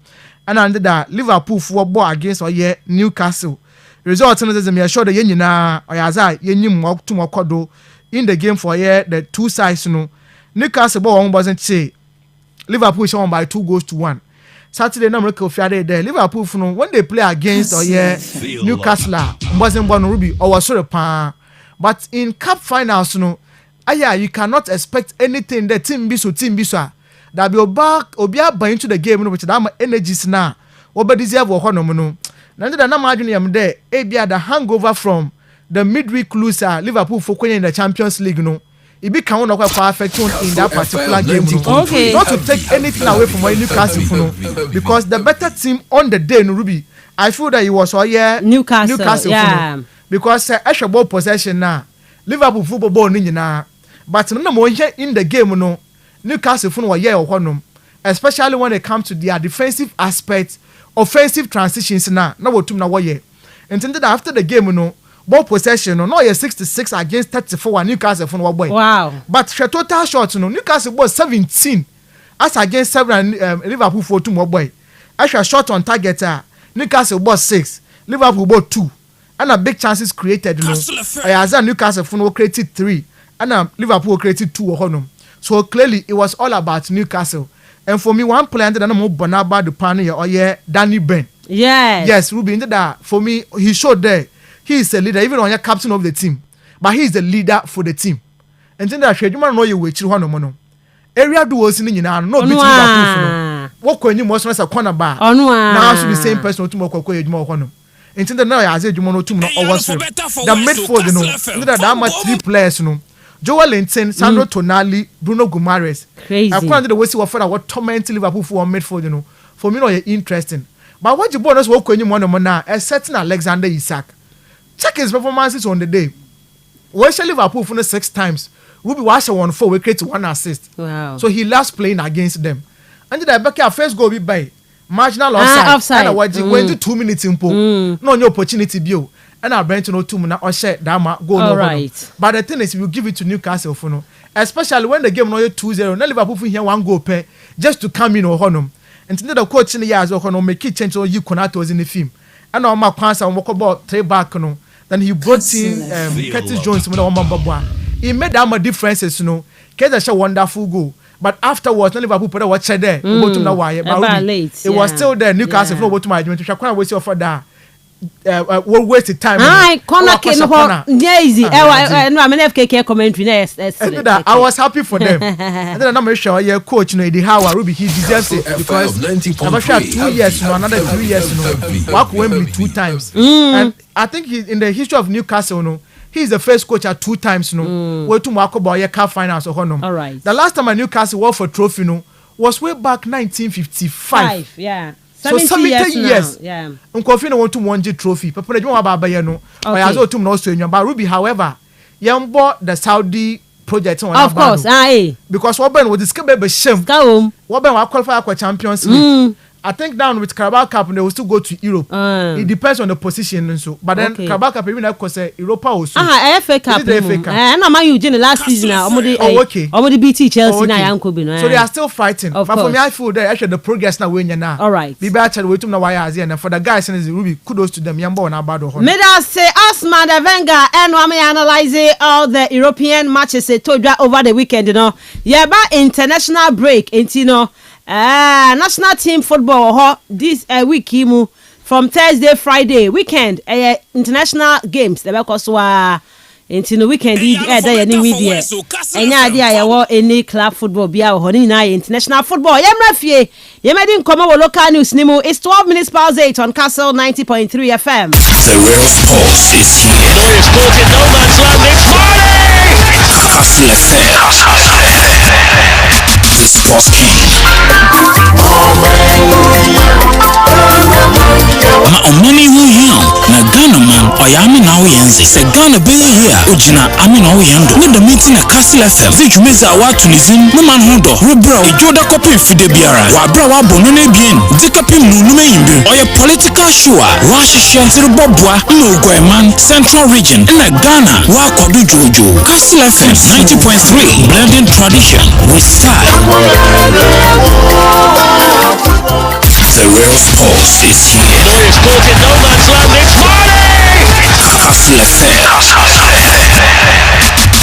U: and under that Liverpool football against Newcastle. Results is me sure the yenina or as I yenim walk to occurred in the game for the two sides no. Newcastle ball wasn't say Liverpool won by 2 goals to 1. Saturday no America Friday there Liverpool when they play against Newcastle wasn't born Ruby or was sort of but in cup finals you cannot expect anything the team be so that be back or into the game which that energies now what but deserve or no now that I'm imagining there the hangover from the midweek loser Liverpool for in the Champions League it be count of perfect in that particular game. Okay. Not to take anything away from Newcastle because the better team on the day Ruby, I feel that it was Newcastle yeah. Because extra ball possession now, Liverpool football ball now, but no more in the game Newcastle was especially when it comes to their defensive aspects, offensive transitions now. No what intended after the game ball possession no 66 against 34 Newcastle for boy. Wow. But the total shots Newcastle was 17 as against 7 Liverpool for 2 more boy. Extra shot on target Newcastle was 6, Liverpool was 2. And a big chances created as Newcastle for created 3 and Liverpool created 2 So clearly it was all about Newcastle. And for me one player that I'm more Bonaba the Pani or Danny Ben. Yes, Ruby into that for me he showed there. He is a leader, even on your captain of the team. But he is the leader for the team. enti da hwe adwuma no ye wechiri ho no mo no area do was ni nyina no bit Liverpool no wo kwa enyim wo so na corner bar na also the same person otum okwa adwuma ho no enti da na ya aze adwuma no otum no was the midfield no enti da ma 3 players no Joel Linton, Sandro Tonali, Bruno Guimaraes.
D: Crazy.
U: I can't do the way see what torment Liverpool for midfield, you know. For me, no, you're interesting. But what you bonus work when you want to now, a certain Alexander Isak. Check his performances on the day. We shall Liverpool for the 6 times. Ruby Washer won 4, we create 1 assist.
D: Wow.
U: So he last playing against them. And the back first goal be by marginal offside. And I went to 2 minutes in pool. No new opportunity bio. And I bring to no 2 minutes or share that goal.
D: All right.
U: But the thing is, we will give it to Newcastle for no. Especially when the game no 2-0. Now Liverpool here 1 goal per just to come in or honum. And today the coach in the years or make it change or you cannot was in the film. And on my chance and walk about 3 back no. Then he brought in Curtis Jones with the he made that much differences, you know. Curtis a wonderful goal. But afterwards, Liverpool put a watch there. It was still there. Newcastle no go to my agreement. We can't wait for that. We'll waste time.
D: Corner came easy. No, I'm an FKK commentary.
U: I was happy for them. And then I'm sure your coach, you know, the how Ruby he deserves it because I'm sure 2 years, you know, another 3 years, you know, walk Wembley 2 times. And I think in the history of Newcastle, you know, he's the first coach at 2 times, you know. Where to walk about your cup finals or honor.
D: All right.
U: The last time a Newcastle won for trophy, you know, was way back 1955.
D: Yeah.
U: So 70 years.
D: Yeah.
U: Uncle want to win the trophy. But you want about no. I also to know so but Ruby, however, you bought the Saudi project on.
D: Of course, aye.
U: Because what Ben would discover be shame.
D: Go.
U: What Ben will qualify for Champions League. I think down with Carabao Cup they will still go to Europe. It depends on the position and so. But then Carabao Cup even of course Europa also.
D: FA Cup. And I'm you the last season now. Already BT Chelsea now uncle been.
U: So they are still fighting. But for me I feel that actually the progress now when you now.
D: All right.
U: Be better wait to know why and for the guys in the Ruby kudos to them yambo na bad ho.
D: May I say Asma the Venga and we analyze all the European matches told over the weekend, you know. Yeah, but international break, you know. National team football this week from Thursday, Friday, weekend, international games. The because into the weekend, any idea any club football be our international football. Yemrafie, Yemadin Komo local news Nimo. It's 12 minutes past 8 on Kastle 90.3 FM.
E: The real sports is here.
F: Boy is caught in no man's land. It's Marley!
E: Kastle FM. The Sports King. Ma omani hu hian na Ghana man oyame na wo yenze se Ghana be here ojina ame na wo yendo ne da meeting na Kastle FM se dwumeza wa tunizim no man hu do rebro ejoda copy fide biara wa bra wa bono na bien dikapim nunu mayimbe oye political show wa hihye ntiri bobua na ogoeman Central Region na Ghana wa kodu jojo Kastle FM 90.3 blending tradition with style. The real sports is here.
F: Boy is caught in no man's land. It's Marley!
E: Kastle FM.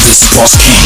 E: The Sports King.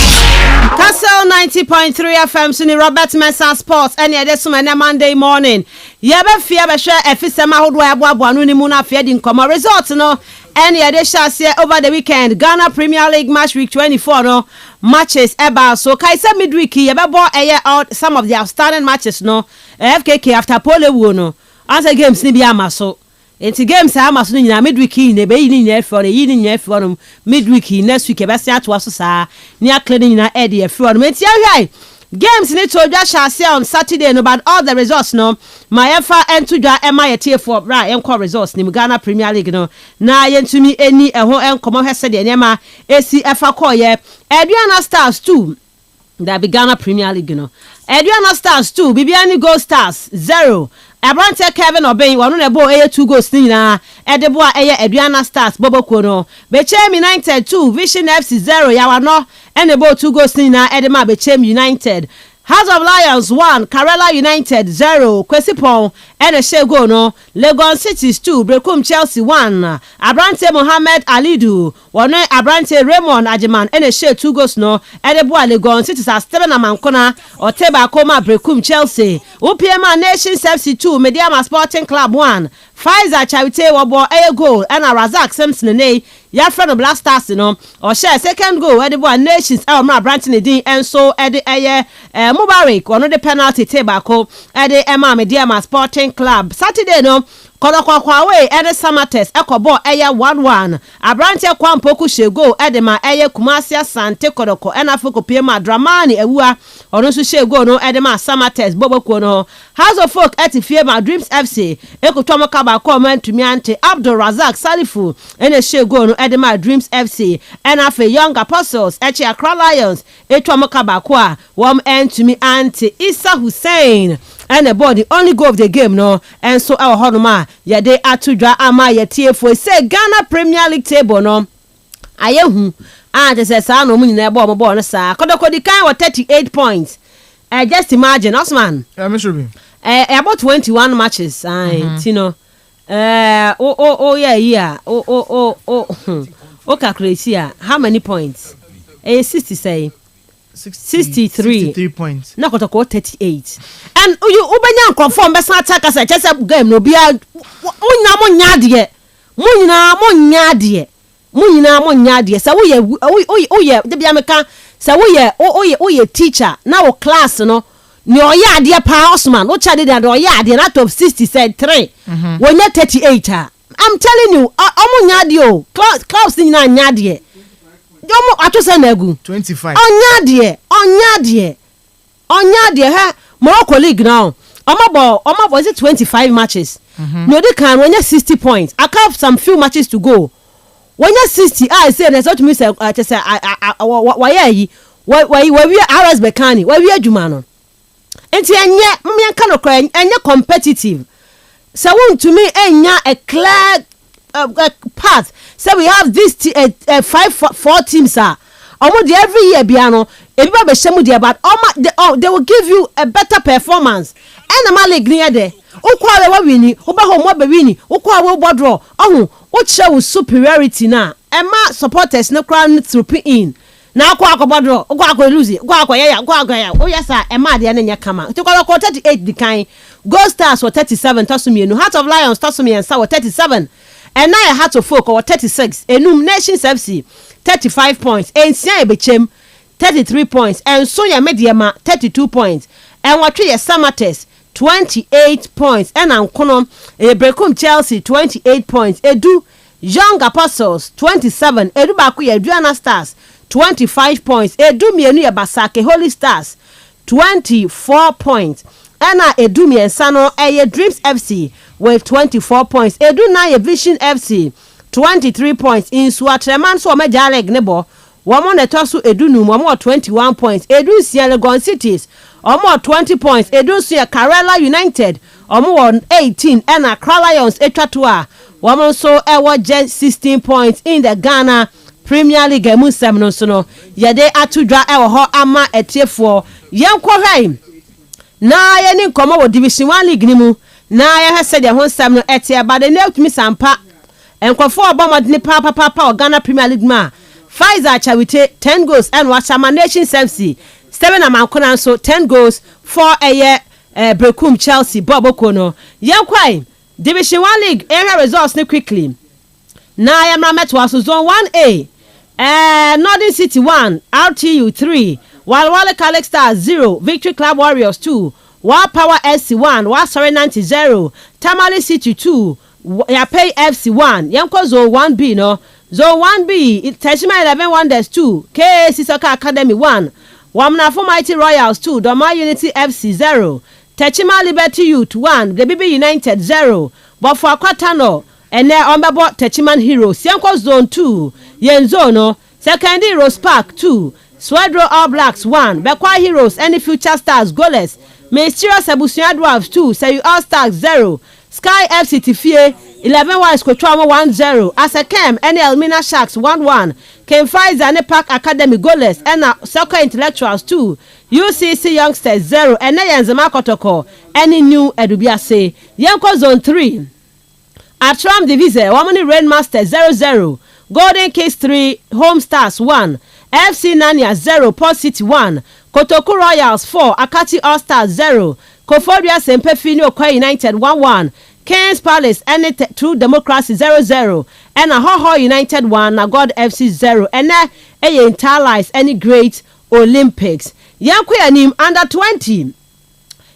D: Kastle 90.3 FM Suni Robert Mensah Sports and this Monday morning. Yebe fear be share efisema hodo abo anu ni mu na fear din komo results no and they shall see over the weekend Ghana Premier League match week 24 no matches about so kaisa midweek yebe bo out some of the outstanding matches no FKK after pole no answer games ni bi amaso enti games amaso ni nyina midweek ni be ni nyina for yi ni nyina for no midweek next week be se ato so saa ni akle ni nyina e de for no enti ahwai games ni to dwa shall on Saturday no but all the results no my efa ento dwa ema yetie for right enko results ni Ghana Premier League no na yentumi eni eho enkomo hwese de nyema esi efa koye Aduana Stars 2 that be Ghana Premier League no Aduana Stars 2 Bibiani Gold Stars 0 Abrante Kevin Obey one na bo 2 goals ni na edebo Aduana Stars Boboko no Bechem United 2 Vision FC 0 yawa no enebo 2 goals ni na edema Bechem United House of Lions 1 Karela United 0 Kwesipon ene she goal no Legon Cities 2 Brekum Chelsea 1 Abrante Mohammed Alidu wone Abrante Raymond Ajiman ene she 2 goals no ene bo Legon Cities as 7 na mankona oteba koma Brekum Chelsea UPMA Nations FC 2 Mediama Sporting Club 1 Pfizer Charity wabo a goal and a Razak Simpson ne ya friend of Blasters no or share second goal at the boy Nations Elma Branton din and so at the Mubarak one of the penalty table at the Emma Mediama Sporting Club Saturday no Kodokwa way at the summer test Ekobo Aya 1-1 Abrante Kwampoku Shego Edema Aya Kumasia Sante Kodoko and Afoko Pema Dramani Ewa ono so Shego no Edema summer test Bobo Kono House of Folk at Fiema Dreams FC Ekotomo Kaba comment to Miante Abdul Razak Salifu ene Shego no Edema Dreams FC and Afe Young Apostles Echi Accra Lions Etomo Kaba kwa wom end to me Auntie Isa Hussein and the body only go of the game no and so our honoma ya de atudra ama ya TFO say Ghana Premier League table no ayehu and say sa no mu nyina ebo mo no sa kodokodi kan wa 38 points just imagine Osman
U: me sure be
D: about 21 matches you know yeah calculate here how many points 60 say 63
U: points.
D: Na kotoko 38. And you ubenya confirm be san attack as chese game no bia munyina mo nya de. Say we de bia meka say we teacher na wo class no ni oya ade pa Osman wo chade de oya ade na top 60 said 3. When you 38 I'm telling you omo nya de o clubs ni na nya de. Yomo atose na egu
U: 25
D: onya de ha Morocco league now omo is it 25 matches no they can when you 60 points I have some few matches to go when you 60 I say there's what me say why we RS Bekani why we adwuma no enti enye me kan no kra enye competitive so want to me enya a clear path. So we have this 4 teams almost every year biano everybody shemu there but they will give you a better performance and ma league near there ukwa we wini uba homo be wini ukwa we bodro ohun o show superiority na ema supporters no crown through in na akwa akobodro ukwa akwa lose ukwa akwa ya o yesa ema de na nya kama to kwa 38 the kind Gold Stars were 37 tosumienu Heart of Lions tosumiensa were 37 and now Heart of Folk were 36 enum Nations FC 35 points and Sia Ebechem 33 points and Soya Mediama 32 points and Watria Samates 28 points and Ankonom Brekum Chelsea 28 points Edu Young Apostles 27 Edu Bakuya Adriana Stars 25 points Edu Mienu Basake Holy Stars 24 points and Edu Miensano Dreams FC with 24 points Edu na Vision FC 23 points in Swatreman so Mejaleg nebo Wamon etosu Edu num 21 points Edu Legon Cities 20 points Edu Sia Karela United 18 and Accra Lions etwatua Wamon so Gen 16 points in the Ghana Premier League emu 7 so no yede atudwa ho ama etiefo yenkwohwan na ye ni nkomo wo Division 1 league ni mu na ye hese de ho nsam no etie ba de na utumi sampa enkwofo obamodne papa Ghana Premier League ma Pfizer Chawite 10 goals and Wachama Nations FC 7 amankona so 10 goals for Brekum Chelsea Boboko no yenkwai Division 1 league area results ni quickly na ye mrameto aso zone 1A Northern City 1 RTU 3 Walwale Calix Stars 0 Victory Club Warriors 2 Wa Power SC 1 Wa Sorry 90 0 Tamale City 2 Yapay FC 1 Yanko Zone 1B no Zone 1B Teshima 11 Wonders 2 KAC Soccer Academy 1 Wamnafo Mighty Royals 2 Doma Unity FC 0 Techima Liberty Youth 1 The BB United 0 Bofo Akwatano and there Ombabo Techiman Heroes Yanko Zone 2 Yenzono Second Heroes Park 2 Swedro All Blacks 1 Bekwa Heroes Any Future Stars Goalless Mysterious Abusia Dwarfs 2 Sayu All Stars 0 Sky FC Tifie 11 Wise Kotrama 1-0. Asekem and Elmina Sharks 1-1. Ken Pfizer and Park Academy goalless and Soccer Intellectuals 2. UCC Youngsters 0 and Nayenzema Kotoko. Any new Edubiase. Yanko Zone 3. Atram Divise, Womani Rainmaster 0-0. Golden Kings 3, Home Stars 1. FC Nania 0, Port City 1. Kotoku Royals 4, Akati All Stars 0. Koforia Sempefino Kwa United 1-1. Kings Palace and True Democracy 0-0. And a Ho United 1, Nagod FC 0. And a Inter any great Olympics. Yankuyanim under 20.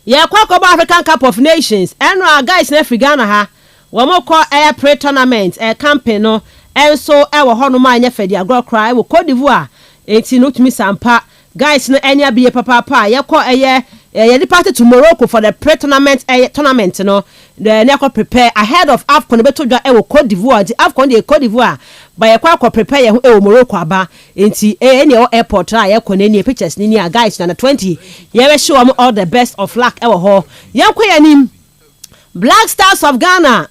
D: Yakwakoba African Cup of Nations. And our guys in Afrigana ha. Wamoko air pre tournament campaign no. And so our honoma nya fedi agro cry wo Cote d'Ivoire. Enti no tumi sampa. Guys no enya biye papa yakọ ye departed to Morocco for the pre-tournament tournament no the yakọ prepare ahead of AFCON beto dwa wo Cote d'Ivoire the AFCON the Cote d'Ivoire by yakọ prepare ye wo Morocco aba enti any airport yakọ na any pictures ni guys na 20 ye we show am all the best of luck e wo ho yakọ yanim Black Stars of Ghana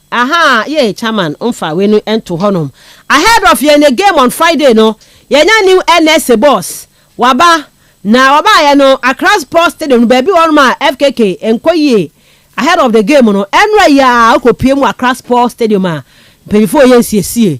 D: yeah chairman umfa we no ento honom ahead of ye game on Friday no ye nya new NSA boss waba na waba ya no Accra Sports Stadium baby on ma FKK enkoye ahead of the game no enra ya akopie mu Accra Sports Stadium before yensie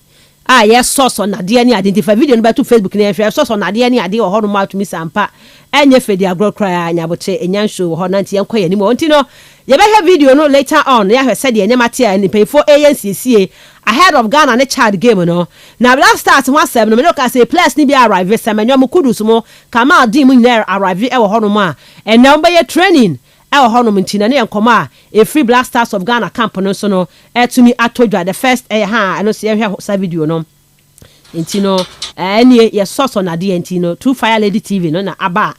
D: yes source on ade ani identify video no to Facebook na hwe source on ade ani ade ho no ma to mi sampa enye fedi agro cry anyaboche enyansho ho nanti enkoye ni mo nti no ye be have video no later on ya hwe said ye nyamate ani before yensie ahead of Ghana ne Chad game no na Black Stars 17 no me look as a players ni be arrive semenyo kudus mo Kamal Dim mu na arrive e wo ho no ma and now be training e wo ho no ntina ne enkoma a free Black Stars of Ghana camp no so no etumi atodwa the first I no see hwe sa video no ntino any ye source on ade ntino two Fire Lady TV no na aba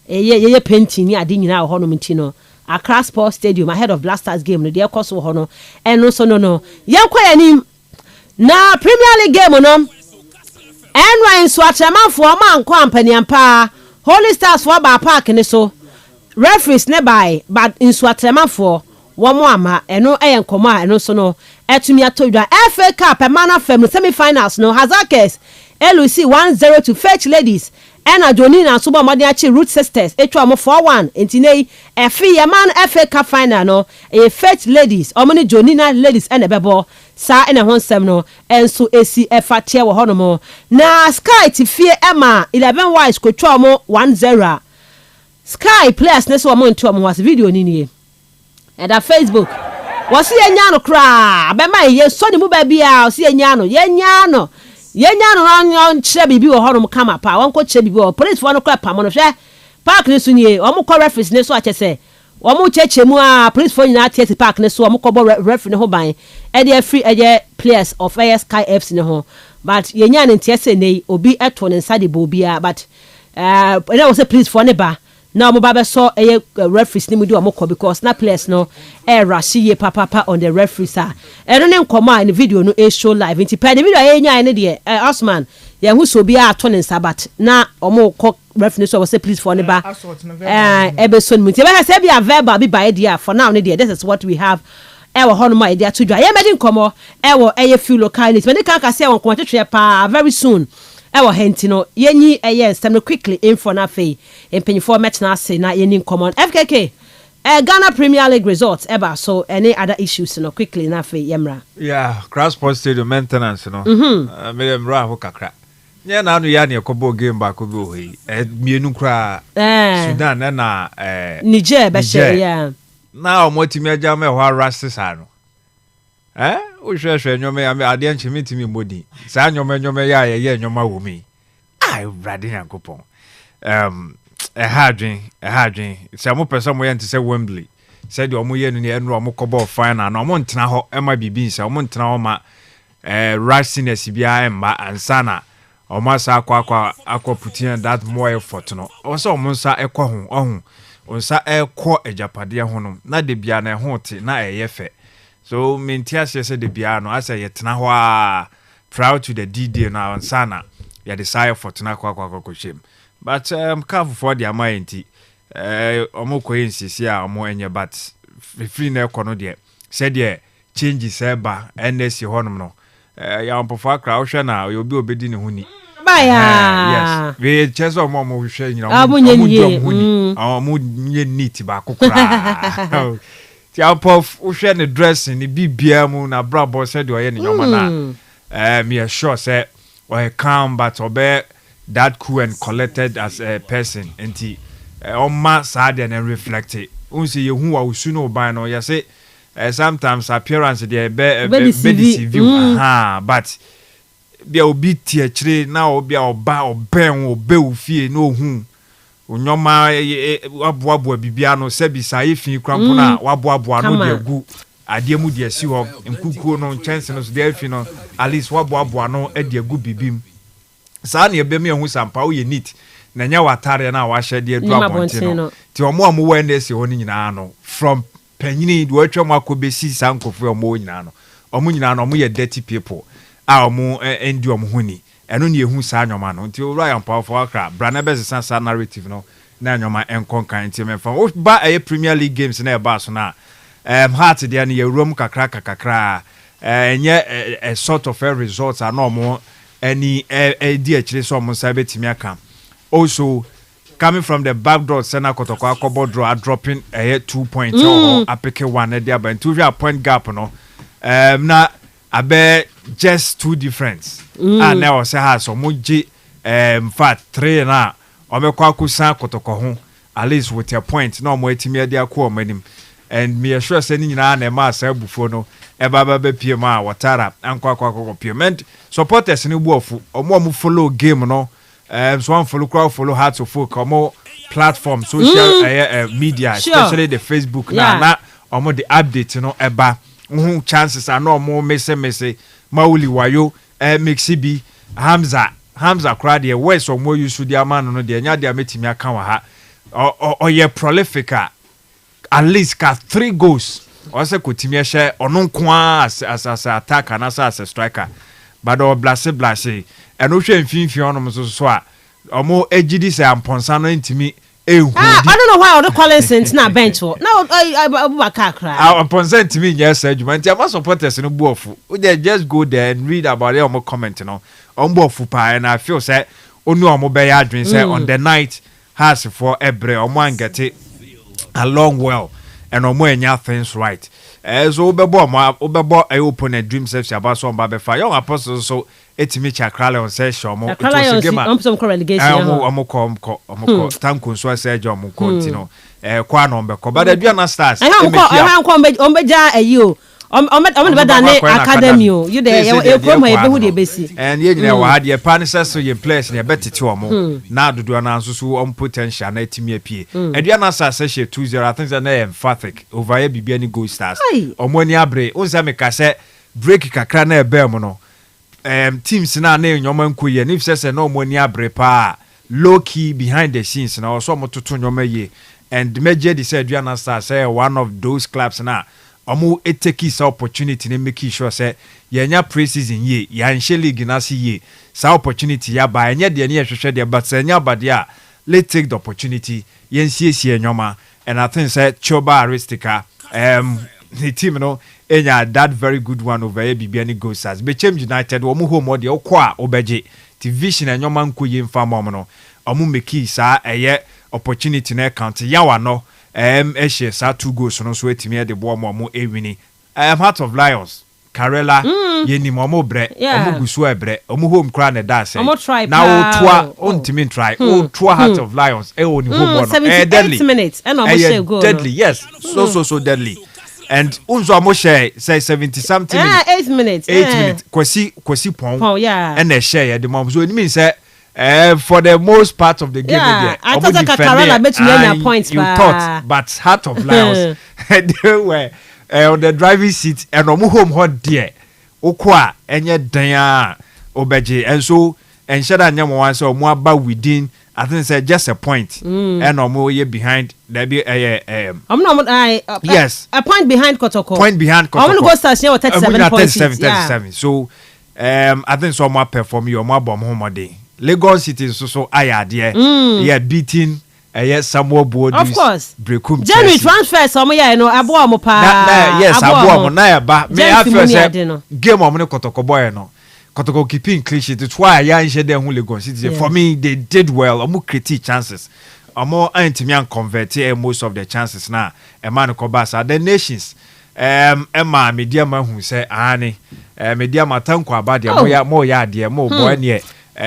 D: ye painting ni ade nyina wo ho no ntino Accra Sports Stadium ahead of Black Stars game no de ekoso wo ho no eno so no yankwa yanim na Premier League game no enwa so atremafo ma anko ampaniampa Holy Stars for ba park ni so referees ne by but inso atremafo wo mo ama eno eyenkoma eno so no etumi atodwa FA Cup Emana Fem semi-finals no Hazakes LUC 1-0 to Fetch Ladies Ena Jonina Suba Madiachi Root Sisters etwa mo 4-1 entinei efi Yaman FA Cup final no Fetch Ladies omoni Jonina Ladies ene bebo sa ene honsem no enso esi efatie wo hono mo na Sky tifie Emma 11 Wise kotwa mo 1-0 Sky players ne so mo nto mo was video ni nie eda Facebook wasi enya no kra abema ye so ni mu ba bia wasi enya no on chire bibi wo hono kama pa won ko chire bibi wo police fo no kra pa mo no hwe park ne so nie o mo ko referees ne so achese o mo chechemu police fo nyina tie park ne so o mo ko bo referee ne ho ban e dey free players of Sky FC ne ho but ye nya ne tie se nei obi eto ne nsa de bo bia but na wo say police fo ne ba na mo ba be so referees ni mu di o mo ko because na players no rush ye papa on the referees eno ne nkoma in video no show live nti pe the video nya ne de Osman ye hu so bia ato ne sabat na o mo ko referees so say please for ne ba ebe so nti be say bia verbal bi ba dia for now ne de this is what we have ewo hono ma dia to dwa ye medi nkomo ewo few localities me ne kan say won ko twetwe pa very soon ewo henti no yenyi stem no quickly info na fe empenyfo match na say na yeni common FKK Ghana Premier League results eba so any other issues no quickly na fe yemra
G: Cross Sports Stadium maintenance no me dem ra ho kakra nye na anu ya ne kobo game ba ko bi ohi mienu kra Sudan na
D: Niger be share
G: na o motimi aja me ho arrest ano o hwehwe nyome ya ade anchimi timi modi sa nyome ya ye nyoma wo mi brade yankopon hadwin se mo pese mo ye nte se Wembley se de omo ye no ne enu omo kobo final na omo ntena ho ema bibi se omo ntena ho ma rashness bia emma ansana omo asa akwa putin that more effort no o se omo nsa ekọ ho onsa ekọ ejapade ho no na de bia na ho te na eyefe so mentiase se de bia no asa yetena ho proud to the D-Day na ansana ya desire for tena kwa shem but careful for the amount omo ko insisi a omo enye but free na ekono de said ye changes eba NS honom no ya mpofo akra wo hwe na obi obedi ne huni
D: baya
G: yes we cheso mo hwe nyina mo nye neat ba kokra ti ampof wo hwe ne dressing ne bibia mu na brabo se de oye ne nyoma na me sure say or calm but obe that cool and collected as a person enti oma sad and reflect it unsi ye hu wa usu no ban no ya say sometimes appearance dey be deceive but bia obi tie kire na obi oba oben ofie no hu onyoma waboabo bibia no se bi sai fi krampo na waboabo no de gu ade mu de si ho nkukuo no chance no so de afi no at least waboabo no e de gu bibim saa na ebe me hu sampa wo ye neat na nya watare na wa hye de dua bonte no ti omo wo na esi ho ni nyina no from panyini do atwa akobesi sankofo omo nyina no omo nyina no omo ye dirty people a omo endi omo huni eno ne ehu saa nyoma no nti owura ya powerful akra brana bezesa sa narrative no na nyoma enkonkan nti mefa o ba Premier League games na e ba so na heart dia ne yewuram kakra enye a sort of a result na omo any di akire so omo sa betimi aka also coming from the back door Sena Kotoko akobo draw dropping 2 points or apeke 1 there but to a point gap no na abe just two difference and now say ha so moji fact 3 na omekwa kusan Kotoko ho at least with a point no mo etimi ade akọ omanim and me sure say ni nyina na ma sa bufo no eba be pie ma watara ankwa payment supporters ni bu ofu omo follow game no so one follow how to folk omo platform social media especially the Facebook na omo the update no eba chances are no more messe mauli wayo mixibi Hamza crowd here where so more use the man no de nya de metimi aka wa ha or ye prolific at least ka 3 goals or say kotimi ehye ono nko as attacker na as a striker but o blase and o hwe mfinfi onom so a omo ejidi say amponsa no ntimi ehu
D: I don't know why the Collins na bench no Abubakar cry
G: amponsa ntimi yes adwuma nti am supporters no buofu they just go there and read about it omo comment no ombuofu pa and I feel say onu omo be ya adwin say on the night has for ebre omo angete along well and omo enya things right so obebo opponent dream self about so mba be fa young apostles so etimi chakrale on say shomo it was a game
D: some relegation
G: omo tanko so say jomo continue kwa no mbe ko but Aduana Stars
D: ombeja ayo omo be dan academy you dey e promo e be hu dey besi
G: and ye nyina wa de pan so ye players na betete omo na dodo na nso so on potential na etimi apie Aduana Stars say 2-0 I think that na emphatic over ye bibia ni Gold Stars omo ni abre o say make say break kakra na ebe mo no teams na nyoma nkoye if say no omo ni abre pa low key behind the scenes na so mototo nyoma ye and major the say Aduana Stars say one of those clubs na omo take this opportunity and make sure say yenya pre-season ye yanhye league na see ye sa opportunity ya ba enye de ne hwehwe de but enya ba de a let's take the opportunity yensiesie nyoma and I think say Choba Aristika the team no enya that very good one over Bibiani Gosas Bechem United omo home de okwa obeje division nyoma nkoye mfa mom no omo make sa eye opportunity na count yawa no ehye sa 2 goals no so etimi de bo mo ewini Heart of Lions Karela yeni mo bre omo gusu ebre omo home cry na da say now toa ontimi try toa Heart of Lions oni home no
D: deadly minutes and omo share goal
G: deadly yes so deadly and unzo amo share say 70 something
D: 8 minutes
G: kwasi pon and e share the mom so it means say for the most part of the game there
D: I thought Karela bet you points
G: you thought but Heart of Lions they were on the driving seat and omo home hot there okwa enye dan obeje and so and shada nyam wan say omo aba within I think say just a point and omo ye behind there be yes
D: a point behind Kotoko
G: omo
D: go start here 37
G: so I think so omo perform you omo abom home day Lagos City so aya there yeah beating yes Samuel Bodu
D: of course
G: Brekum
D: January transfer some yeah no abo mo pa
G: yes abo na ya ba me afese game o mo ne Kotoko boy no Kotoko keeping clean sheet it's why ya nche dem hu Lagos City for me they did well omo create chances omo antimian convert most of the chances na e man ko ba sa the nations Emma media ma hu say ani media matanko abade mo ya de mo boy ne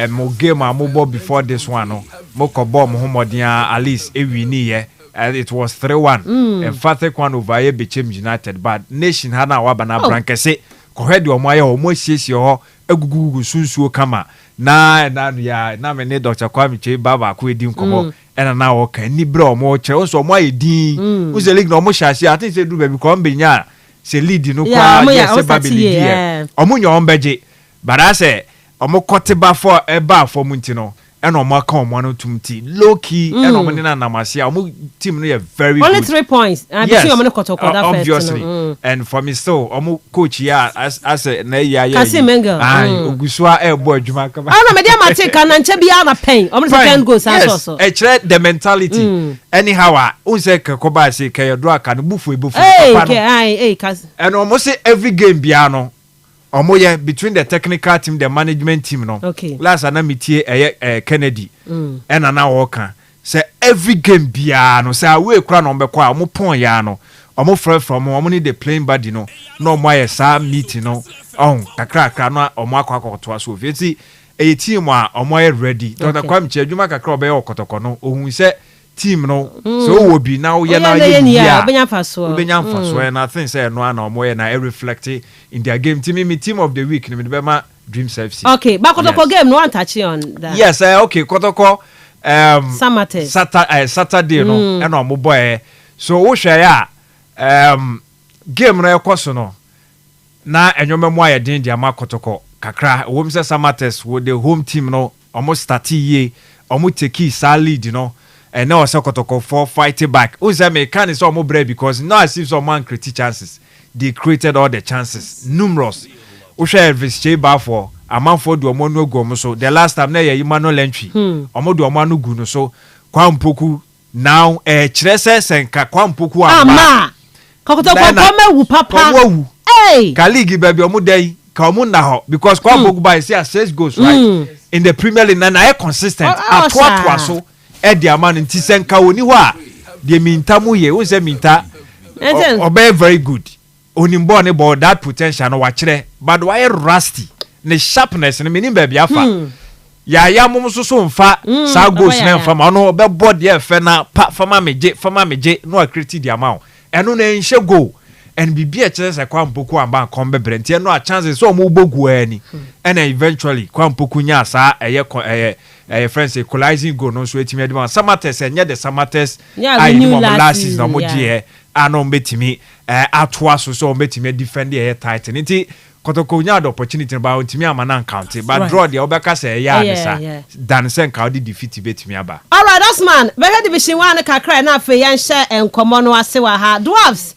G: mo game mo bo before this one no mo ko bo mo homodia at least e wini ye it was 3-1 emphatic one over here became United but nation ha na wa bana brankese ko hwede o mo aye o mo siesie ho agugugu sunsuo kama na ya na me ne Dr. Kwame Che baba ko edi nkomo ena na wo kan ni bra o mo che so mo aye din uze league no mo hyase I think say do baby ko mbenya se lead no kwa yes baby league o mo nyo mbeje but I say omo koteba for eba for muntino and omo ka omo no tumti low key and omo ni na namase omo team no very
D: only
G: good.
D: 3 points and yes, omo no Kotoko that
G: obviously and for me still omo coach ya as na ya ogusua ebo adwuma ka ba
D: na media matic na nche bia na pain omo second goal so
G: the mentality anyhow unse ko ba say ka yodo aka no bufu papa no and omo say every game bia no omo ye between the technical team the management team no last na metie Kennedy and na woka say every game bia no say away kura no mbekwa omo pon ya no omo from omo ni the playing body no no mo ye sa meeting no kakra no omo akwakoto aso fieti e team a omo ye ready Dr. Kwame Che adwuma kakra obe ye Kotoko no ohun say team no so wo bi now ye na ye
D: benya faso
G: and I think say no na omo ye na reflect in their game team of the week ni me be ma Dreams FC.
D: Okay, but Kotoko game no one touch on that.
G: Yes, okay, Kotoko Saturday no and omo boy so wo hwe ya game no ekoso no na enyome mo aye din dia ma Kotoko kakra wo mse Samates wo the home team no omo start ye omo take sa lead no and now Kotoko for fight back. Uze me can so omo bread because now I see some man create chances. They created all the chances numerous. Usha Elvis Cheba for amanfo do omo no go so the last time na ye Emmanuel entry omo do omo no gu no so Kwampoku now chirese senka Kwampoku
D: ama Kotoko wu papa
G: hey ka league baby omo dey ka omo na ho because Kwampoku by say 6 goals right in the Premier League na e consistent atwa so e dia man nti senka woni ho a de minta mu ye wo se minta obey very good onimbo ne ball that potential no wa kire but why rusty ne sharpness ne menim ba bia fa ya mum so mfa sa goals na mfa ma no be board ye fe na fama meje no accredit the amount eno na enhye goal and bibia kire se Kwampoku amba kon bebre nti no a chances so mo bogu ani and eventually Kwampoku nya sa friends equalizing goal no so etimi adima Samates enye the Samates I no last season mo die ano mbetimi atwa so mbetimi defend the title nti Kotoko nya the opportunity ba ntimi amana count but draw the obeka say ya nisa dan sen ka odi defeat betimi aba.
D: All right, that's man we had division 1 kakra na afa yan share enkomo no ase wa ha Dwarfs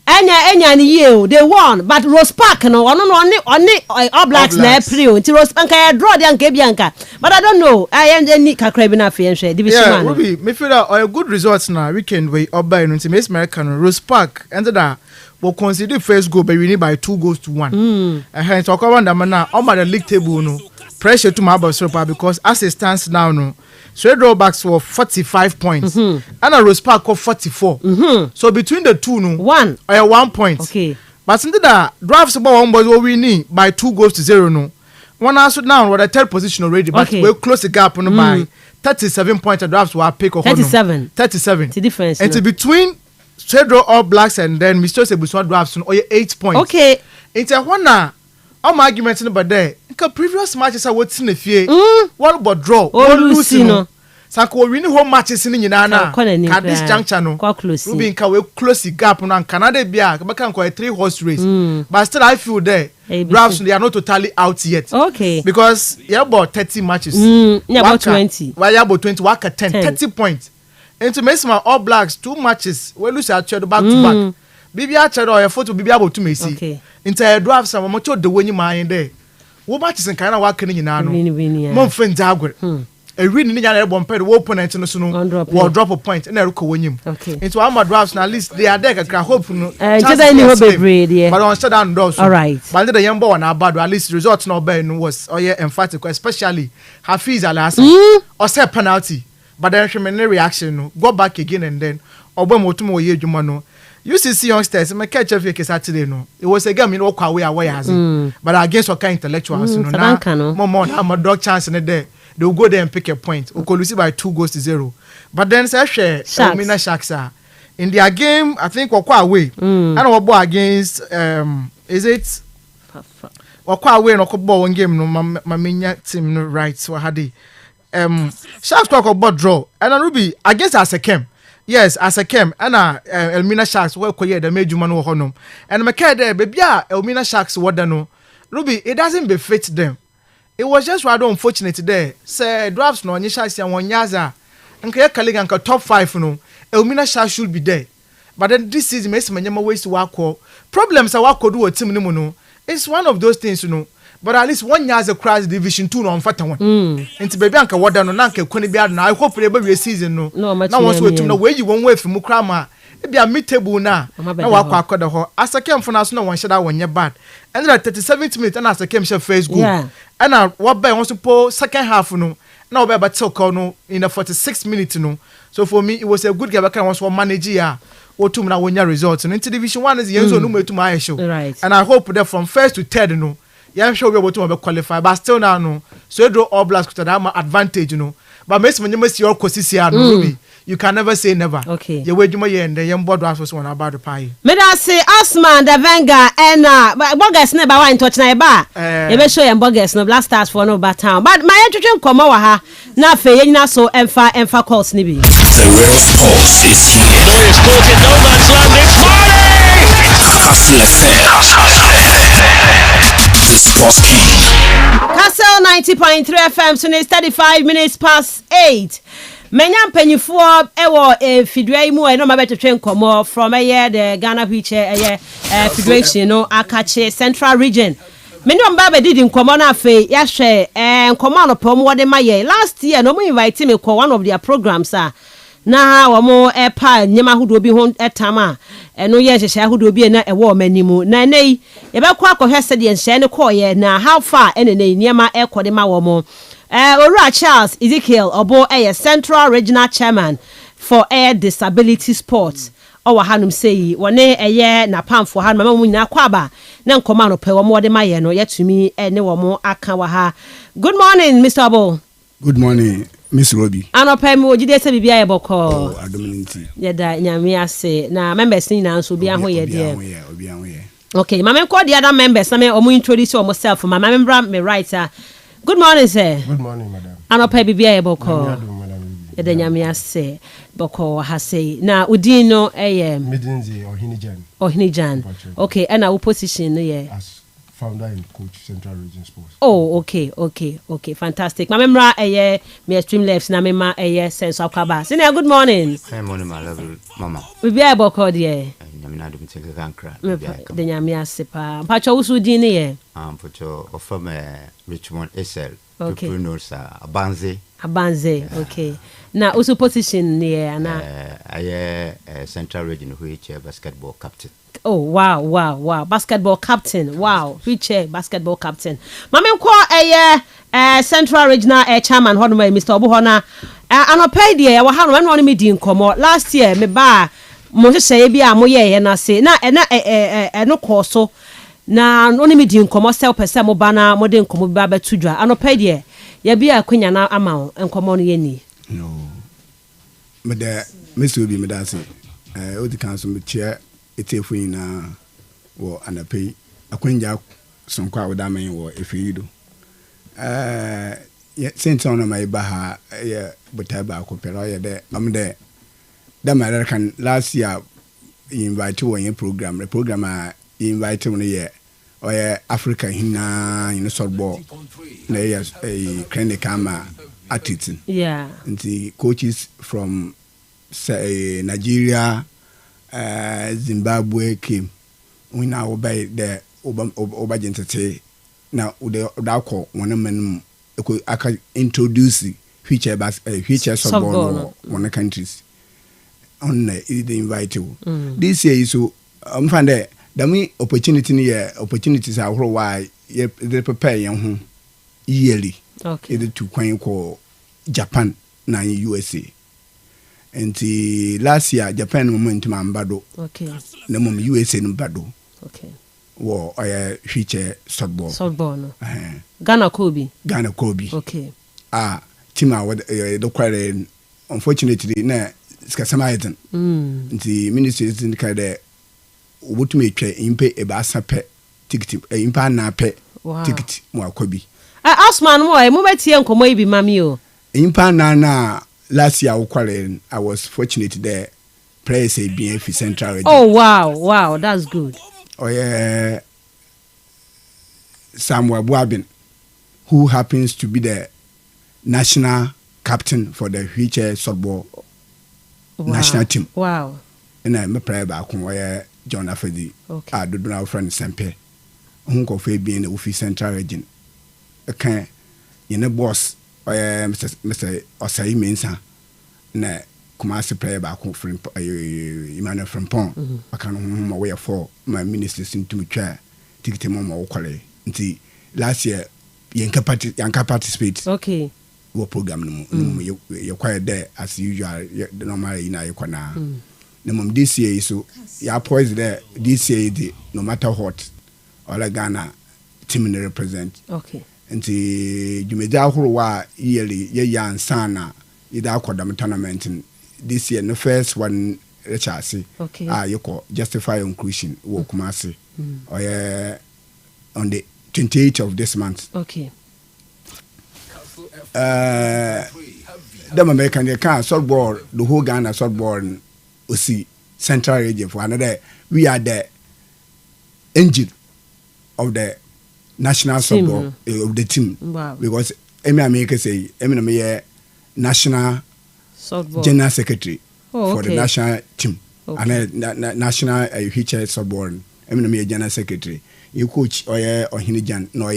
D: enya ni ye they won but Rose Park no oni All Blacks na April nti Rose Park ya draw the anka bianka but I don't know I am any kakra bi na afa yan share division 1
U: yeah we me feel that a good results na weekend we obai no nti Miss American Rose Park ended that will consider first goal but we need by 2-1 and talk about them now on the league table no pressure to my boss because as it stands now no so drawbacks for 45 points and a Rose Park of 44 so between the two no 1 point
D: okay
U: but into that drafts about one boys we need by 2-0 no one also now we're the third position already but we'll close the gap on by 37 points drafts will pick or 37
D: the difference
U: and between Cedro All Blacks and then Mr. Sebuswa drafts on 8 points.
D: Okay.
U: It's a one all my arguments about there. Because previous matches are what's in the fear. One but draw. One losing. Sanko winning home matches in Nana. At this juncture no. Ruben can we close the gap on Canada Bia. Can quite 3-horse race. But still I feel there. Drafts they are not totally out yet.
D: Okay.
U: Because you have about 30 matches.
D: Yeah, about 20.
U: Why about 20? Waka 30 points. And to make my All Blacks 2 matches, we lose our back to back. Bibi achado or photo bibi able to me see.
D: Okay.
U: Entire drafts some much the when you mind there. What matches and kind of working in ano. Mon friend Jagger. a reading in your bomb ped opponent no so will drop a point and Eric win.
D: Okay.
U: Into our drafts now at least they are there can hope no.
D: But
U: on shut down doors.
D: All right.
U: But the young boy now bad at least results no ben was emphatic, especially Hafiz Al-Assad or say penalty. But then she made reaction no go back again and then Obamotumo ye jumano. You see youngsters, my catch of your Saturday no. It was a game in Okaway away as but against what kind intellectuals no I'm a dog chance in a day. They'll go there and pick a point. Okolusi by 2-0. But then say share Mina Sharks in their game, I think we're quite away. I know what against is it we're quite away no ball one game no my team no right so had the Sharks talk about draw and Ruby against Asekem. Yes, Asekem and Elmina Sharks were quiet the major man who honum. And my cat there, baby, Elmina Sharks what no. Ruby, it doesn't befit them. It was just rather unfortunate there. Say drafts no Nisha and one yaza. And Kaya Kaligan top 5 no. Elmina Sharks should be there. But then this season makes my ways to work. Problems I work do a team no. It's one of those things, you know. But at least 1 year's across Division 2 on Fata one. Into baby Uncle what done on Uncle Kunibiad. I hope every season no. No, now once we to know where you won't wait for Mukrama. It be a mid table now. No walk the hall. As I came from us, no one said I when you're bad. And then at 37th minute, and as I came, she face good. And I what by wants to pull second half no. Now by but so no in the 46 minutes no. So for me, it was a good game. I can also manage here. Or two now when your results. And into Division 1 is Yenzo number to my show. Right. And I hope that from first to third no. Yeah, I'm sure we're able to qualify, but still now no. So you draw all blacks to that advantage, you know. But when you see your cosisia Ruby, you can never say never. Okay. You wait my and the young board was one about the pie. May I say Osman the Venga and Bogus never went to touch na bar. You show your Bogus no blast stars for no bad town. But my introduction come over her. Now for you so emfa calls nibi.
E: The real sports is here.
F: No, it's caught in no man's land. It's Marty!
E: The Sports King.
D: Kastle 90.3 FM, so it's 35 minutes past 8. Menya mpanyifo ewo fidua mu e no mabeto twen komo from the Ghana Wheelchair Federation no Akache Central Region. Many on Baba did in common affair, yashe and command upon what they may. Last year, no more invite me for one of their programs, now or more a pie, Nema who will be home at Tama, and no yes, who will be a war menu. Nay, about quack or Hesedy and Shana Koye, now how far any Nema air Kodema or more. Ora Charles Ezekiel Obo a Central Regional Chairman for Air Disability Sports. Our Hanum say, one a year na pam for Han Mamma na Kwaba, Nan Commando Pewa more than my no yet to me and no more Akawaha. Good morning, Mr. Obo.
H: Good morning, Miss Robbie.
D: Ano Pem, would you dare to be able call?
H: Oh, Adominity.
D: Yeda, Yamia say, now members in answer be on here, dear. Okay, Mamma called the other members. I may almost introduce myself for my member, me writer. Good morning, sir.
H: Good morning, madam.
D: Ano Pem be able call. Yeda Yamia say, Boko has say. Now, Udino AM.
H: Midinzi or Hinijan.
D: Or Hinijan. Okay, and our position, yeah.
H: As founder and coach Central Region Sports.
D: Oh, okay, fantastic. My member me stream left na mema sense of kaba. Senior, good morning.
J: Good morning, my lovely mama.
D: We be able call there.
J: Nyamina dum take kankra.
D: The nyamia sepa. Pacho usu dini ye.
J: Pacho from Richmond SL.
D: Okay.
J: Abanze,
D: okay. Now usu position near na
J: I Central Region wheelchair basketball captain.
D: Oh wow, basketball captain. Wow, wheelchair basketball captain. Mama kwa Central Regional chairman hono Mr. Obuhona. Anopay dia wa hanu wan me di nkomo. Last year me ba mo se bia mo ye na se na no course na oni me di nkomo self person mo bana mo de nkomo ba betudwa. Anopay dia ya bia kwanya na ama nkomo no ye ni.
H: No. Me da Mr. Obi me da se o di kan so me chair etefu ina wo anapei akwanja sonkwa wodamen wo efiido senton na mai baha ya butaba akopero ya de amde da American last year invite one program the program invite one year or Africa hina in softball na ya clinic ama atiti and the coaches from say Nigeria Zimbabwe came we now obey the obagentete now the call one man aka introduce wheelchair softball one countries on the invite you. This year so find that the opportunities are why they prepare young yearly. Okay. Either to call Japan na USA. And the last year Japan moment Mambado. Okay. The mom USA Mbado. Okay. War wheelchair softball. No. Ghana Kobe. Okay. Tima the quite unfortunately na Skasamaiten. The ministry is in the kind what me try impe e ba sape ticket impa na pe ticket mo akobi.
D: Asman mo metie nkomo ibi mami o.
H: Impa na last year I was fortunate there players a BF Central region.
D: Oh wow, that's good.
H: Oh yeah, Samuel Buabin, who happens to be the national captain for the wheelchair softball national team.
D: Wow.
H: And I'm a player back where John Afedi, I do not friend Sempe, who go for being the office Central region. Okay, in a boss, Mr. Osai Mensah, na Kumasi player back from Emmanuel Frimpong. I can't away for my minister seem to me chair, ticket mama okale. Until last year, Yanka participate. Okay. What program you're quite there as usual, the normal in Ayakwana. This year, so your poise there, this year, no matter what, all Ghana team represent. Okay. And the Jumeda Hurwa yearly, and Sana, either Kodam tournament. This year, the first one, Chassis. Okay. You call justify inclusion, Wokumasi. Or on the 28th of this month. Okay. The American softball, the whole Ghana softball, we see Central region for another. We are the engine of the national softball of the team. Wow. Because America say national softball general secretary for the national team and national wheelchair softball. General secretary. You coach or Hinijan no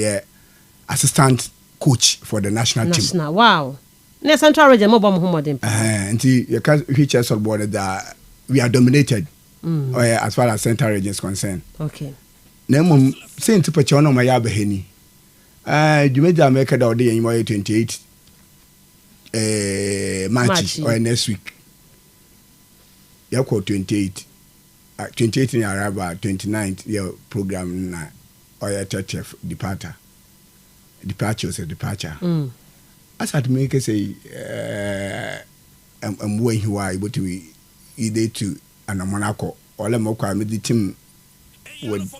H: assistant coach for the national team. Wow. Ne Central region mo bom homodin. Nti you can wheelchair softball that we are dominated as far as Central region is concerned. Okay. Na mum say nti pacho no ma ya beheni. Jumeja America da odi yin 28 March or next week. Ya ko 28 in Araba 29th year program na oya church departure as at make say am when he was able to either to an Monaco or le mo kwa me the team with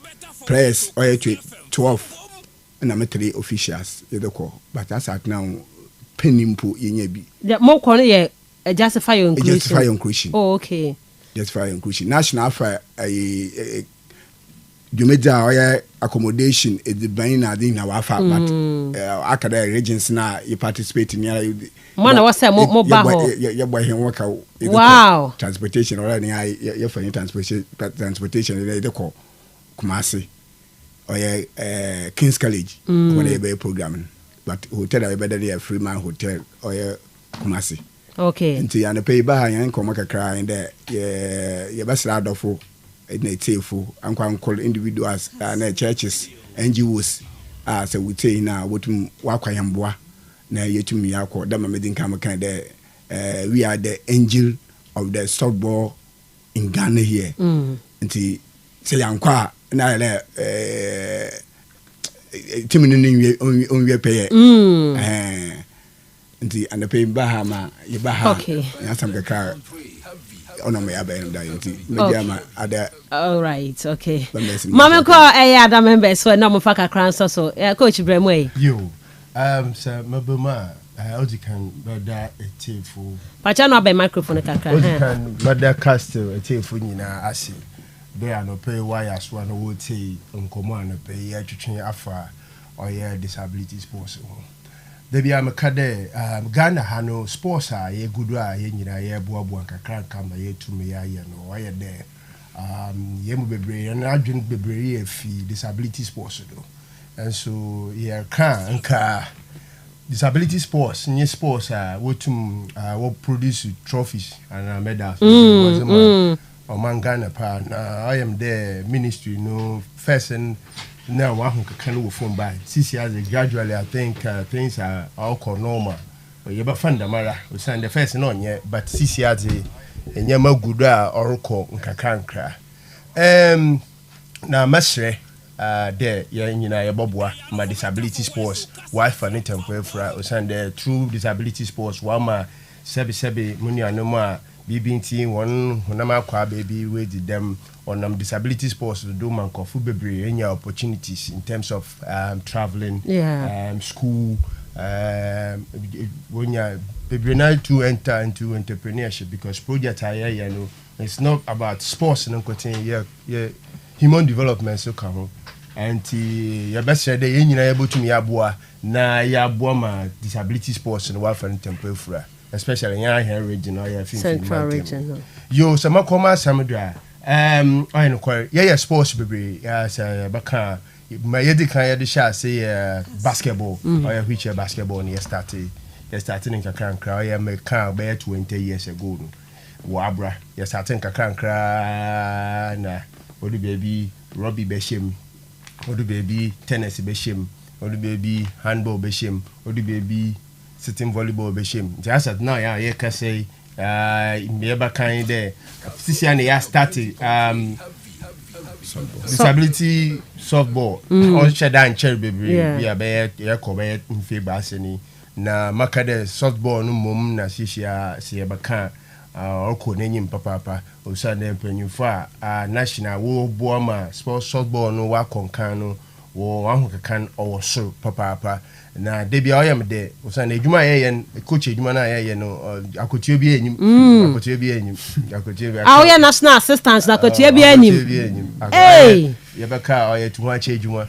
H: players oya 12 and am 3 officials either call but as at now penimpo yenye bi the mo kwa ye justify your inclusion. Oh okay. Just for inclusion. National for Jumeja or accommodation is the brain I didn't have but academic regions now you participate in your man was a mobile your boy work out. Wow, transportation or any your for transportation they call Kumasi or King's College whatever programming but hotel I better there Freeman Hotel or Kumasi. Okay. Until you pay by and come a cry in there. Yeah, best lad of four, a native and call individuals and churches, NGOs, as I would say now, what Wakayamboa, now yet to me, I call them a meeting come kind there. We are the angel of the softball in Ghana here. Until say, Unqua, and I Timmy on your pay. And the pay Bahama, okay. All right, okay. Mama call other members so no mufaka crown so coach Bremway. You sir Mabuma Oji can brother a tefu. Pacha no be microphone kakra. Oji can brother Kastle a tefu nyina asi. There no pay wires one would say unkomo no pay ya twetwe afa or ya disability sports. Debi amekade Ghana hano sports a ye gudwa ye nyina ye boaboa kakra kama ye tumi ya ye no wa ye de ye mu bebre na adwin bebre ye fi disability sports do and so ye kan nka
K: disability sports, new sports, what produce trophies and medals. Ghana pa. I am there ministry, first and now one can go from by. Gradually, I think things are all normal. But you have fun, Mara. We send the first non yet, but CCRZ and Yama Guda or call Nkakankra. Now, Masre. There, Bobwa, my disability sports, wife and it and Sunday through disability sports, Wama, Sebi, Munia Noma, BBT, one Hunama baby with them on disability sports to do man kofu bebre any opportunities in terms of traveling, school, when you be to enter into entrepreneurship because project it's not about sports and human development so come and your best said the union able to me abua na ya ma disability sports and wife and temple especially in here region or central region yo some come samdra I know yeah sports baby as baka my yedi sha say basketball or which basketball near starting in Kakran ya me kan be 20 years ago wabra ya starting Kakran na Odu baby rugby beshem, Odu baby tennis beshem, Odu baby handball beshem, Odu baby sitting volleyball beshem. Just at now, yeah, can say, never kind there. This year, started disability softball. On Shada and Cherry baby, we are bad, yeah, covered in favor. Na makade softball no mum na sisia siebaka oko nenyim papa osane mpanyifa national wo boama sports softball no wa konkan no wo ahokakan owoso papa na debi oyam de osane adwuma ye coach adwuma na ye no akotie bi enyim
D: awoye national assistant na akotie bi enyim
K: ye baka oye tu ha che adwuma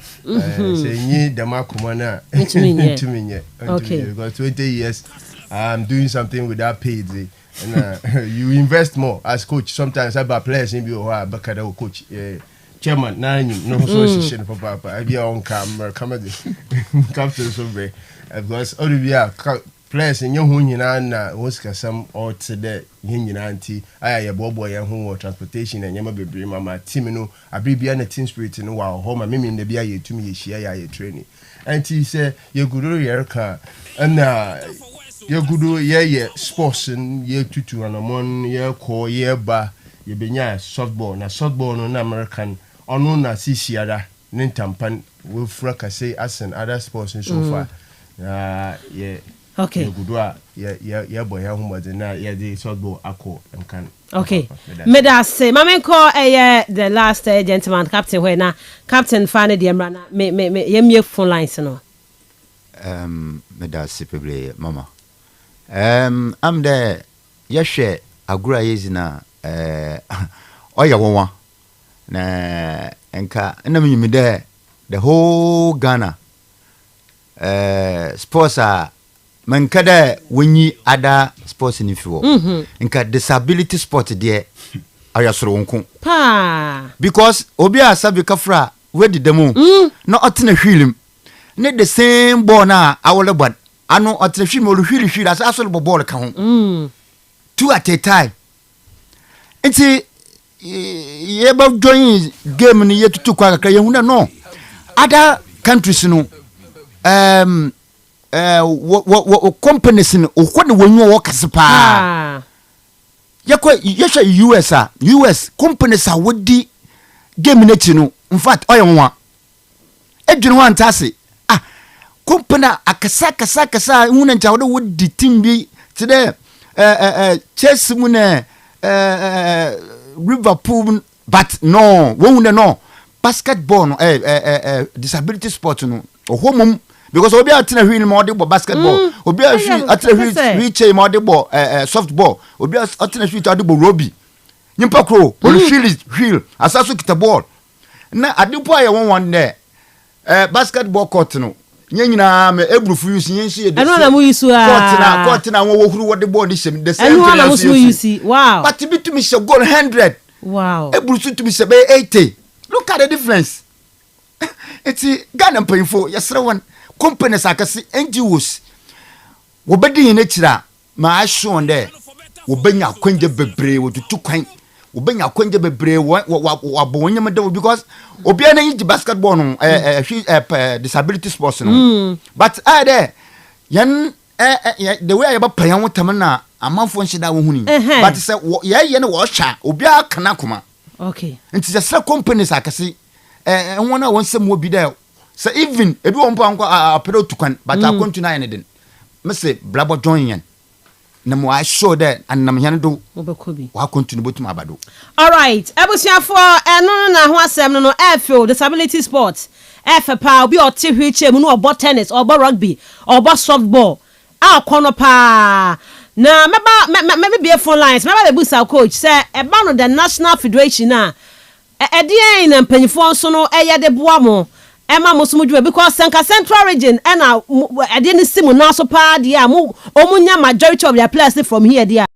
K: say nyi demakoma na ntuminye okay because 20 years I'm doing something without paid and you invest more as coach sometimes about players in you back at coach chairman no association for papa I be on camera captain so very because all the players in your hunyina na woska some or today hinyina anti aya bobo ya hu transportation and yama bebre mama team no abibia na team spirit no wa ho ma mimi na bia ye tumi ye hia ya training anti say ye guduru ye ka na ye gudu ye sports ye tutu anamon ye ko ye ba ye benya softball no na American onu na sisiara nintampan we fraka say as in other sports in so far yeah
D: okay
K: ye gudu ye boy ya humode na ye the softball ako kan
D: okay meda say mamenko the last gentleman captain where na captain fane de mra na me ye phone lines no
J: meda say probably mama I'm the yeshe agura yezina oya wonwa na enka na me there the whole Ghana sports are mankada wenyi other sports in fiwo enka disability sport there ayasoro wonko
D: pa
J: because obi asabi kafra we di demo na otena hwilim ne the same ball na awole bad ano atrefi mo hwiri as asol ball ka ho two at a time enti ye ba join game ni ye tutu kwa kakra ye huna no other countries no companies no okwane wonwo wo kasepa ye US companies a wodi game na ti no in fact oyenwa edwene ho antase company akasa huna ncha wodi team bi today Chelsea mu na Liverpool but no won't no basketball no disability sport no ohomum because obi atina hwin mo de basketball obi atina hwin mo de softball obi atina hwin de rugby nyimpa kro hwil asaso kita ball na adepo aye won there basketball court no nyina me ebrufu use nyensi
D: eno na mu use
J: court na won wohuru wo de ball di sem the same
D: eno na mu use wow
J: but bitu mi se goal 100
D: wow
J: ebrufu to mi se be 80 look at the difference it's Ghana painful yesre one companies akase NGOs wobedi yin akira ma asho nde wobenya kwanje bebre wotutu kwan wobenya kwanje bebre wabonyam de because obia na yin basketball no disability sports no but there yan the way I ba payan wotam na amanfo nshida wo huni but say ye na wo hwa obia kana kuma
D: okay
J: nti se companies akase wona won sem wo bi there so even ebi won pa anko apero tukan but I continue anything me say blabo join yan na mo I show that and nam yan do
D: obekobi
J: wa continue botum abado.
D: All right ebusuafo eno na ho asem no airfield disability sports pa obi o te hweche mu no obo tennis obo rugby obo softball akono pa na meba be phone lines meba be busa coach say eba no the national federation na edie na mpanyifo nso no eye de boa mo ema mo so mudwe because central region na edie ni simu na so pa dia mo omunya majority of their players from here dia